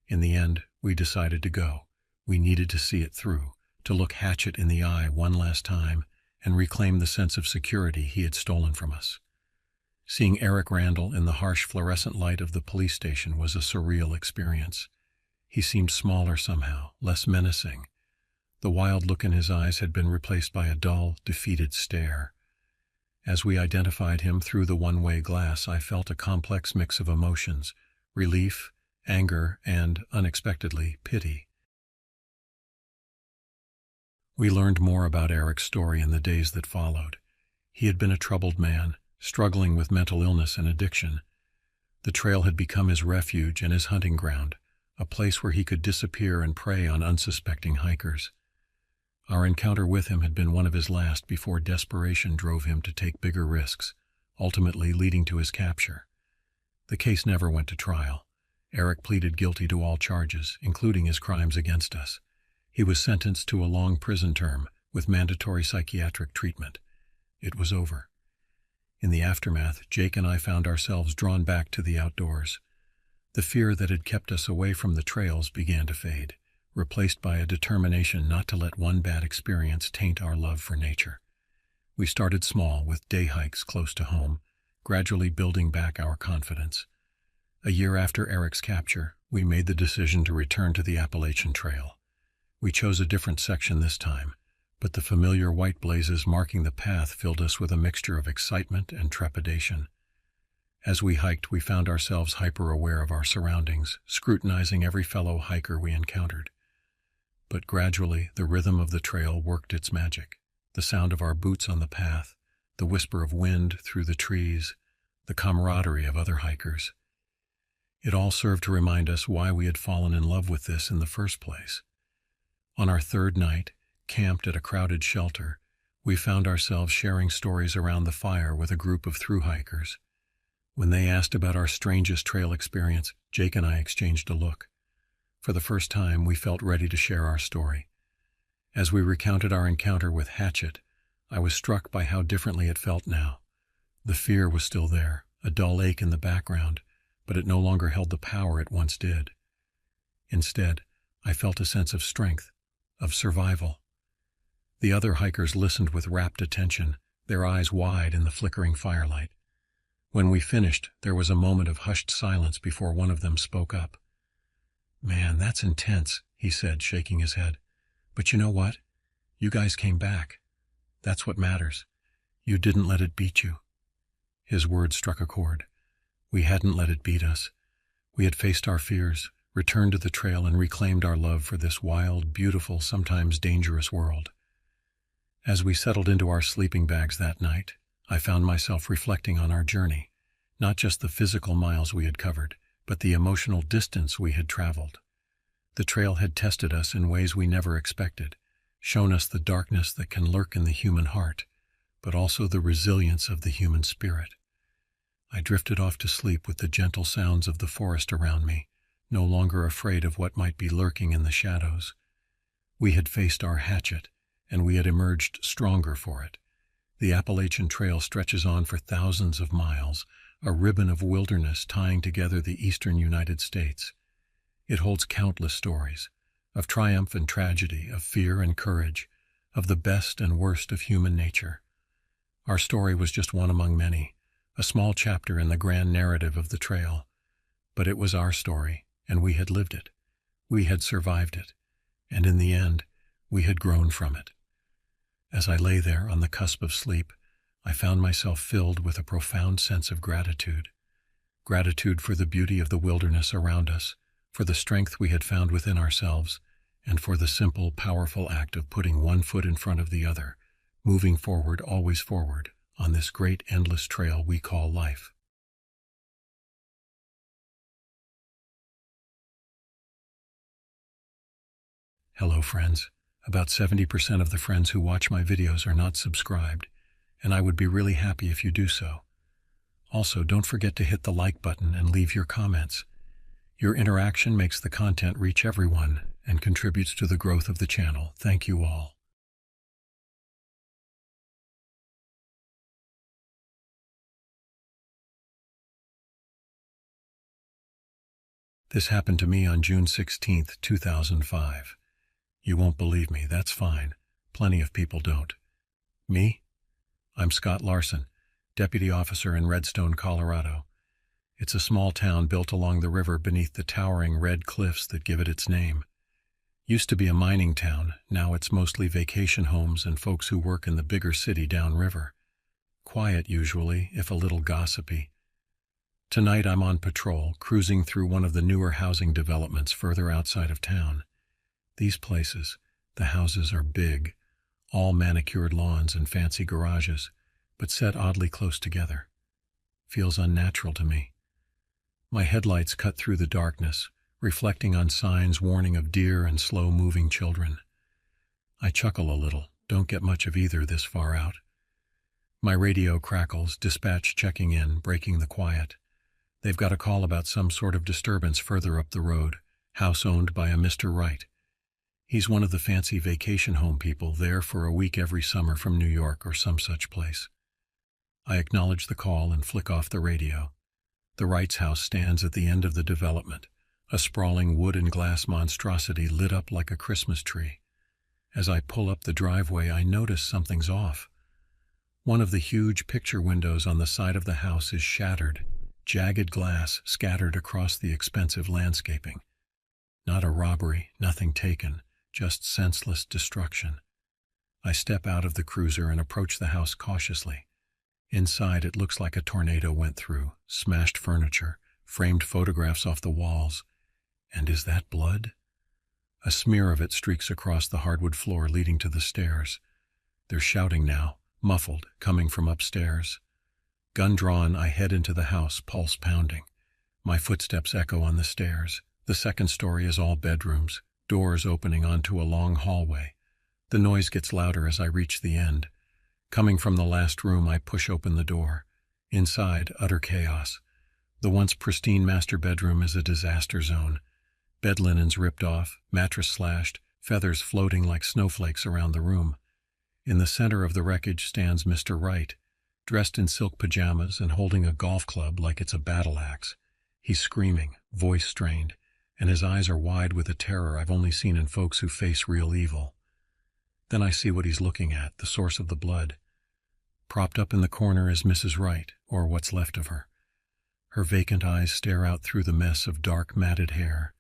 A: In the end, we decided to go. We needed to see it through, to look Hatchet in the eye one last time and reclaim the sense of security he had stolen from us. Seeing Eric Randall in the harsh fluorescent light of the police station was a surreal experience. He seemed smaller somehow, less menacing. The wild look in his eyes had been replaced by a dull, defeated stare. As we identified him through the one-way glass, I felt a complex mix of emotions: relief, anger, and, unexpectedly, pity. We learned more about Eric's story in the days that followed. He had been a troubled man, struggling with mental illness and addiction. The trail had become his refuge and his hunting ground, a place where he could disappear and prey on unsuspecting hikers. Our encounter with him had been one of his last before desperation drove him to take bigger risks, ultimately leading to his capture. The case never went to trial. Eric pleaded guilty to all charges, including his crimes against us. He was sentenced to a long prison term with mandatory psychiatric treatment. It was over. In the aftermath, Jake and I found ourselves drawn back to the outdoors. The fear that had kept us away from the trails began to fade, replaced by a determination not to let one bad experience taint our love for nature. We started small with day hikes close to home, gradually building back our confidence. A year after Eric's capture, we made the decision to return to the Appalachian Trail. We chose a different section this time, but the familiar white blazes marking the path filled us with a mixture of excitement and trepidation. As we hiked, we found ourselves hyper-aware of our surroundings, scrutinizing every fellow hiker we encountered. But gradually, the rhythm of the trail worked its magic. The sound of our boots on the path, the whisper of wind through the trees, the camaraderie of other hikers. It all served to remind us why we had fallen in love with this in the first place. On our third night, camped at a crowded shelter, we found ourselves sharing stories around the fire with a group of thru-hikers. When they asked about our strangest trail experience, Jake and I exchanged a look. For the first time, we felt ready to share our story. As we recounted our encounter with Hatchet, I was struck by how differently it felt now. The fear was still there, a dull ache in the background, but it no longer held the power it once did. Instead, I felt a sense of strength, of survival. The other hikers listened with rapt attention, their eyes wide in the flickering firelight. When we finished, there was a moment of hushed silence before one of them spoke up. "Man, that's intense," he said, shaking his head. "But you know what? You guys came back. That's what matters. You didn't let it beat you." His words struck a chord. We hadn't let it beat us. We had faced our fears, returned to the trail, and reclaimed our love for this wild, beautiful, sometimes dangerous world. As we settled into our sleeping bags that night, I found myself reflecting on our journey, not just the physical miles we had covered, but the emotional distance we had traveled. The trail had tested us in ways we never expected, shown us the darkness that can lurk in the human heart, but also the resilience of the human spirit. I drifted off to sleep with the gentle sounds of the forest around me, no longer afraid of what might be lurking in the shadows. We had faced our hatchet, and we had emerged stronger for it. The Appalachian Trail stretches on for thousands of miles, a ribbon of wilderness tying together the eastern United States. It holds countless stories, of triumph and tragedy, of fear and courage, of the best and worst of human nature. Our story was just one among many, a small chapter in the grand narrative of the trail. But it was our story, and we had lived it. We had survived it, and in the end, we had grown from it. As I lay there on the cusp of sleep, I found myself filled with a profound sense of gratitude. Gratitude for the beauty of the wilderness around us, for the strength we had found within ourselves, and for the simple, powerful act of putting one foot in front of the other, moving forward, always forward, on this great endless trail we call life. Hello friends. About 70% of the friends who watch my videos are not subscribed, and I would be really happy if you do so. Also, don't forget to hit the like button and leave your comments. Your interaction makes the content reach everyone and contributes to the growth of the channel. Thank you all. This happened to me on June 16, 2005. You won't believe me, that's fine. Plenty of people don't. Me? I'm Scott Larson, deputy officer in Redstone, Colorado. It's a small town built along the river beneath the towering red cliffs that give it its name. Used to be a mining town, now it's mostly vacation homes and folks who work in the bigger city downriver. Quiet usually, if a little gossipy. Tonight I'm on patrol, cruising through one of the newer housing developments further outside of town. These places, the houses are big, all manicured lawns and fancy garages, but set oddly close together. Feels unnatural to me. My headlights cut through the darkness, reflecting on signs warning of deer and slow-moving children. I chuckle a little, don't get much of either this far out. My radio crackles, dispatch checking in, breaking the quiet. They've got a call about some sort of disturbance further up the road, house owned by a Mr. Wright. He's one of the fancy vacation home people there for a week every summer from New York or some such place. I acknowledge the call and flick off the radio. The Wright's house stands at the end of the development, a sprawling wood and glass monstrosity lit up like a Christmas tree. As I pull up the driveway, I notice something's off. One of the huge picture windows on the side of the house is shattered, jagged glass scattered across the expensive landscaping. Not a robbery, nothing taken. Just senseless destruction. I step out of the cruiser and approach the house cautiously. Inside, it looks like a tornado went through, smashed furniture, framed photographs off the walls. And is that blood? A smear of it streaks across the hardwood floor leading to the stairs. They're shouting now, muffled, coming from upstairs. Gun drawn, I head into the house, pulse pounding. My footsteps echo on the stairs. The second story is all bedrooms, doors opening onto a long hallway. The noise gets louder as I reach the end. Coming from the last room, I push open the door. Inside, utter chaos. The once pristine master bedroom is a disaster zone. Bed linens ripped off, mattress slashed, feathers floating like snowflakes around the room. In the center of the wreckage stands Mr. Wright, dressed in silk pajamas and holding a golf club like it's a battle axe. He's screaming, voice strained, and his eyes are wide with a terror I've only seen in folks who face real evil. Then I see what he's looking at, the source of the blood. Propped up in the corner is Mrs. Wright, or what's left of her. Her vacant eyes stare out through the mess of dark, matted hair.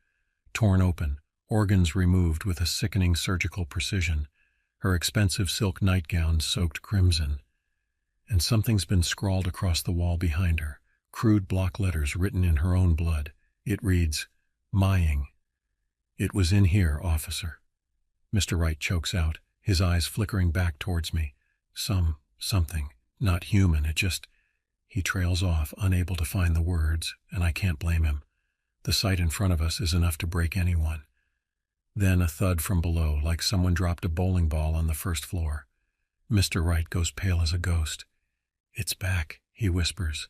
A: Torn open, organs removed with a sickening surgical precision, her expensive silk nightgown soaked crimson. And something's been scrawled across the wall behind her, crude block letters written in her own blood. It reads, "Mying." "It was in here, officer." Mr. Wright chokes out, his eyes flickering back towards me. Something, not human, it just... He trails off, unable to find the words, and I can't blame him. The sight in front of us is enough to break anyone. Then a thud from below, like someone dropped a bowling ball on the first floor. Mr. Wright goes pale as a ghost. "It's back," he whispers.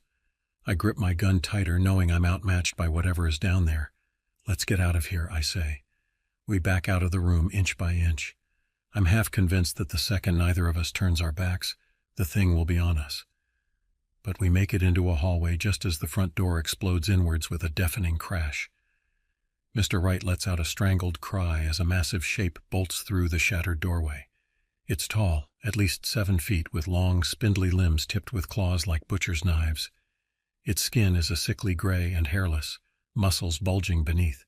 A: I grip my gun tighter, knowing I'm outmatched by whatever is down there. "Let's get out of here," I say. We back out of the room inch by inch. I'm half convinced that the second neither of us turns our backs, the thing will be on us. But we make it into a hallway just as the front door explodes inwards with a deafening crash. Mr. Wright lets out a strangled cry as a massive shape bolts through the shattered doorway. It's tall, at least 7 feet, with long, spindly limbs tipped with claws like butcher's knives. Its skin is a sickly gray and hairless, muscles bulging beneath.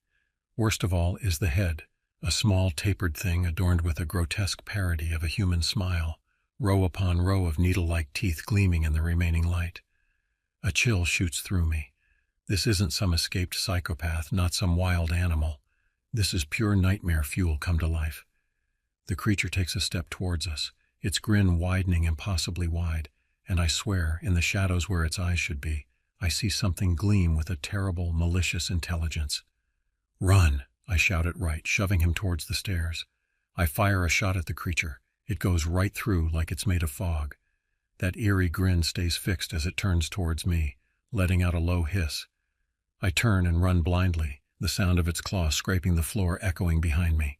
A: Worst of all is the head, a small, tapered thing adorned with a grotesque parody of a human smile, row upon row of needle-like teeth gleaming in the remaining light. A chill shoots through me. This isn't some escaped psychopath, not some wild animal. This is pure nightmare fuel come to life. The creature takes a step towards us, its grin widening impossibly wide, and I swear, in the shadows where its eyes should be, I see something gleam with a terrible, malicious intelligence. "Run!" I shout at Wright, shoving him towards the stairs. I fire a shot at the creature. It goes right through like it's made of fog. That eerie grin stays fixed as it turns towards me, letting out a low hiss. I turn and run blindly, the sound of its claws scraping the floor echoing behind me.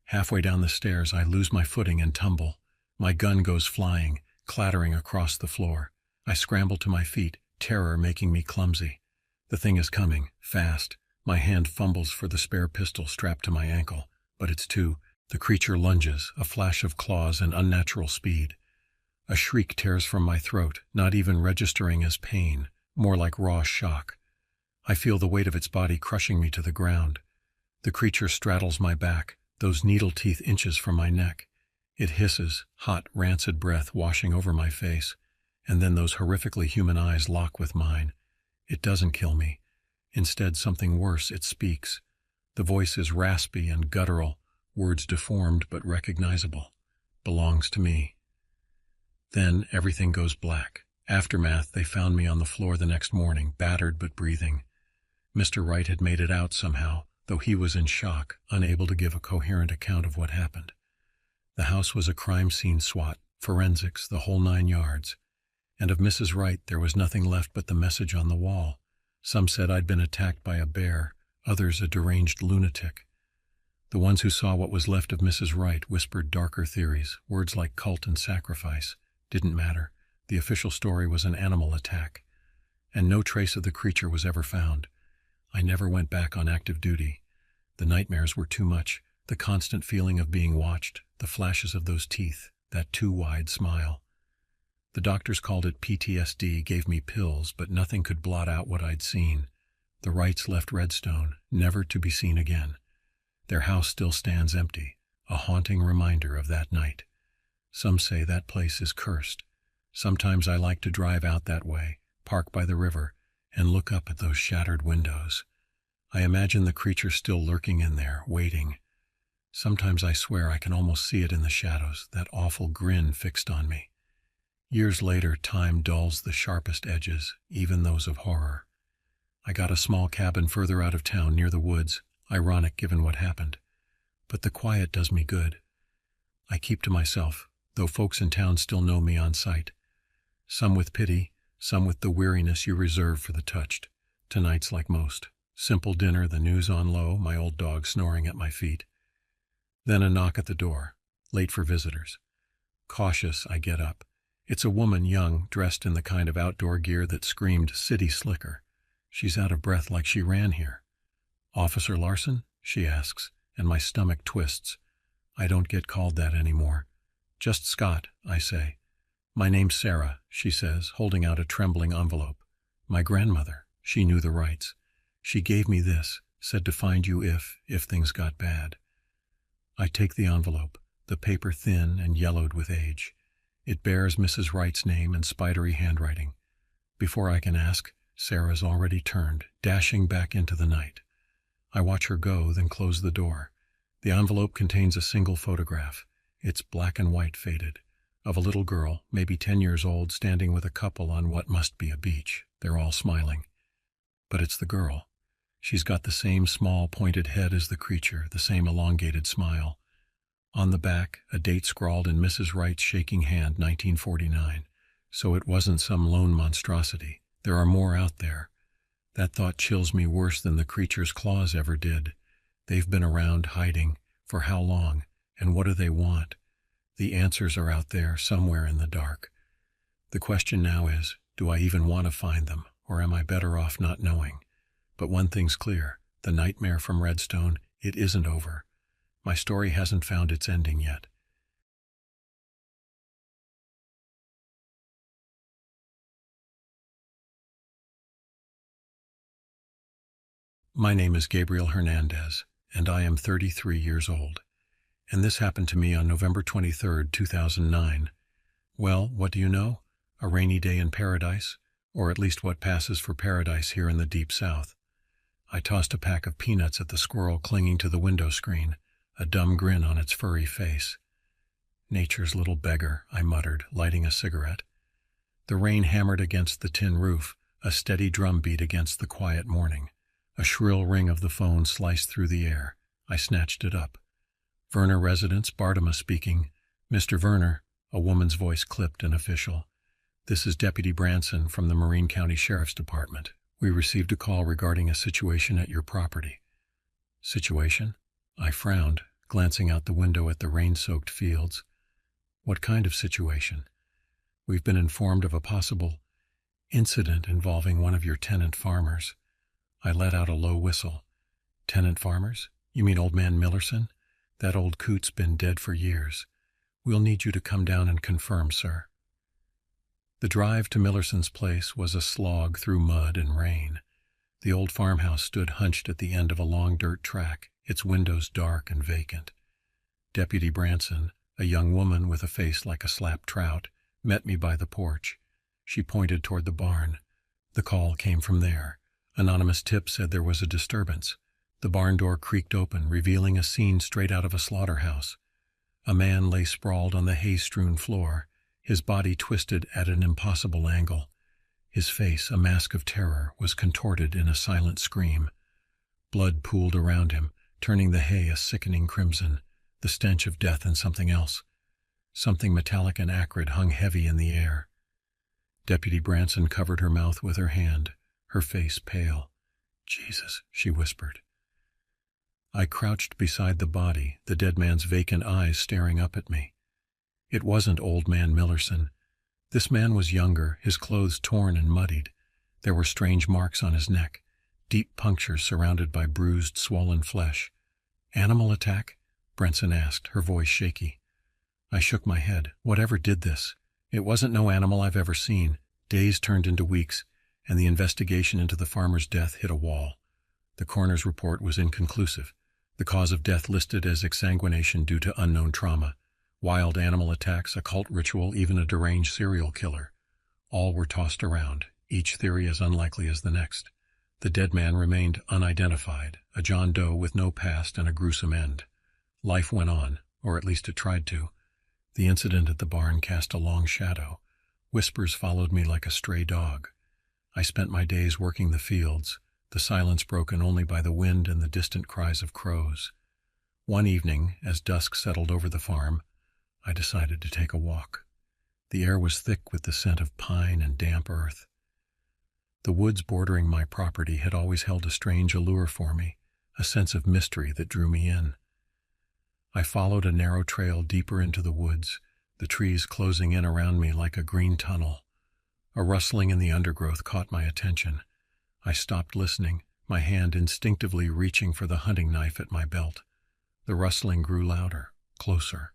A: Halfway down the stairs, I lose my footing and tumble. My gun goes flying, clattering across the floor. I scramble to my feet, terror making me clumsy. The thing is coming, fast. My hand fumbles for the spare pistol strapped to my ankle, but it's too. The creature lunges, a flash of claws and unnatural speed. A shriek tears from my throat, not even registering as pain, more like raw shock. I feel the weight of its body crushing me to the ground. The creature straddles my back, those needle teeth inches from my neck. It hisses, hot, rancid breath washing over my face, and then those horrifically human eyes lock with mine. It doesn't kill me. Instead, something worse, it speaks. The voice is raspy and guttural, words deformed but recognizable. "Belongs to me." Then everything goes black. Aftermath, they found me on the floor the next morning, battered but breathing. Mr. Wright had made it out somehow, though he was in shock, unable to give a coherent account of what happened. The house was a crime scene SWAT, forensics, the whole 9 yards. And of Mrs. Wright there was nothing left but the message on the wall. Some said I'd been attacked by a bear, others a deranged lunatic. The ones who saw what was left of Mrs. Wright whispered darker theories, words like cult and sacrifice. Didn't matter. The official story was an animal attack. And no trace of the creature was ever found. I never went back on active duty. The nightmares were too much, the constant feeling of being watched, the flashes of those teeth, that too wide smile. The doctors called it PTSD, gave me pills, but nothing could blot out what I'd seen. The Wrights left Redstone, never to be seen again. Their house still stands empty, a haunting reminder of that night. Some say that place is cursed. Sometimes I like to drive out that way, park by the river, and look up at those shattered windows. I imagine the creature still lurking in there, waiting. Sometimes I swear I can almost see it in the shadows, that awful grin fixed on me. Years later, time dulls the sharpest edges, even those of horror. I got a small cabin further out of town near the woods, ironic given what happened. But the quiet does me good. I keep to myself, though folks in town still know me on sight. Some with pity, some with the weariness you reserve for the touched. Tonight's like most. Simple dinner, the news on low, my old dog snoring at my feet. Then a knock at the door, late for visitors. Cautious, I get up. It's a woman, young, dressed in the kind of outdoor gear that screamed city slicker. She's out of breath like she ran here. "Officer Larson?" she asks, and my stomach twists. I don't get called that anymore. "Just Scott," I say. "My name's Sarah," she says, holding out a trembling envelope. "My grandmother. She knew the Wrights. She gave me this, said to find you if things got bad." I take the envelope, the paper thin and yellowed with age. It bears Mrs. Wright's name and spidery handwriting. Before I can ask, Sarah's already turned, dashing back into the night. I watch her go, then close the door. The envelope contains a single photograph. It's black and white faded, of a little girl, maybe 10 years old, standing with a couple on what must be a beach. They're all smiling. But it's the girl. She's got the same small, pointed head as the creature, the same elongated smile. On the back, a date scrawled in Mrs. Wright's shaking hand, 1949. So it wasn't some lone monstrosity. There are more out there. That thought chills me worse than the creature's claws ever did. They've been around, hiding. For how long? And what do they want? The answers are out there, somewhere in the dark. The question now is, do I even want to find them, or am I better off not knowing? But one thing's clear, the nightmare from Redstone, it isn't over. My story hasn't found its ending yet. My name is Gabriel Hernandez, and I am 33 years old. And this happened to me on November 23, 2009. Well, what do you know? A rainy day in paradise, or at least what passes for paradise here in the Deep South. I tossed a pack of peanuts at the squirrel clinging to the window screen, a dumb grin on its furry face. Nature's little beggar, I muttered, lighting a cigarette. The rain hammered against the tin roof, a steady drumbeat against the quiet morning. A shrill ring of the phone sliced through the air. I snatched it up. Werner Residence, Bartema speaking. Mr. Werner, a woman's voice clipped and official. This is Deputy Branson from the Marine County Sheriff's Department. We received a call regarding a situation at your property. Situation? I frowned, glancing out the window at the rain-soaked fields. What kind of situation? We've been informed of a possible incident involving one of your tenant farmers. I let out a low whistle. Tenant farmers? You mean old man Millerson? That old coot's been dead for years. We'll need you to come down and confirm, sir. The drive to Millerson's place was a slog through mud and rain. The old farmhouse stood hunched at the end of a long dirt track, its windows dark and vacant. Deputy Branson, a young woman with a face like a slapped trout, met me by the porch. She pointed toward the barn. The call came from there. Anonymous tip said there was a disturbance. The barn door creaked open, revealing a scene straight out of a slaughterhouse. A man lay sprawled on the hay-strewn floor, his body twisted at an impossible angle. His face, a mask of terror, was contorted in a silent scream. Blood pooled around him, turning the hay a sickening crimson, the stench of death and something else. Something metallic and acrid hung heavy in the air. Deputy Branson covered her mouth with her hand, her face pale. "Jesus," she whispered. I crouched beside the body, the dead man's vacant eyes staring up at me. It wasn't old man Millerson. This man was younger, his clothes torn and muddied. There were strange marks on his neck, deep punctures surrounded by bruised, swollen flesh. "Animal attack?" Branson asked, her voice shaky. I shook my head. Whatever did this? It wasn't no animal I've ever seen. Days turned into weeks, and the investigation into the farmer's death hit a wall. The coroner's report was inconclusive. The cause of death listed as exsanguination due to unknown trauma. Wild animal attacks, occult ritual, even a deranged serial killer. All were tossed around, each theory as unlikely as the next. The dead man remained unidentified, a John Doe with no past and a gruesome end. Life went on, or at least it tried to. The incident at the barn cast a long shadow. Whispers followed me like a stray dog. I spent my days working the fields, the silence broken only by the wind and the distant cries of crows. One evening, as dusk settled over the farm, I decided to take a walk. The air was thick with the scent of pine and damp earth. The woods bordering my property had always held a strange allure for me, a sense of mystery that drew me in. I followed a narrow trail deeper into the woods, the trees closing in around me like a green tunnel. A rustling in the undergrowth caught my attention. I stopped listening, my hand instinctively reaching for the hunting knife at my belt. The rustling grew louder, closer.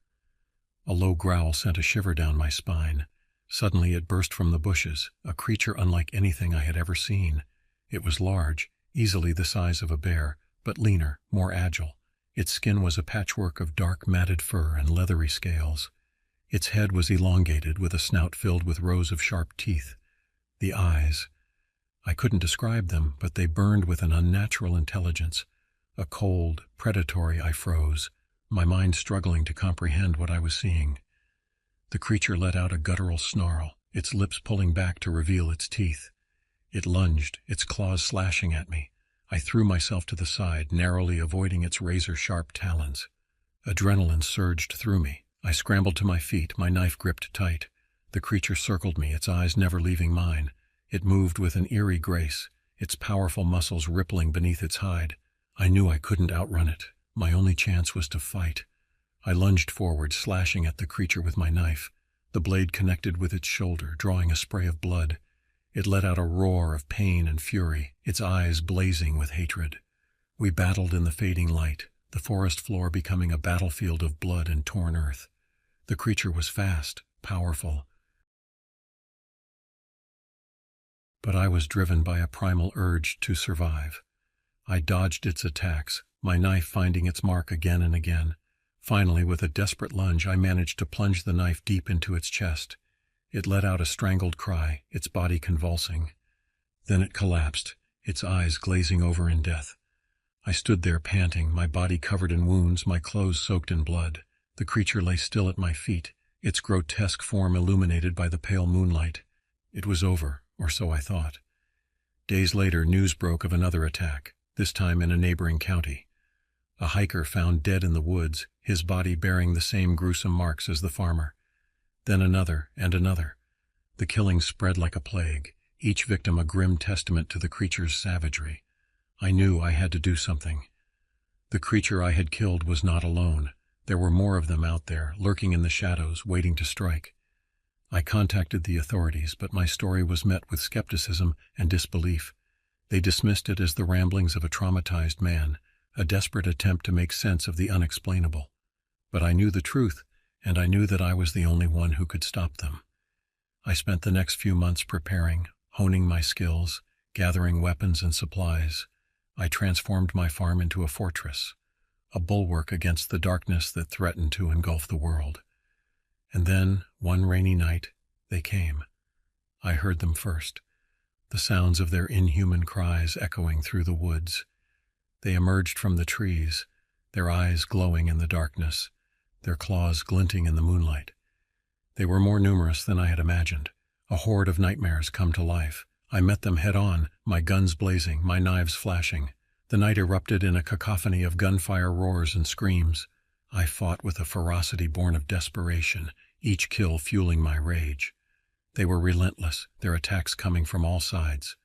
A: A low growl sent a shiver down my spine. Suddenly it burst from the bushes, a creature unlike anything I had ever seen. It was large, easily the size of a bear, but leaner, more agile. Its skin was a patchwork of dark matted fur and leathery scales. Its head was elongated, with a snout filled with rows of sharp teeth. The eyes, I couldn't describe them, but they burned with an unnatural intelligence. A cold, predatory. I froze, my mind struggling to comprehend what I was seeing. The creature let out a guttural snarl, its lips pulling back to reveal its teeth. It lunged, its claws slashing at me. I threw myself to the side, narrowly avoiding its razor-sharp talons. Adrenaline surged through me. I scrambled to my feet, my knife gripped tight. The creature circled me, its eyes never leaving mine. It moved with an eerie grace, its powerful muscles rippling beneath its hide. I knew I couldn't outrun it. My only chance was to fight. I lunged forward, slashing at the creature with my knife. The blade connected with its shoulder, drawing a spray of blood. It let out a roar of pain and fury, its eyes blazing with hatred. We battled in the fading light, the forest floor becoming a battlefield of blood and torn earth. The creature was fast, powerful, but I was driven by a primal urge to survive. I dodged its attacks, my knife finding its mark again and again. Finally, with a desperate lunge, I managed to plunge the knife deep into its chest. It let out a strangled cry, its body convulsing. Then it collapsed, its eyes glazing over in death. I stood there panting, my body covered in wounds, my clothes soaked in blood. The creature lay still at my feet, its grotesque form illuminated by the pale moonlight. It was over, or so I thought. Days later, news broke of another attack, this time in a neighboring county. A hiker found dead in the woods, his body bearing the same gruesome marks as the farmer. Then another and another. The killings spread like a plague, each victim a grim testament to the creature's savagery. I knew I had to do something. The creature I had killed was not alone. There were more of them out there, lurking in the shadows, waiting to strike. I contacted the authorities, but my story was met with skepticism and disbelief. They dismissed it as the ramblings of a traumatized man, a desperate attempt to make sense of the unexplainable. But I knew the truth, and I knew that I was the only one who could stop them. I spent the next few months preparing, honing my skills, gathering weapons and supplies. I transformed my farm into a fortress, a bulwark against the darkness that threatened to engulf the world. And then, one rainy night, they came. I heard them first, the sounds of their inhuman cries echoing through the woods. They emerged from the trees, their eyes glowing in the darkness, their claws glinting in the moonlight. They were more numerous than I had imagined, a horde of nightmares come to life. I met them head-on, my guns blazing, my knives flashing. The night erupted in a cacophony of gunfire roars and screams. I fought with a ferocity born of desperation, each kill fueling my rage. They were relentless, their attacks coming from all sides.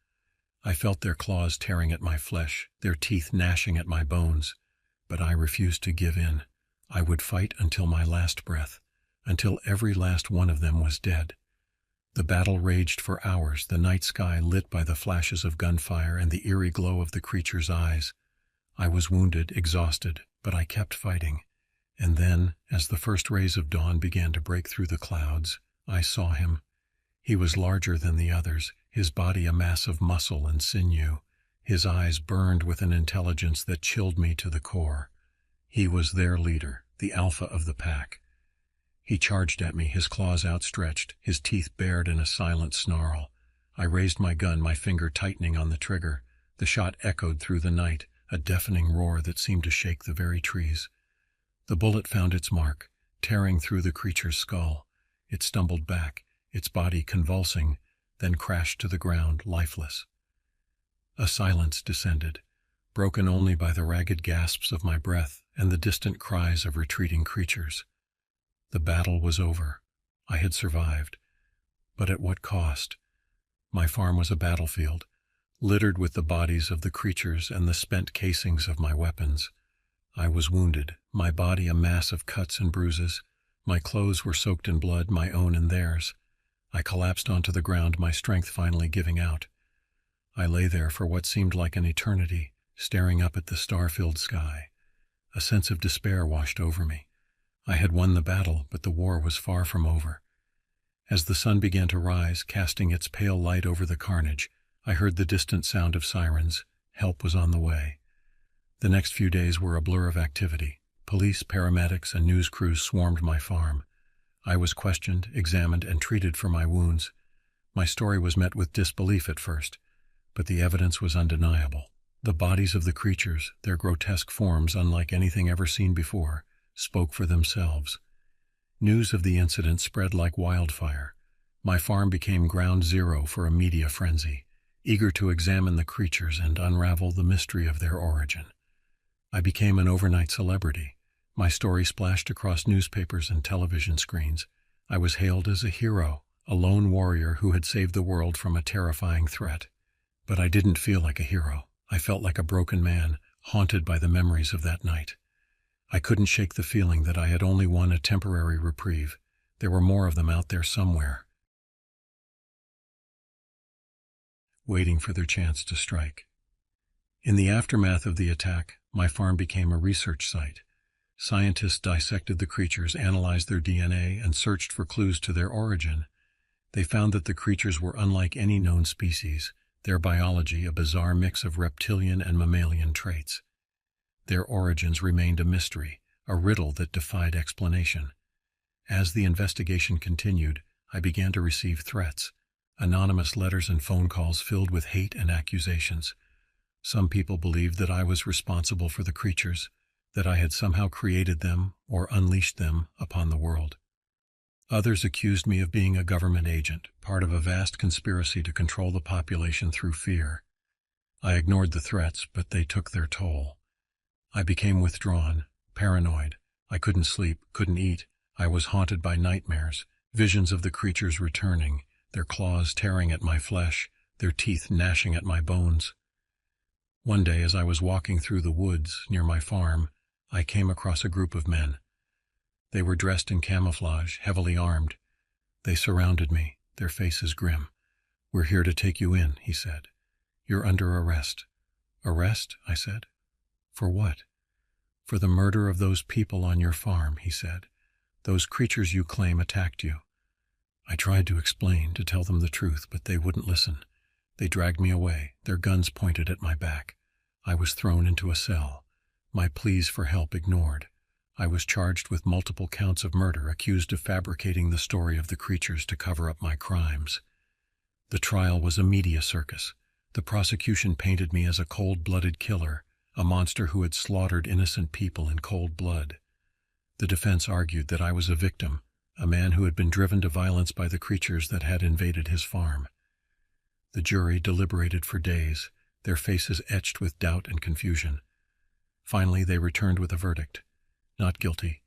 A: I felt their claws tearing at my flesh, their teeth gnashing at my bones. But I refused to give in. I would fight until my last breath, until every last one of them was dead. The battle raged for hours, the night sky lit by the flashes of gunfire and the eerie glow of the creature's eyes. I was wounded, exhausted, but I kept fighting. And then, as the first rays of dawn began to break through the clouds, I saw him. He was larger than the others, his body a mass of muscle and sinew. His eyes burned with an intelligence that chilled me to the core. He was their leader, the alpha of the pack. He charged at me, his claws outstretched, his teeth bared in a silent snarl. I raised my gun, my finger tightening on the trigger. The shot echoed through the night, a deafening roar that seemed to shake the very trees. The bullet found its mark, tearing through the creature's skull. It stumbled back, its body convulsing, then crashed to the ground, lifeless. A silence descended, broken only by the ragged gasps of my breath and the distant cries of retreating creatures. The battle was over. I had survived. But at what cost? My farm was a battlefield, littered with the bodies of the creatures and the spent casings of my weapons. I was wounded, my body a mass of cuts and bruises. My clothes were soaked in blood, my own and theirs. I collapsed onto the ground, my strength finally giving out. I lay there for what seemed like an eternity, staring up at the star-filled sky. A sense of despair washed over me. I had won the battle, but the war was far from over. As the sun began to rise, casting its pale light over the carnage, I heard the distant sound of sirens. Help was on the way. The next few days were a blur of activity. Police, paramedics, and news crews swarmed my farm. I was questioned, examined, and treated for my wounds. My story was met with disbelief at first, but the evidence was undeniable. The bodies of the creatures, their grotesque forms unlike anything ever seen before, spoke for themselves. News of the incident spread like wildfire. My farm became ground zero for a media frenzy. eager to examine the creatures and unravel the mystery of their origin. I became an overnight celebrity. My story splashed across newspapers and television screens. I was hailed as a hero, a lone warrior who had saved the world from a terrifying threat. But I didn't feel like a hero. I felt like a broken man, haunted by the memories of that night. I couldn't shake the feeling that I had only won a temporary reprieve. There were more of them out there somewhere, waiting for their chance to strike. In the aftermath of the attack, my farm became a research site. Scientists dissected the creatures, analyzed their DNA, and searched for clues to their origin. They found that the creatures were unlike any known species, their biology a bizarre mix of reptilian and mammalian traits. Their origins remained a mystery, a riddle that defied explanation. As the investigation continued, I began to receive threats, anonymous letters and phone calls filled with hate and accusations. Some people believed that I was responsible for the creatures, that I had somehow created them or unleashed them upon the world. Others accused me of being a government agent, part of a vast conspiracy to control the population through fear. I ignored the threats, but they took their toll. I became withdrawn, paranoid. I couldn't sleep, couldn't eat. I was haunted by nightmares, visions of the creatures returning, their claws tearing at my flesh, their teeth gnashing at my bones. One day, as I was walking through the woods near my farm, I came across a group of men. They were dressed in camouflage, heavily armed. They surrounded me, their faces grim. "We're here to take you in," he said. "You're under arrest." "Arrest?" I said. "For what?" "For the murder of those people on your farm," he said. "Those creatures you claim attacked you." I tried to explain, to tell them the truth, but they wouldn't listen. They dragged me away, their guns pointed at my back. I was thrown into a cell, my pleas for help ignored. I was charged with multiple counts of murder, accused of fabricating the story of the creatures to cover up my crimes. The trial was a media circus. The prosecution painted me as a cold-blooded killer, a monster who had slaughtered innocent people in cold blood. The defense argued that I was a victim, a man who had been driven to violence by the creatures that had invaded his farm. The jury deliberated for days, their faces etched with doubt and confusion. Finally, they returned with a verdict. Not guilty.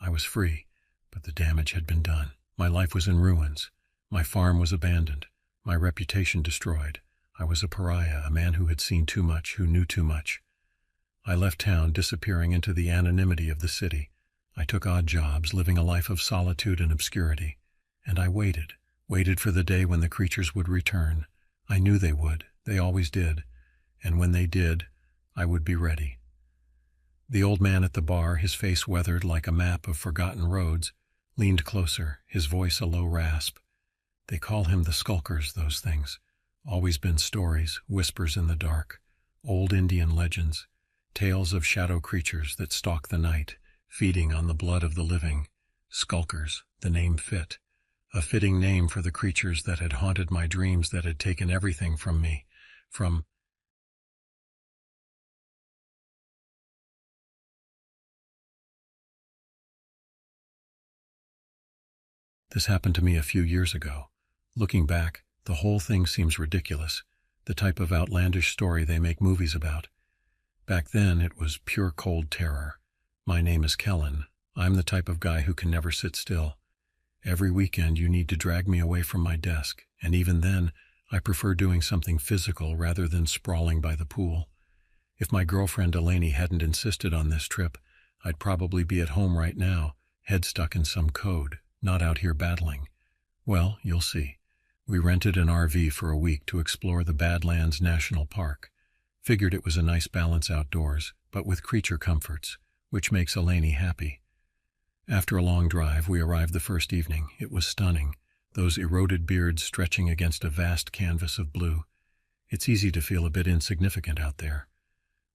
A: I was free, but the damage had been done. My life was in ruins. My farm was abandoned. My reputation destroyed. I was a pariah, a man who had seen too much, who knew too much. I left town, disappearing into the anonymity of the city. I took odd jobs, living a life of solitude and obscurity. And I waited for the day when the creatures would return. I knew they would. They always did. And when they did, I would be ready. The old man at the bar, his face weathered like a map of forgotten roads, leaned closer, his voice a low rasp. They call him the skulkers, those things. Always been stories, whispers in the dark, old Indian legends, tales of shadow creatures that stalk the night, feeding on the blood of the living. Skulkers, the name fit. A fitting name for the creatures that had haunted my dreams, that had taken everything from me, This happened to me a few years ago. Looking back, the whole thing seems ridiculous, the type of outlandish story they make movies about. Back then, it was pure cold terror. My name is Kellen. I'm the type of guy who can never sit still. Every weekend you need to drag me away from my desk, and even then, I prefer doing something physical rather than sprawling by the pool. If my girlfriend Delaney hadn't insisted on this trip, I'd probably be at home right now, head stuck in some code, not out here battling. Well, you'll see. We rented an RV for a week to explore the Badlands National Park. Figured it was a nice balance outdoors, but with creature comforts, which makes Eleni happy. After a long drive, we arrived the first evening. It was stunning, those eroded beards stretching against a vast canvas of blue. It's easy to feel a bit insignificant out there.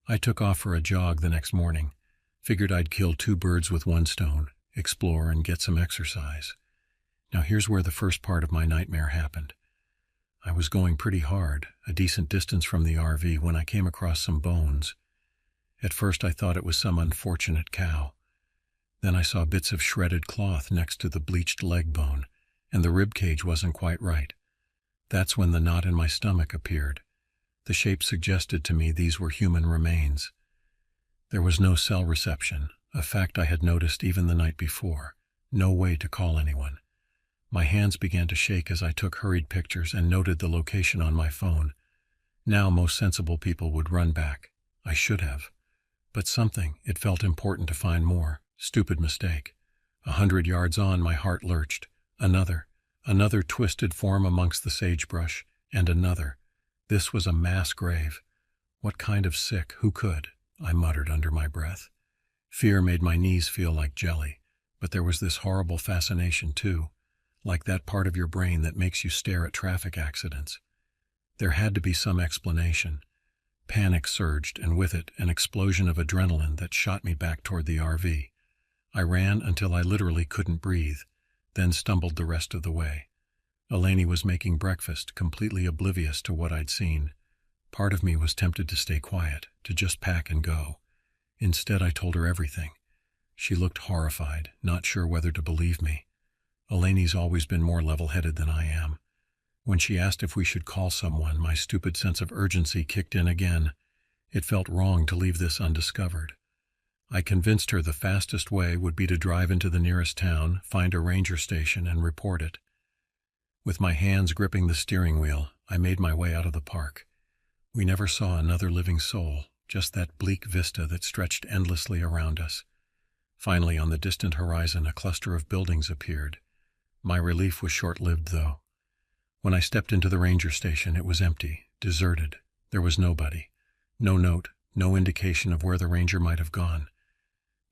A: I took off for a jog the next morning. Figured I'd kill two birds with one stone, explore and get some exercise. Now here's where the first part of my nightmare happened. I was going pretty hard, a decent distance from the RV, when I came across some bones. At first I thought it was some unfortunate cow. Then I saw bits of shredded cloth next to the bleached leg bone, and the rib cage wasn't quite right. That's when the knot in my stomach appeared. The shape suggested to me these were human remains. There was no cell reception, a fact I had noticed even the night before. No way to call anyone. My hands began to shake as I took hurried pictures and noted the location on my phone. Now most sensible people would run back. I should have. But it felt important to find more. Stupid mistake. 100 yards on, my heart lurched. Another twisted form amongst the sagebrush, and another. This was a mass grave. What kind of sick? Who could? I muttered under my breath. Fear made my knees feel like jelly, but there was this horrible fascination too, like that part of your brain that makes you stare at traffic accidents. There had to be some explanation. Panic surged, and with it, an explosion of adrenaline that shot me back toward the RV. I ran until I literally couldn't breathe, then stumbled the rest of the way. Eleni was making breakfast, completely oblivious to what I'd seen. Part of me was tempted to stay quiet, to just pack and go. Instead, I told her everything. She looked horrified, not sure whether to believe me. Eleni's always been more level-headed than I am. When she asked if we should call someone, my stupid sense of urgency kicked in again. It felt wrong to leave this undiscovered. I convinced her the fastest way would be to drive into the nearest town, find a ranger station, and report it. With my hands gripping the steering wheel, I made my way out of the park. We never saw another living soul, just that bleak vista that stretched endlessly around us. Finally, on the distant horizon, a cluster of buildings appeared. My relief was short-lived, though. When I stepped into the ranger station, it was empty, deserted. There was nobody. No note, no indication of where the ranger might have gone.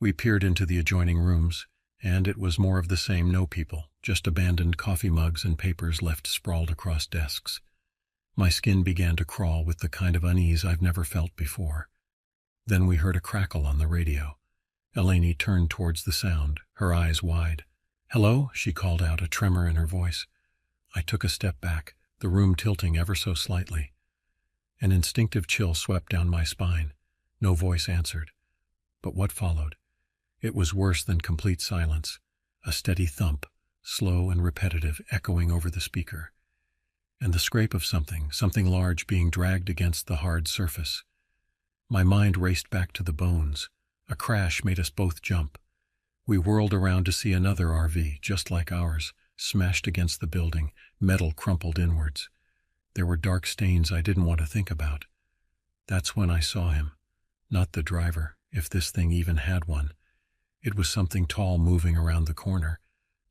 A: We peered into the adjoining rooms, and it was more of the same. No people, just abandoned coffee mugs and papers left sprawled across desks. My skin began to crawl with the kind of unease I've never felt before. Then we heard a crackle on the radio. Eleni turned towards the sound, her eyes wide. "Hello?" she called out, a tremor in her voice. I took a step back, the room tilting ever so slightly. An instinctive chill swept down my spine. No voice answered. But what followed? It was worse than complete silence. A steady thump, slow and repetitive, echoing over the speaker. And the scrape of something large being dragged against the hard surface. My mind raced back to the bones. A crash made us both jump. We whirled around to see another RV, just like ours, smashed against the building, metal crumpled inwards. There were dark stains I didn't want to think about. That's when I saw him. Not the driver, if this thing even had one. It was something tall moving around the corner,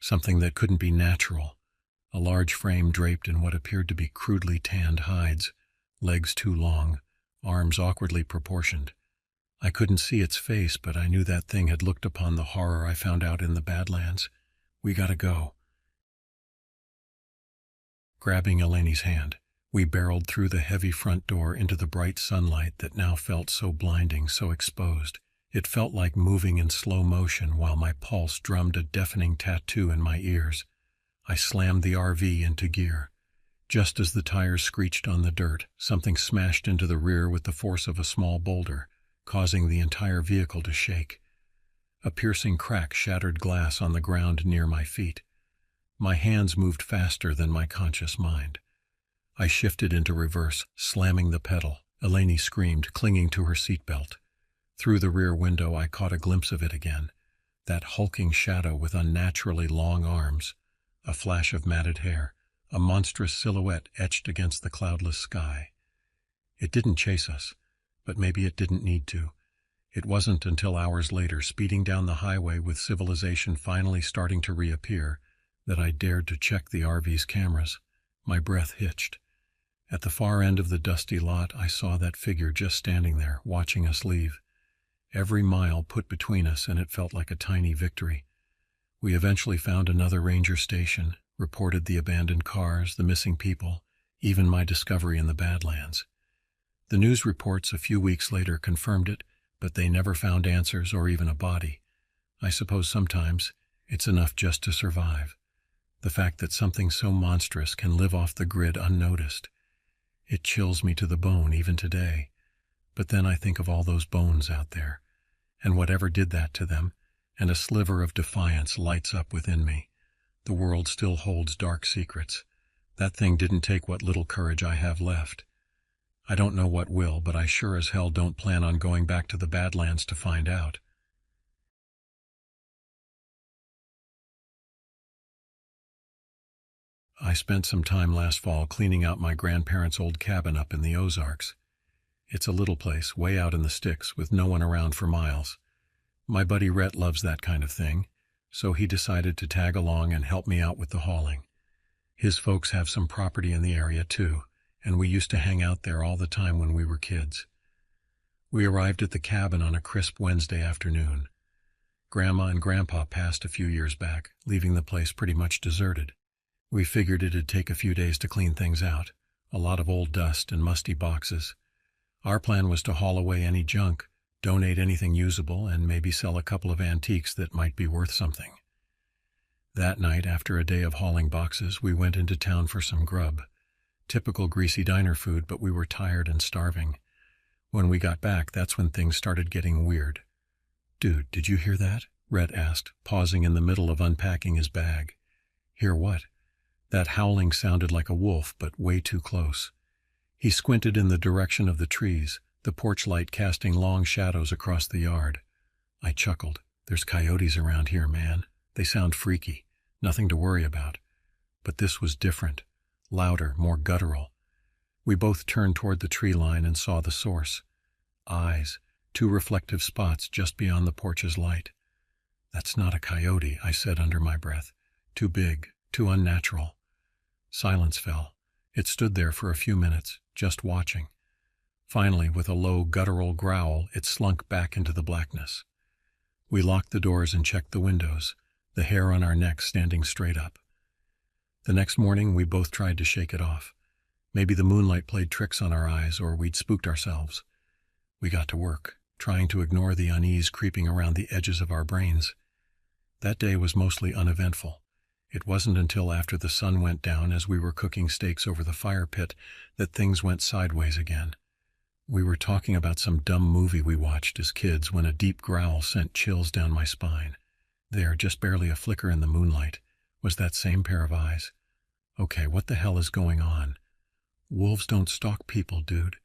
A: something that couldn't be natural. A large frame draped in what appeared to be crudely tanned hides, legs too long, arms awkwardly proportioned. I couldn't see its face, but I knew that thing had looked upon the horror I found out in the Badlands. "We gotta go." Grabbing Eleni's hand, we barreled through the heavy front door into the bright sunlight that now felt so blinding, so exposed. It felt like moving in slow motion while my pulse drummed a deafening tattoo in my ears. I slammed the RV into gear. Just as the tires screeched on the dirt, something smashed into the rear with the force of a small boulder, causing the entire vehicle to shake. A piercing crack shattered glass on the ground near my feet. My hands moved faster than my conscious mind. I shifted into reverse, slamming the pedal. Eleni screamed, clinging to her seatbelt. Through the rear window, I caught a glimpse of it again. That hulking shadow with unnaturally long arms. A flash of matted hair. A monstrous silhouette etched against the cloudless sky. It didn't chase us, but maybe it didn't need to. It wasn't until hours later, speeding down the highway with civilization finally starting to reappear, that I dared to check the RV's cameras. My breath hitched. At the far end of the dusty lot, I saw that figure just standing there, watching us leave. Every mile put between us, and it felt like a tiny victory. We eventually found another ranger station, reported the abandoned cars, the missing people, even my discovery in the Badlands. The news reports a few weeks later confirmed it, but they never found answers or even a body. I suppose sometimes it's enough just to survive. The fact that something so monstrous can live off the grid unnoticed. It chills me to the bone even today. But then I think of all those bones out there, and whatever did that to them, and a sliver of defiance lights up within me. The world still holds dark secrets. That thing didn't take what little courage I have left. I don't know what will, but I sure as hell don't plan on going back to the Badlands to find out. I spent some time last fall cleaning out my grandparents' old cabin up in the Ozarks. It's a little place, way out in the sticks, with no one around for miles. My buddy Rhett loves that kind of thing, so he decided to tag along and help me out with the hauling. His folks have some property in the area too, and we used to hang out there all the time when we were kids. We arrived at the cabin on a crisp Wednesday afternoon. Grandma and Grandpa passed a few years back, leaving the place pretty much deserted. We figured it'd take a few days to clean things out, a lot of old dust and musty boxes. Our plan was to haul away any junk, donate anything usable, and maybe sell a couple of antiques that might be worth something. That night, after a day of hauling boxes, we went into town for some grub. Typical greasy diner food, but we were tired and starving. When we got back, that's when things started getting weird. "Dude, did you hear that?" Rhett asked, pausing in the middle of unpacking his bag. "Hear what?" That howling sounded like a wolf, but way too close. He squinted in the direction of the trees, the porch light casting long shadows across the yard. I chuckled. "There's coyotes around here, man. They sound freaky. Nothing to worry about." But this was different. Louder, more guttural. We both turned toward the tree line and saw the source. Eyes, two reflective spots just beyond the porch's light. "That's not a coyote," I said under my breath. "Too big, too unnatural." Silence fell. It stood there for a few minutes, just watching. Finally, with a low, guttural growl, it slunk back into the blackness. We locked the doors and checked the windows, the hair on our necks standing straight up. The next morning, we both tried to shake it off. Maybe the moonlight played tricks on our eyes, or we'd spooked ourselves. We got to work, trying to ignore the unease creeping around the edges of our brains. That day was mostly uneventful. It wasn't until after the sun went down, as we were cooking steaks over the fire pit, that things went sideways again. We were talking about some dumb movie we watched as kids when a deep growl sent chills down my spine. There, just barely a flicker in the moonlight, was that same pair of eyes. Okay, what the hell is going on? "Wolves don't stalk people, dude."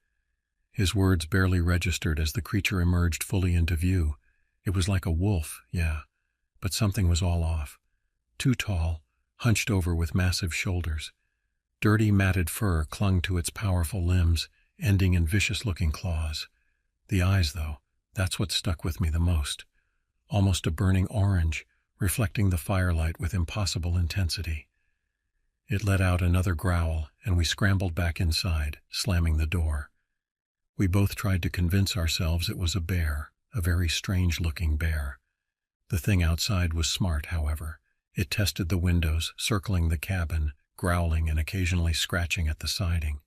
A: His words barely registered as the creature emerged fully into view. It was like a wolf, yeah, but something was all off. Too tall, hunched over with massive shoulders. Dirty, matted fur clung to its powerful limbs, ending in vicious-looking claws. The eyes, though, that's what stuck with me the most. Almost a burning orange, reflecting the firelight with impossible intensity. It let out another growl, and we scrambled back inside, slamming the door. We both tried to convince ourselves it was a bear, a very strange-looking bear. The thing outside was smart, however. It tested the windows, circling the cabin, growling and occasionally scratching at the siding.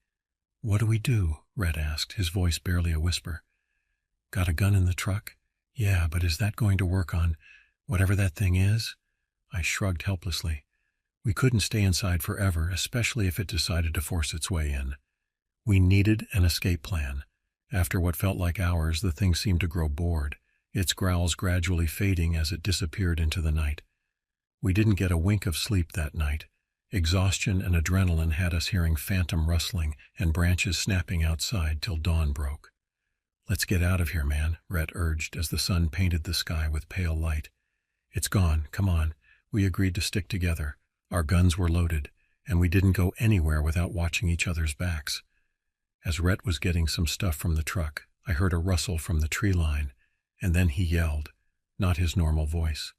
A: "What do we do?" Rhett asked, his voice barely a whisper. "Got a gun in the truck?" "Yeah, but is that going to work on whatever that thing is?" I shrugged helplessly. We couldn't stay inside forever, especially if it decided to force its way in. We needed an escape plan. After what felt like hours, the thing seemed to grow bored, its growls gradually fading as it disappeared into the night. We didn't get a wink of sleep that night. Exhaustion and adrenaline had us hearing phantom rustling and branches snapping outside till dawn broke. "Let's get out of here, man," Rhett urged as the sun painted the sky with pale light. "It's gone, come on." We agreed to stick together. Our guns were loaded, and we didn't go anywhere without watching each other's backs. As Rhett was getting some stuff from the truck, I heard a rustle from the tree line, and then he yelled, not his normal voice.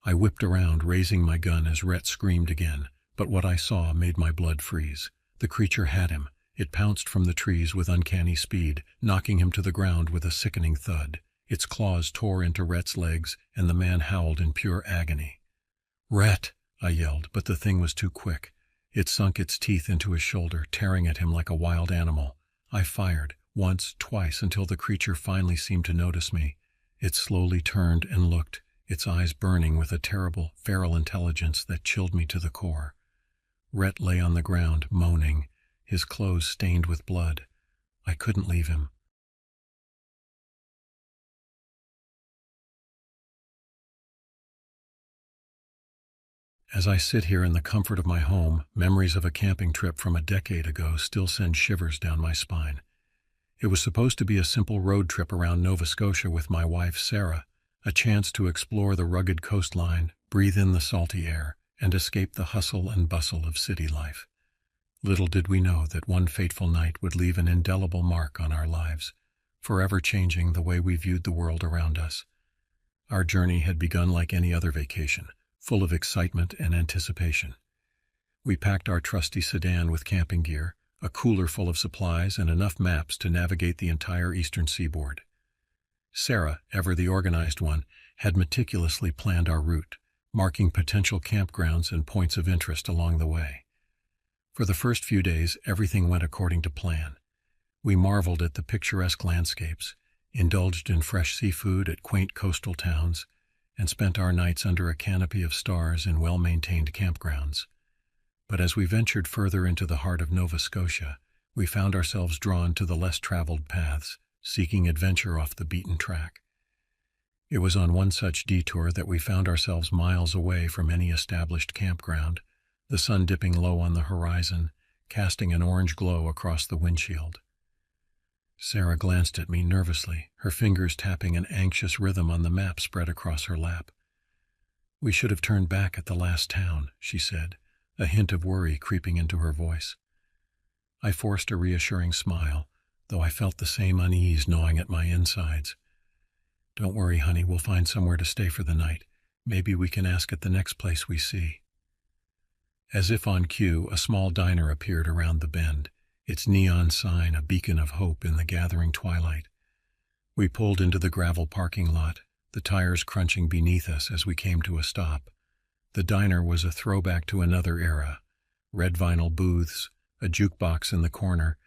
A: I whipped around, raising my gun as Rhett screamed again, but what I saw made my blood freeze. The creature had him. It pounced from the trees with uncanny speed, knocking him to the ground with a sickening thud. Its claws tore into Rhett's legs, and the man howled in pure agony. "Rhett!" I yelled, but the thing was too quick. It sunk its teeth into his shoulder, tearing at him like a wild animal. I fired, once, twice, until the creature finally seemed to notice me. It slowly turned and looked, its eyes burning with a terrible, feral intelligence that chilled me to the core. Rhett lay on the ground, moaning, his clothes stained with blood. I couldn't leave him. As I sit here in the comfort of my home, memories of a camping trip from a decade ago still send shivers down my spine. It was supposed to be a simple road trip around Nova Scotia with my wife, Sarah, a chance to explore the rugged coastline, breathe in the salty air, and escape the hustle and bustle of city life. Little did we know that one fateful night would leave an indelible mark on our lives, forever changing the way we viewed the world around us. Our journey had begun like any other vacation, full of excitement and anticipation. We packed our trusty sedan with camping gear, a cooler full of supplies, and enough maps to navigate the entire eastern seaboard. Sarah, ever the organized one, had meticulously planned our route, marking potential campgrounds and points of interest along the way. For the first few days, everything went according to plan. We marveled at the picturesque landscapes, indulged in fresh seafood at quaint coastal towns, and spent our nights under a canopy of stars in well-maintained campgrounds. But as we ventured further into the heart of Nova Scotia, we found ourselves drawn to the less traveled paths, seeking adventure off the beaten track. It was on one such detour that we found ourselves miles away from any established campground, the sun dipping low on the horizon, casting an orange glow across the windshield. Sarah glanced at me nervously, her fingers tapping an anxious rhythm on the map spread across her lap. "We should have turned back at the last town," she said, a hint of worry creeping into her voice. I forced a reassuring smile, though I felt the same unease gnawing at my insides. "Don't worry, honey, we'll find somewhere to stay for the night. Maybe we can ask at the next place we see." As if on cue, a small diner appeared around the bend, its neon sign a beacon of hope in the gathering twilight. We pulled into the gravel parking lot, the tires crunching beneath us as we came to a stop. The diner was a throwback to another era: red vinyl booths, a jukebox in the corner,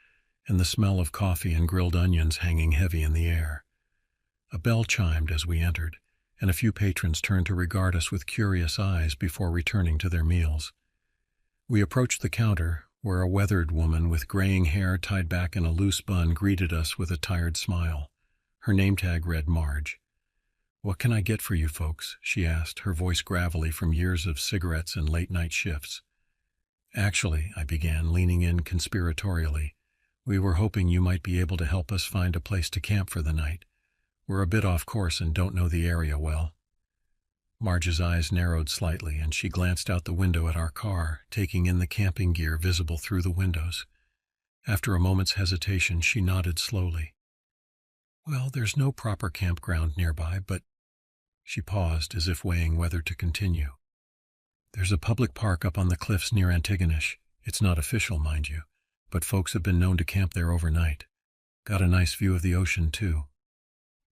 A: and the smell of coffee and grilled onions hanging heavy in the air. A bell chimed as we entered, and a few patrons turned to regard us with curious eyes before returning to their meals. We approached the counter, where a weathered woman with graying hair tied back in a loose bun greeted us with a tired smile. Her name tag read Marge. "What can I get for you folks?" she asked, her voice gravelly from years of cigarettes and late-night shifts. "Actually," I began, leaning in conspiratorially, "we were hoping you might be able to help us find a place to camp for the night. We're a bit off course and don't know the area well." Marge's eyes narrowed slightly, and she glanced out the window at our car, taking in the camping gear visible through the windows. After a moment's hesitation, she nodded slowly. "Well, there's no proper campground nearby, but—" She paused, as if weighing whether to continue. "There's a public park up on the cliffs near Antigonish. It's not official, mind you, but folks have been known to camp there overnight. Got a nice view of the ocean, too."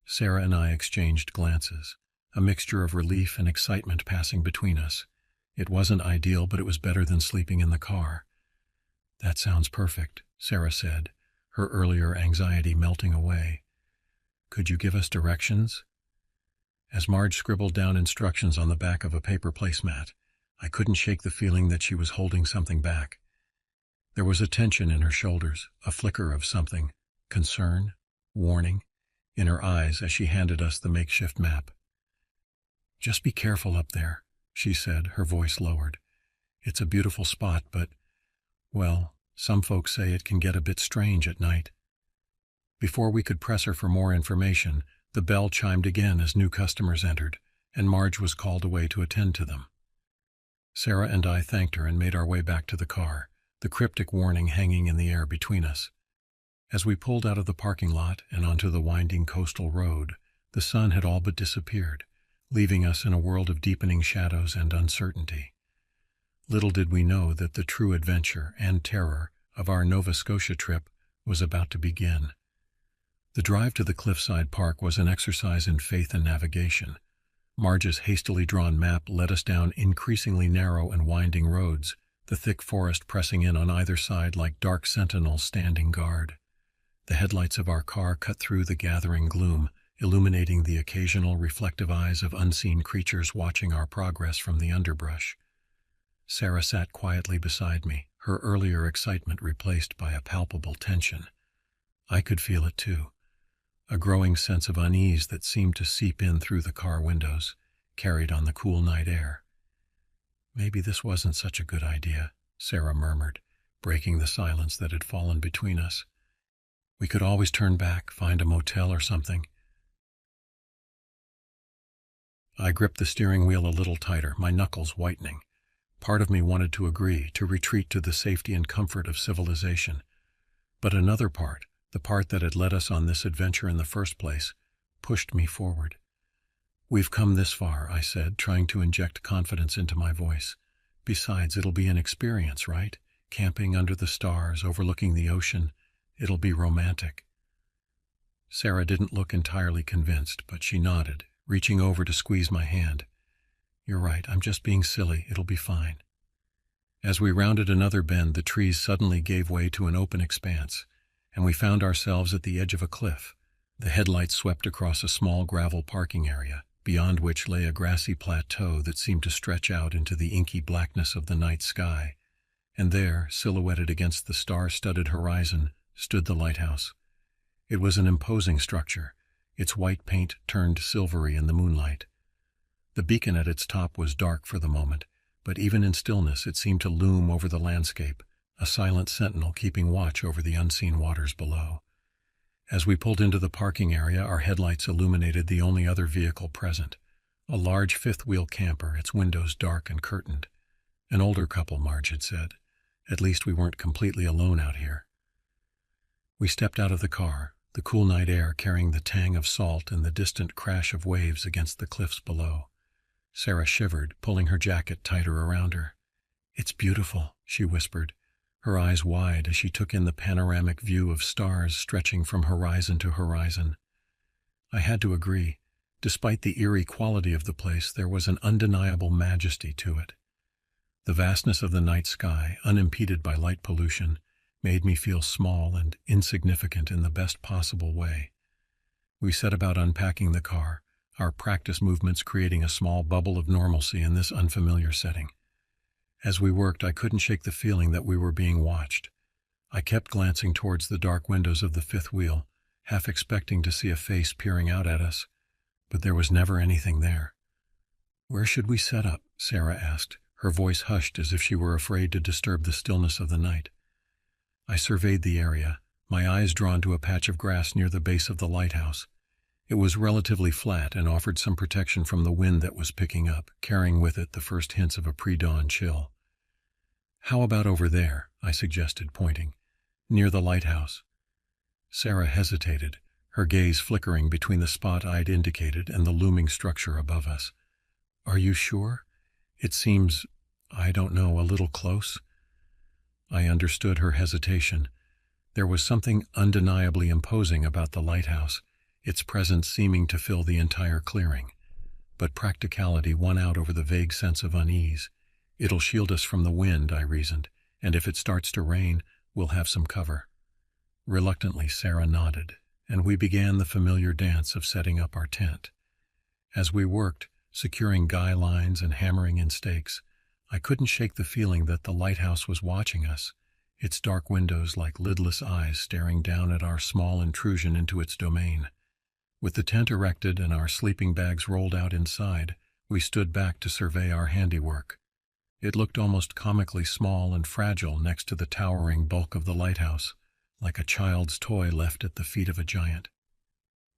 A: Sarah and I exchanged glances, a mixture of relief and excitement passing between us. It wasn't ideal, but it was better than sleeping in the car. "That sounds perfect," Sarah said, her earlier anxiety melting away. "Could you give us directions?" As Marge scribbled down instructions on the back of a paper placemat, I couldn't shake the feeling that she was holding something back. There was a tension in her shoulders, a flicker of something, concern, warning, in her eyes as she handed us the makeshift map. "Just be careful up there," she said, her voice lowered. "It's a beautiful spot, but, well, some folks say it can get a bit strange at night." Before we could press her for more information, the bell chimed again as new customers entered, and Marge was called away to attend to them. Sarah and I thanked her and made our way back to the car, the cryptic warning hanging in the air between us. As we pulled out of the parking lot and onto the winding coastal road, the sun had all but disappeared, leaving us in a world of deepening shadows and uncertainty. Little did we know that the true adventure and terror of our Nova Scotia trip was about to begin. The drive to the cliffside park was an exercise in faith and navigation. Marge's hastily drawn map led us down increasingly narrow and winding roads, the thick forest pressing in on either side like dark sentinels standing guard. The headlights of our car cut through the gathering gloom, illuminating the occasional reflective eyes of unseen creatures watching our progress from the underbrush. Sarah sat quietly beside me, her earlier excitement replaced by a palpable tension. I could feel it too, a growing sense of unease that seemed to seep in through the car windows, carried on the cool night air. Maybe this wasn't such a good idea, Sarah murmured, breaking the silence that had fallen between us. We could always turn back, find a motel or something. I gripped the steering wheel a little tighter, my knuckles whitening. Part of me wanted to agree, to retreat to the safety and comfort of civilization. But another part, the part that had led us on this adventure in the first place, pushed me forward. "We've come this far," I said, trying to inject confidence into my voice. "Besides, it'll be an experience, right? Camping under the stars, overlooking the ocean. It'll be romantic." Sarah didn't look entirely convinced, but she nodded, reaching over to squeeze my hand. "You're right, I'm just being silly. It'll be fine." As we rounded another bend, the trees suddenly gave way to an open expanse, and we found ourselves at the edge of a cliff. The headlights swept across a small gravel parking area, beyond which lay a grassy plateau that seemed to stretch out into the inky blackness of the night sky. And there, silhouetted against the star-studded horizon, stood the lighthouse. It was an imposing structure, its white paint turned silvery in the moonlight. The beacon at its top was dark for the moment, but even in stillness it seemed to loom over the landscape, a silent sentinel keeping watch over the unseen waters below. As we pulled into the parking area, our headlights illuminated the only other vehicle present, a large fifth-wheel camper, its windows dark and curtained. "An older couple," Marge had said. "At least we weren't completely alone out here." We stepped out of the car, the cool night air carrying the tang of salt and the distant crash of waves against the cliffs below. Sarah shivered, pulling her jacket tighter around her. "It's beautiful," she whispered, her eyes wide as she took in the panoramic view of stars stretching from horizon to horizon. I had to agree. Despite the eerie quality of the place, there was an undeniable majesty to it. The vastness of the night sky, unimpeded by light pollution, made me feel small and insignificant in the best possible way. We set about unpacking the car, our practice movements creating a small bubble of normalcy in this unfamiliar setting. As we worked, I couldn't shake the feeling that we were being watched. I kept glancing towards the dark windows of the fifth wheel, half expecting to see a face peering out at us, but there was never anything there. "Where should we set up?" Sarah asked, her voice hushed as if she were afraid to disturb the stillness of the night. I surveyed the area, my eyes drawn to a patch of grass near the base of the lighthouse. It was relatively flat and offered some protection from the wind that was picking up, carrying with it the first hints of a pre-dawn chill. "How about over there?" I suggested, pointing. "Near the lighthouse." Sarah hesitated, her gaze flickering between the spot I'd indicated and the looming structure above us. "Are you sure? It seems, I don't know, a little close." I understood her hesitation. There was something undeniably imposing about the lighthouse, its presence seeming to fill the entire clearing. But practicality won out over the vague sense of unease. "It'll shield us from the wind," I reasoned, "and if it starts to rain, we'll have some cover." Reluctantly, Sarah nodded, and we began the familiar dance of setting up our tent. As we worked, securing guy lines and hammering in stakes, I couldn't shake the feeling that the lighthouse was watching us, its dark windows like lidless eyes staring down at our small intrusion into its domain. With the tent erected and our sleeping bags rolled out inside, we stood back to survey our handiwork. It looked almost comically small and fragile next to the towering bulk of the lighthouse, like a child's toy left at the feet of a giant.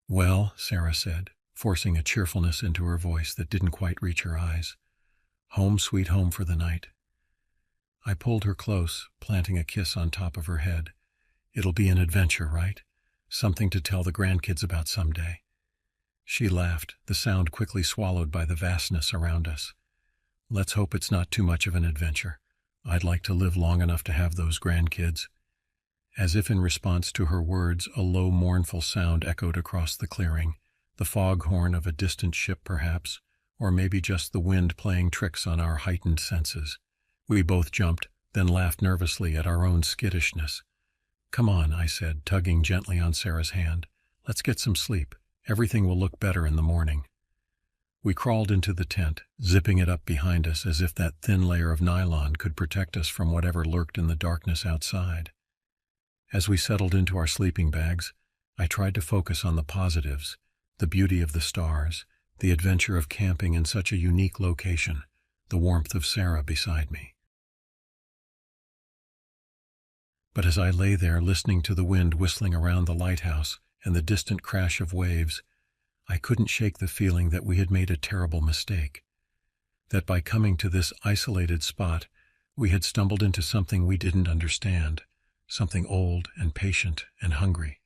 A: "Well," Sarah said, forcing a cheerfulness into her voice that didn't quite reach her eyes. "Home sweet home for the night." I pulled her close, planting a kiss on top of her head. "It'll be an adventure, right? Something to tell the grandkids about someday." She laughed, the sound quickly swallowed by the vastness around us. "Let's hope it's not too much of an adventure. I'd like to live long enough to have those grandkids." As if in response to her words, a low, mournful sound echoed across the clearing, the foghorn of a distant ship perhaps, or maybe just the wind playing tricks on our heightened senses. We both jumped, then laughed nervously at our own skittishness. "Come on," I said, tugging gently on Sarah's hand. "Let's get some sleep. Everything will look better in the morning." We crawled into the tent, zipping it up behind us as if that thin layer of nylon could protect us from whatever lurked in the darkness outside. As we settled into our sleeping bags, I tried to focus on the positives, the beauty of the stars, the adventure of camping in such a unique location, the warmth of Sarah beside me. But as I lay there listening to the wind whistling around the lighthouse and the distant crash of waves, I couldn't shake the feeling that we had made a terrible mistake. That by coming to this isolated spot, we had stumbled into something we didn't understand, something old and patient and hungry.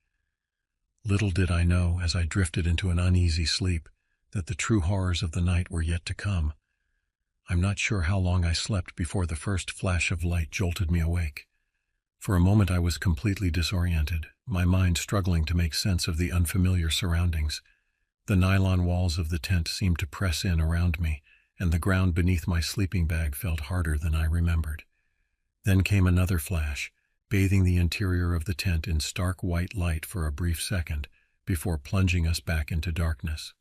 A: Little did I know, as I drifted into an uneasy sleep, that the true horrors of the night were yet to come. I'm not sure how long I slept before the first flash of light jolted me awake. For a moment I was completely disoriented, my mind struggling to make sense of the unfamiliar surroundings. The nylon walls of the tent seemed to press in around me, and the ground beneath my sleeping bag felt harder than I remembered. Then came another flash, bathing the interior of the tent in stark white light for a brief second, before plunging us back into darkness.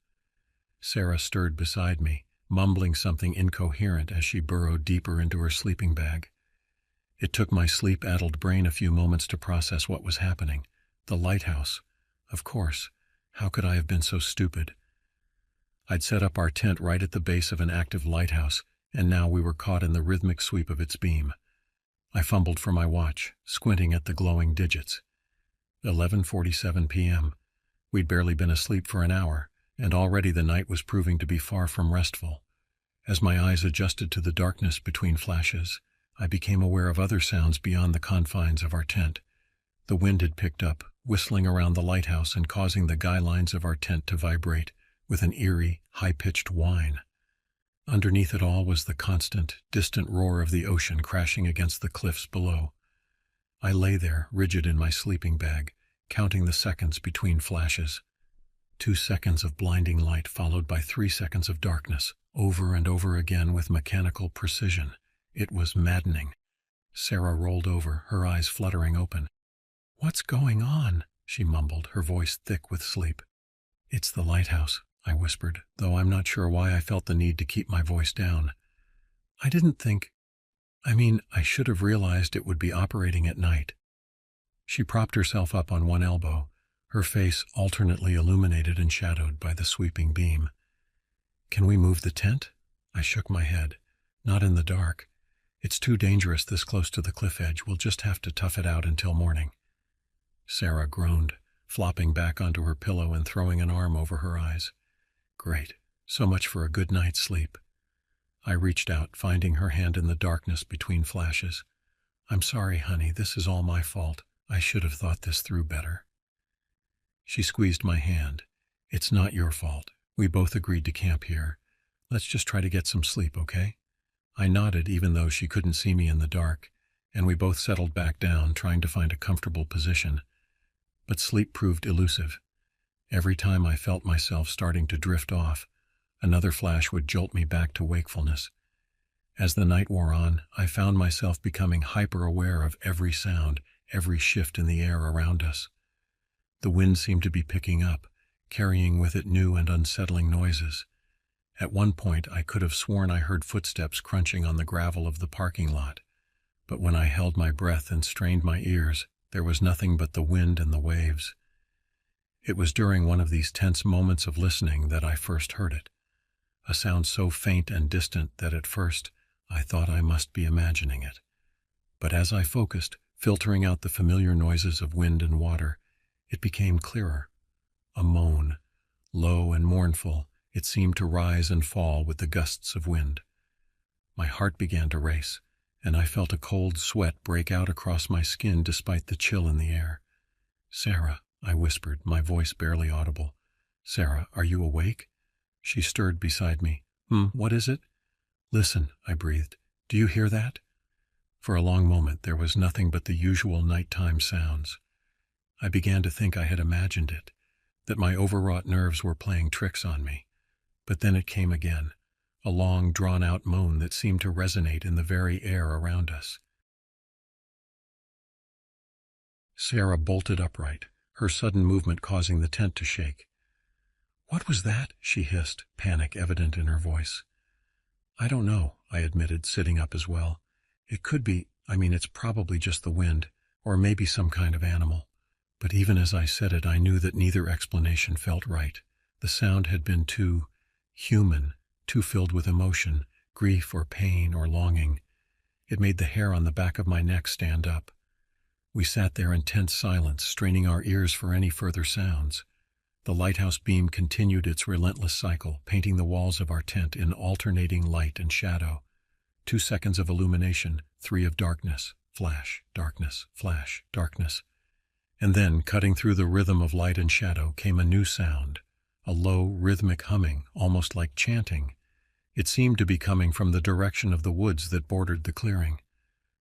A: Sarah stirred beside me, mumbling something incoherent as she burrowed deeper into her sleeping bag. It took my sleep-addled brain a few moments to process what was happening. The lighthouse. Of course. How could I have been so stupid? I'd set up our tent right at the base of an active lighthouse, and now we were caught in the rhythmic sweep of its beam. I fumbled for my watch, squinting at the glowing digits. 11:47 p.m. We'd barely been asleep for an hour, and already the night was proving to be far from restful. As my eyes adjusted to the darkness between flashes, I became aware of other sounds beyond the confines of our tent. The wind had picked up, whistling around the lighthouse and causing the guy lines of our tent to vibrate with an eerie, high-pitched whine. Underneath it all was the constant, distant roar of the ocean crashing against the cliffs below. I lay there, rigid in my sleeping bag, counting the seconds between flashes. 2 seconds of blinding light followed by 3 seconds of darkness, over and over again with mechanical precision. It was maddening. Sarah rolled over, her eyes fluttering open. "What's going on?" she mumbled, her voice thick with sleep. "It's the lighthouse," I whispered, though I'm not sure why I felt the need to keep my voice down. I should have realized it would be operating at night. She propped herself up on one elbow, her face alternately illuminated and shadowed by the sweeping beam. "Can we move the tent?" I shook my head. "Not in the dark. It's too dangerous this close to the cliff edge. We'll just have to tough it out until morning." Sarah groaned, flopping back onto her pillow and throwing an arm over her eyes. "Great. So much for a good night's sleep." I reached out, finding her hand in the darkness between flashes. "I'm sorry, honey. This is all my fault. I should have thought this through better." She squeezed my hand. "It's not your fault. We both agreed to camp here. Let's just try to get some sleep, okay?" I nodded, even though she couldn't see me in the dark, and we both settled back down, trying to find a comfortable position. But sleep proved elusive. Every time I felt myself starting to drift off, another flash would jolt me back to wakefulness. As the night wore on, I found myself becoming hyper-aware of every sound, every shift in the air around us. The wind seemed to be picking up, carrying with it new and unsettling noises. At one point, I could have sworn I heard footsteps crunching on the gravel of the parking lot, but when I held my breath and strained my ears, there was nothing but the wind and the waves. It was during one of these tense moments of listening that I first heard it, a sound so faint and distant that at first I thought I must be imagining it. But as I focused, filtering out the familiar noises of wind and water, it became clearer. A moan, low and mournful. It seemed to rise and fall with the gusts of wind. My heart began to race, and I felt a cold sweat break out across my skin despite the chill in the air. "Sarah," I whispered, my voice barely audible. "Sarah, are you awake?" She stirred beside me. What is it?" "Listen," I breathed. "Do you hear that?" For a long moment there was nothing but the usual nighttime sounds. I began to think I had imagined it, that my overwrought nerves were playing tricks on me. But then it came again, a long, drawn-out moan that seemed to resonate in the very air around us. Sarah bolted upright, her sudden movement causing the tent to shake. "What was that?" she hissed, panic evident in her voice. "I don't know," I admitted, sitting up as well. "It could be, it's probably just the wind, or maybe some kind of animal." But even as I said it, I knew that neither explanation felt right. The sound had been too human, too filled with emotion, grief or pain or longing. It made the hair on the back of my neck stand up. We sat there in tense silence, straining our ears for any further sounds. The lighthouse beam continued its relentless cycle, painting the walls of our tent in alternating light and shadow. 2 seconds of illumination, 3 of darkness, flash, darkness, flash, darkness. And then, cutting through the rhythm of light and shadow, came a new sound, a low, rhythmic humming, almost like chanting. It seemed to be coming from the direction of the woods that bordered the clearing.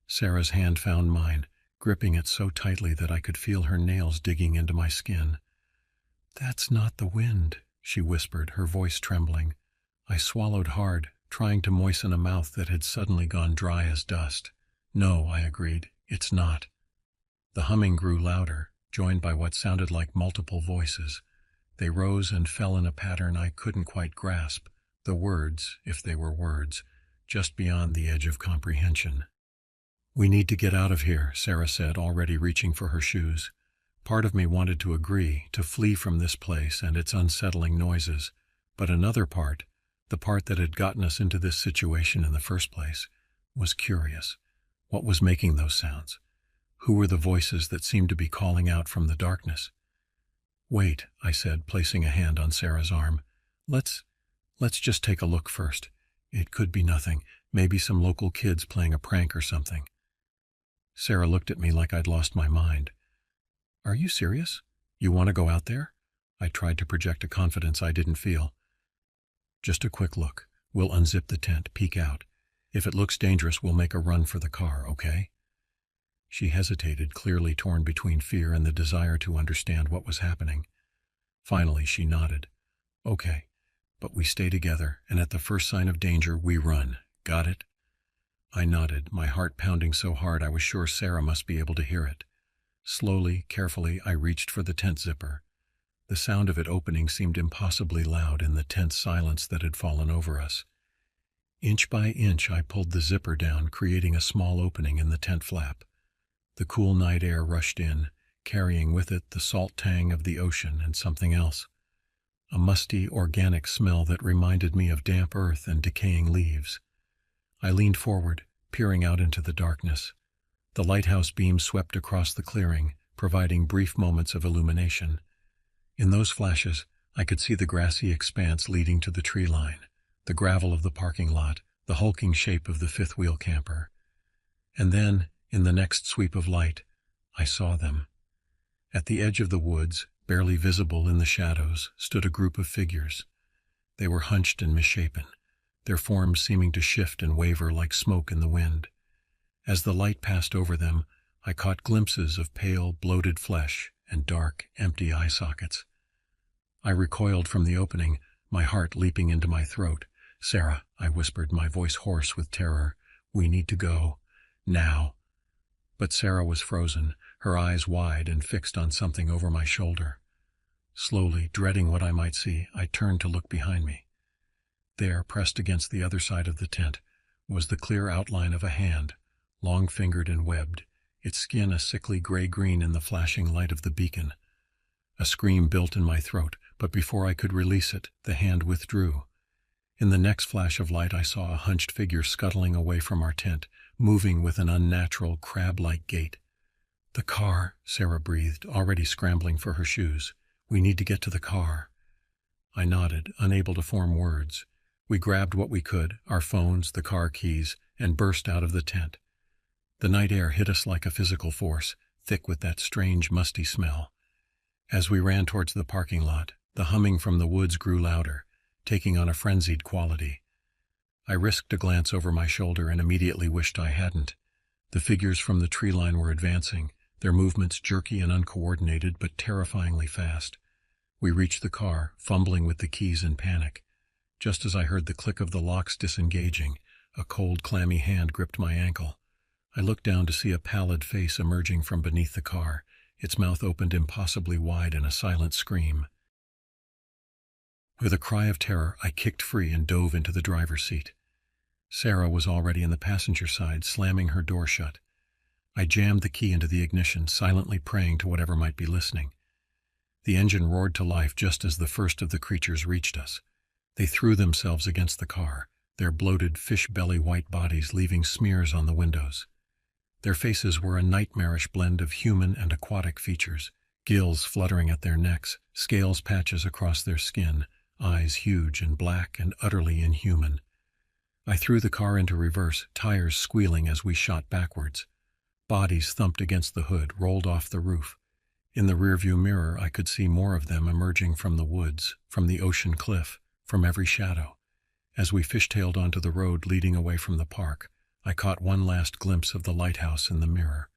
A: Sarah's hand found mine, gripping it so tightly that I could feel her nails digging into my skin. "That's not the wind," she whispered, her voice trembling. I swallowed hard, trying to moisten a mouth that had suddenly gone dry as dust. "No," I agreed, "it's not." The humming grew louder, joined by what sounded like multiple voices. They rose and fell in a pattern I couldn't quite grasp, the words, if they were words, just beyond the edge of comprehension. "We need to get out of here," Sarah said, already reaching for her shoes. Part of me wanted to agree, to flee from this place and its unsettling noises, but another part, the part that had gotten us into this situation in the first place, was curious. What was making those sounds? Who were the voices that seemed to be calling out from the darkness? "Wait," I said, placing a hand on Sarah's arm. Let's just take a look first. It could be nothing, maybe some local kids playing a prank or something." Sarah looked at me like I'd lost my mind. "Are you serious? You want to go out there?" I tried to project a confidence I didn't feel. "Just a quick look. We'll unzip the tent, peek out. If it looks dangerous, we'll make a run for the car, okay?" She hesitated, clearly torn between fear and the desire to understand what was happening. Finally, she nodded. "Okay, but we stay together, and at the first sign of danger, we run. Got it?" I nodded, my heart pounding so hard I was sure Sarah must be able to hear it. Slowly, carefully, I reached for the tent zipper. The sound of it opening seemed impossibly loud in the tense silence that had fallen over us. Inch by inch, I pulled the zipper down, creating a small opening in the tent flap. The cool night air rushed in, carrying with it the salt tang of the ocean and something else. A musty, organic smell that reminded me of damp earth and decaying leaves. I leaned forward, peering out into the darkness. The lighthouse beam swept across the clearing, providing brief moments of illumination. In those flashes, I could see the grassy expanse leading to the tree line, the gravel of the parking lot, the hulking shape of the fifth-wheel camper. And then, in the next sweep of light, I saw them. At the edge of the woods, barely visible in the shadows, stood a group of figures. They were hunched and misshapen, their forms seeming to shift and waver like smoke in the wind. As the light passed over them, I caught glimpses of pale, bloated flesh and dark, empty eye sockets. I recoiled from the opening, my heart leaping into my throat. "Sarah," I whispered, my voice hoarse with terror, "we need to go. Now." But Sarah was frozen, her eyes wide and fixed on something over my shoulder. Slowly, dreading what I might see, I turned to look behind me. There, pressed against the other side of the tent, was the clear outline of a hand, long-fingered and webbed, its skin a sickly gray-green in the flashing light of the beacon. A scream built in my throat, but before I could release it, the hand withdrew. In the next flash of light, I saw a hunched figure scuttling away from our tent, moving with an unnatural, crab-like gait. "The car," Sarah breathed, already scrambling for her shoes. "We need to get to the car." I nodded, unable to form words. We grabbed what we could, our phones, the car keys, and burst out of the tent. The night air hit us like a physical force, thick with that strange, musty smell. As we ran towards the parking lot, the humming from the woods grew louder, taking on a frenzied quality. I risked a glance over my shoulder and immediately wished I hadn't. The figures from the tree line were advancing, their movements jerky and uncoordinated but terrifyingly fast. We reached the car, fumbling with the keys in panic. Just as I heard the click of the locks disengaging, a cold, clammy hand gripped my ankle. I looked down to see a pallid face emerging from beneath the car, its mouth opened impossibly wide in a silent scream. With a cry of terror, I kicked free and dove into the driver's seat. Sarah was already in the passenger side, slamming her door shut. I jammed the key into the ignition, silently praying to whatever might be listening. The engine roared to life just as the first of the creatures reached us. They threw themselves against the car, their bloated fish-belly white bodies leaving smears on the windows. Their faces were a nightmarish blend of human and aquatic features, gills fluttering at their necks, scales patches across their skin, eyes huge and black and utterly inhuman. I threw the car into reverse, tires squealing as we shot backwards. Bodies thumped against the hood, rolled off the roof. In the rearview mirror, I could see more of them emerging from the woods, from the ocean cliff, from every shadow. As we fishtailed onto the road leading away from the park, I caught one last glimpse of the lighthouse in the mirror.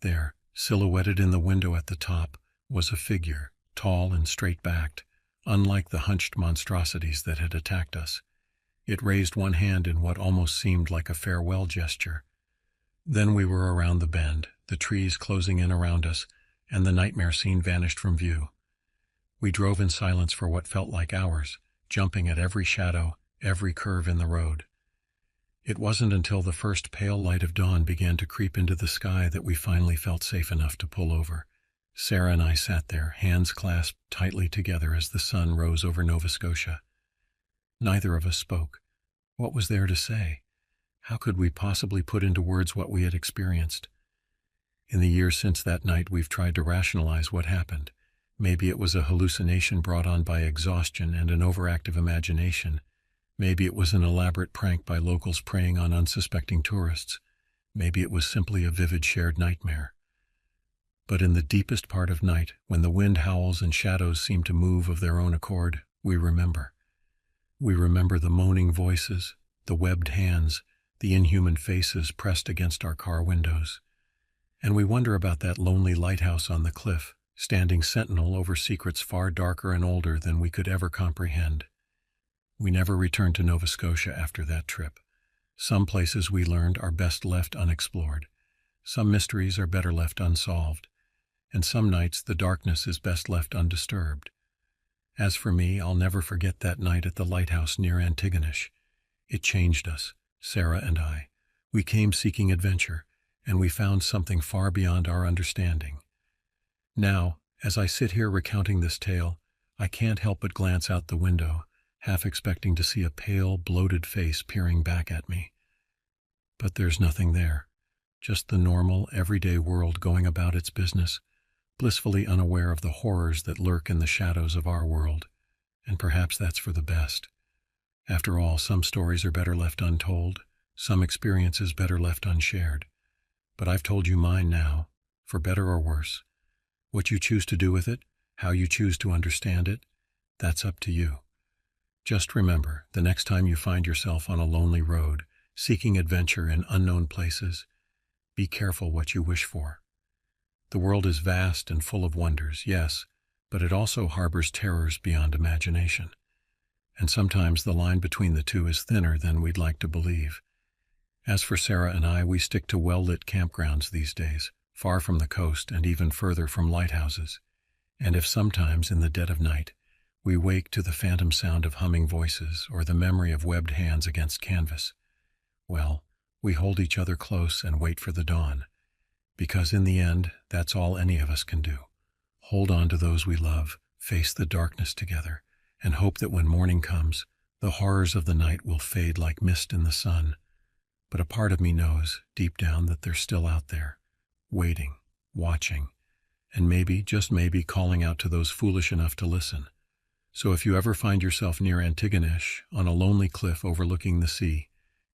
A: There, silhouetted in the window at the top, was a figure, tall and straight-backed, unlike the hunched monstrosities that had attacked us. It raised one hand in what almost seemed like a farewell gesture. Then we were around the bend, the trees closing in around us, and the nightmare scene vanished from view. We drove in silence for what felt like hours, jumping at every shadow, every curve in the road. It wasn't until the first pale light of dawn began to creep into the sky that we finally felt safe enough to pull over. Sarah and I sat there, hands clasped tightly together as the sun rose over Nova Scotia. Neither of us spoke. What was there to say? How could we possibly put into words what we had experienced? In the years since that night, we've tried to rationalize what happened. Maybe it was a hallucination brought on by exhaustion and an overactive imagination. Maybe it was an elaborate prank by locals preying on unsuspecting tourists. Maybe it was simply a vivid shared nightmare. But in the deepest part of night, when the wind howls and shadows seem to move of their own accord, we remember. We remember the moaning voices, the webbed hands, the inhuman faces pressed against our car windows. And we wonder about that lonely lighthouse on the cliff, standing sentinel over secrets far darker and older than we could ever comprehend. We never returned to Nova Scotia after that trip. Some places, we learned, are best left unexplored. Some mysteries are better left unsolved. And some nights the darkness is best left undisturbed. As for me, I'll never forget that night at the lighthouse near Antigonish. It changed us, Sarah and I. We came seeking adventure, and we found something far beyond our understanding. Now, as I sit here recounting this tale, I can't help but glance out the window, half expecting to see a pale, bloated face peering back at me. But there's nothing there, just the normal, everyday world going about its business, blissfully unaware of the horrors that lurk in the shadows of our world. And perhaps that's for the best. After all, some stories are better left untold, some experiences better left unshared. But I've told you mine now, for better or worse. What you choose to do with it, how you choose to understand it, that's up to you. Just remember, the next time you find yourself on a lonely road, seeking adventure in unknown places, be careful what you wish for. The world is vast and full of wonders, yes, but it also harbors terrors beyond imagination. And sometimes the line between the two is thinner than we'd like to believe. As for Sarah and I, we stick to well-lit campgrounds these days, far from the coast and even further from lighthouses. And if sometimes, in the dead of night, we wake to the phantom sound of humming voices or the memory of webbed hands against canvas, well, we hold each other close and wait for the dawn. Because in the end, that's all any of us can do. Hold on to those we love, face the darkness together, and hope that when morning comes, the horrors of the night will fade like mist in the sun. But a part of me knows, deep down, that they're still out there, waiting, watching, and maybe, just maybe, calling out to those foolish enough to listen. So if you ever find yourself near Antigonish, on a lonely cliff overlooking the sea,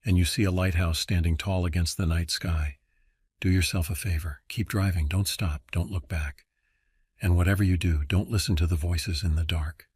A: and you see a lighthouse standing tall against the night sky, do yourself a favor. Keep driving. Don't stop. Don't look back. And whatever you do, don't listen to the voices in the dark.